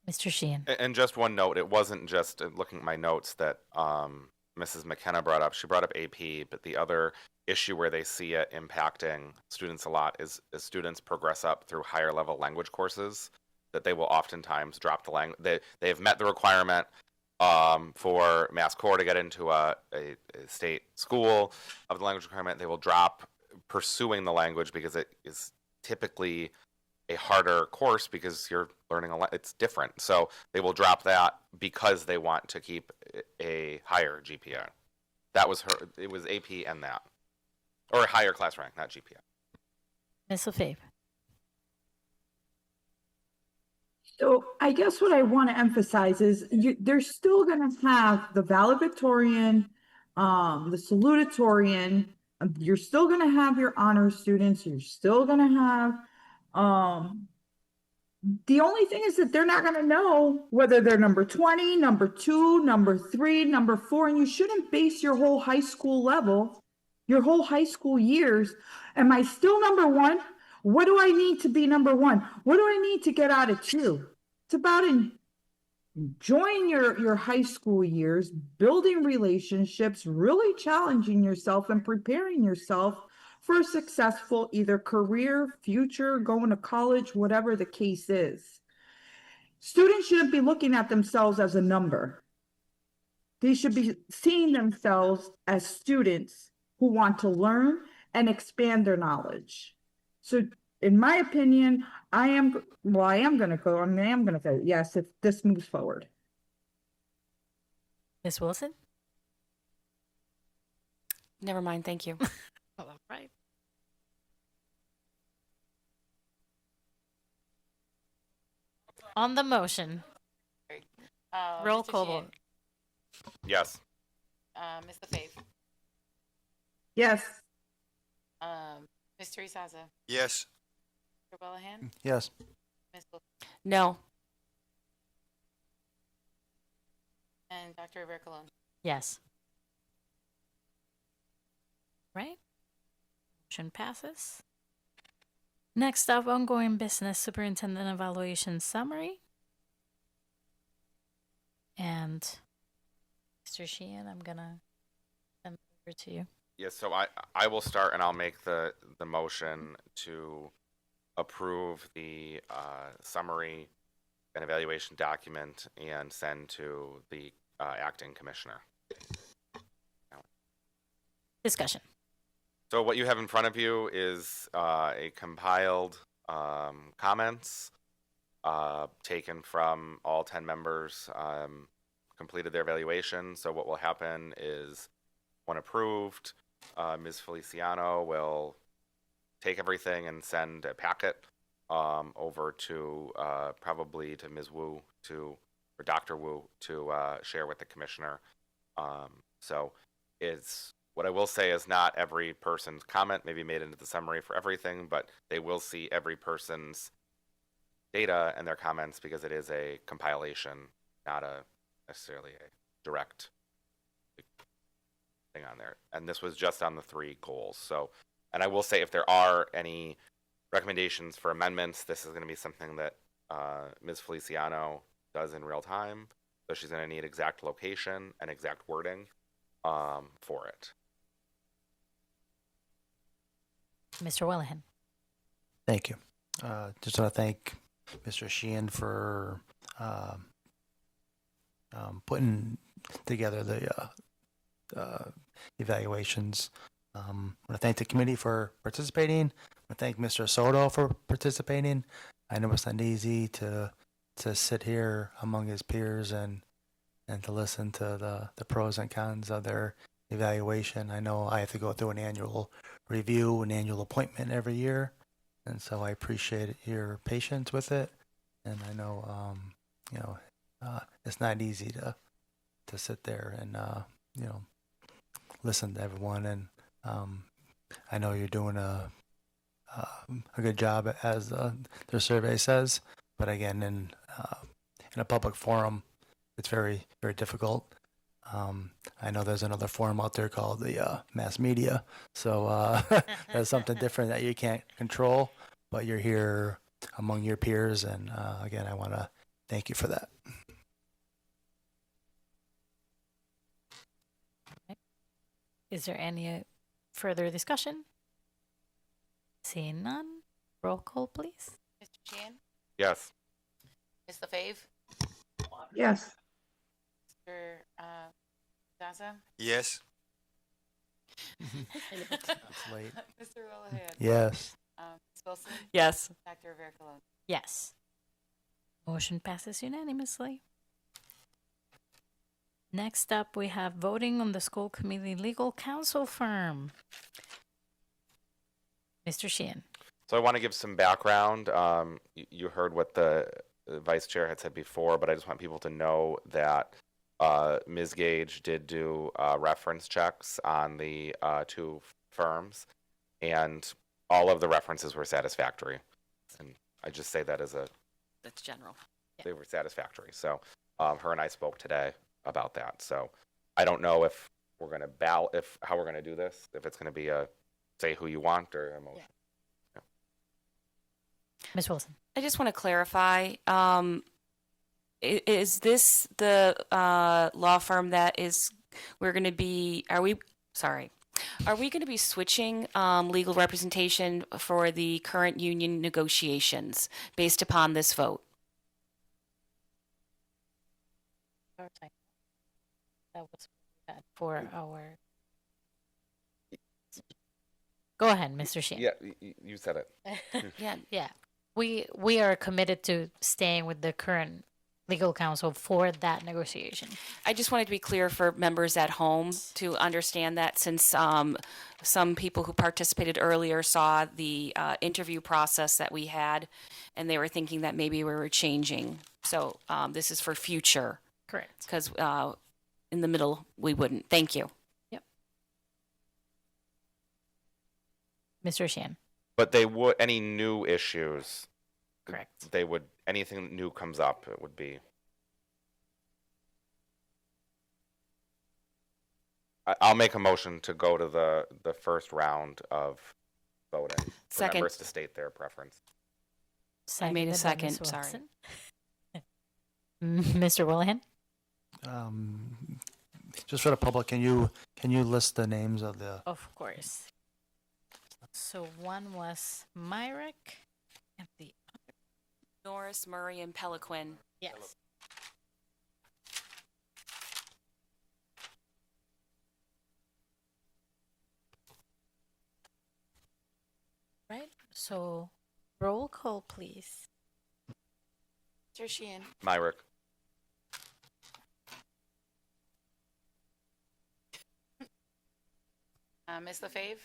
Mr. Sheehan. And just one note, it wasn't just looking at my notes that Mrs. McKenna brought up. She brought up AP, but the other issue where they see it impacting students a lot is as students progress up through higher level language courses, that they will oftentimes drop the language. They've met the requirement for Mass Core to get into a state school of the language requirement. They will drop pursuing the language because it is typically a harder course because you're learning it's different. So they will drop that because they want to keep a higher GPA. That was it was AP and that. Or a higher class rank, not GPA. Ms. Lefebvre. So I guess what I want to emphasize is they're still going to have the valedictorian, the salutatorian. You're still going to have your honor students. You're still going to have. The only thing is that they're not going to know whether they're number 20, number 2, number 3, number 4, and you shouldn't base your whole high school level, your whole high school years. Am I still number 1? What do I need to be number 1? What do I need to get out of 2? It's about enjoying your high school years, building relationships, really challenging yourself and preparing yourself for a successful either career, future, going to college, whatever the case is. Students shouldn't be looking at themselves as a number. They should be seeing themselves as students who want to learn and expand their knowledge. So in my opinion, I am going to say yes if this moves forward. Ms. Wilson? Never mind, thank you. All right. On the motion, roll Mr. call Sheehan. vote. Yes. Ms. Lefebvre. Yes. Ms. Teresaza. Yes. Mr. Wellahan. Yes. Ms. Wilson. No. And Dr. Rivera Colon. Yes. Right? Motion passes. Next up, ongoing business superintendent evaluation summary. And Mr. Sheehan, I'm going to send it over to you. Yes, so I will start and I'll make the motion to approve the summary and evaluation document and send to the acting commissioner. Discussion. So what you have in front of you is a compiled comments taken from all 10 members completed their evaluation. So what will happen is when approved, Ms. Feliciano will take everything and send a packet over to probably to Ms. Wu or Dr. Wu to share with the commissioner. So it's what I will say is not every person's comment may be made into the summary for everything, but they will see every person's data and their comments because it is a compilation, not necessarily a direct thing on there. And this was just on the 3 goals. So, and I will say if there are any recommendations for amendments, this is going to be something that Ms. Feliciano does in real time. So she's going to need exact location and exact wording for it. Mr. Wellahan. Thank you. Just want to thank Mr. Sheehan for putting together the evaluations. I want to thank the committee for participating. I want to thank Mr. Soto for participating. I know it's not easy to to sit here among his peers and to listen to the pros and cons of their evaluation. I know I have to go through an annual review, an annual appointment every year, and so I appreciate your patience with it. And I know, it's not easy to sit there and listen to everyone. And I know you're doing a good job, as their survey says. But again, in a public forum, it's very, very difficult. I know there's another forum out there called the mass media, so that's something different that you can't control. But you're here among your peers, and again, I want to thank you for that. Is there any further discussion? Seeing none, roll call, please. Mr. Sheehan? Yes. Ms. LaFave? Yes. Mr. Zaza? Yes. It's late. Mr. Willoughby? Yes. Ms. Wilson? Yes. Dr. Rivera-Colon? Yes. Motion passes unanimously. Next up, we have voting on the school committee legal counsel firm. Mr. Sheehan. So I want to give some background. You heard what the vice chair had said before, but I just want people to know that Ms. Gage did do reference checks on the two firms, and all of the references were satisfactory. And I just say that as That's general. they were satisfactory. So her and I spoke today about that. So I don't know if we're going to how we're going to do this, if it's going to be a say who you want or a motion. Yeah. Ms. Wilson. I just want to clarify, is this the law firm that are we going to be switching legal representation for the current union negotiations based upon this vote? That was bad for our. Go ahead, Mr. Sheehan. Yeah, you said it. Yeah. We are committed to staying with the current legal counsel for that negotiation. I just wanted to be clear for members at home to understand that, since some people who participated earlier saw the interview process that we had, and they were thinking that maybe we were changing. So this is for future. Correct. Because in the middle, we wouldn't. Thank you. Yep. Mr. Sheehan. But they would, any new issues. Correct. They would, anything new comes up, it would be. I'll make a motion to go to the first round of voting. For Second. members to state their preference. I made a Seconded by Ms. second, sorry. Wilson. Mr. Willoughby. Just for the public, can you list the names of the? Of course. So one was Myrick and the other. Norris, Murray, and Peliquin. Yes. Right. So roll call, please. Mr. Sheehan? Myrick. Ms. LaFave?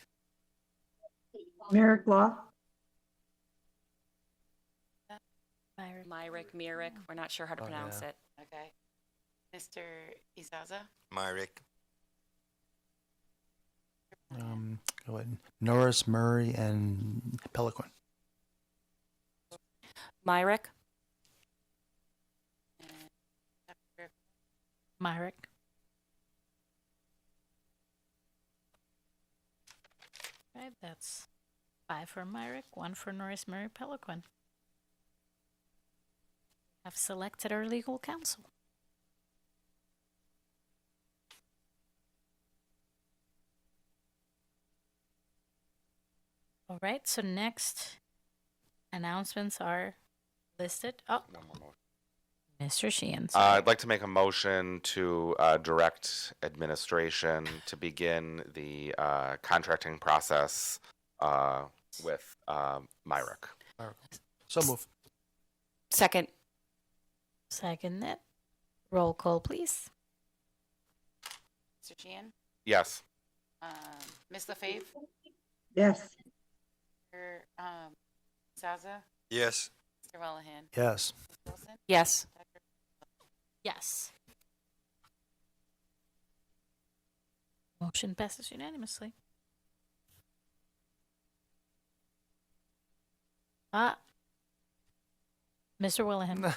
Merrick Law. Myrick. We're not sure how to pronounce it. Okay. Mr. Izaza? Myrick. Go ahead. Norris, Murray, and Peliquin. Myrick. Myrick. Right, that's 5 for Myrick, 1 for Norris, Murray, Peliquin. Have selected our legal counsel. All right, so next announcements are listed. Oh, No more motion. Mr. Sheehan. I'd like to make a motion to direct administration to begin the contracting process with Myrick. So move. Second. Seconded. Roll call, please. Mr. Sheehan? Yes. Ms. LaFave? Yes. Mr. Saza? Yes. Mr. Wellahan? Yes. Ms. Wilson? Yes. Yes. Motion passes unanimously. Mr. Willihan.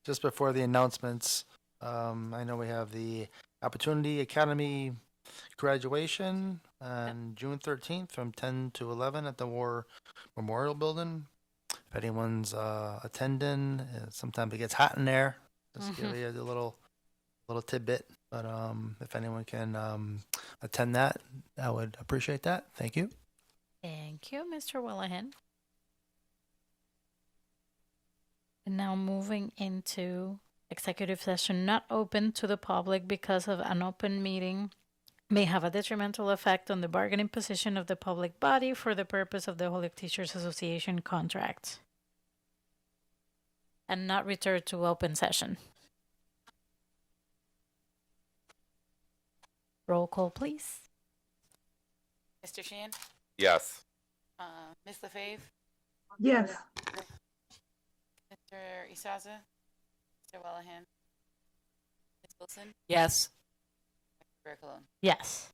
Just before the announcements, I know we have the Opportunity Academy graduation on June 13th from 10 to 11 at the War Memorial Building. If anyone's attending, sometimes it gets hot in there. Just give you a little tidbit. But if anyone can attend that, I would appreciate that. Thank you. Thank you, Mr. Willihan. And now moving into executive session not open to the public because of an open meeting may have a detrimental effect on the bargaining position of the public body for the purpose of the Holyoke Teachers Association contract and not return to open session. Roll call, please. Mr. Sheehan? Yes. Ms. LaFave? Yes. Mr. Isaza? Mr. Wellahan? Ms. Wilson? Yes. Dr. Bercolone? Yes.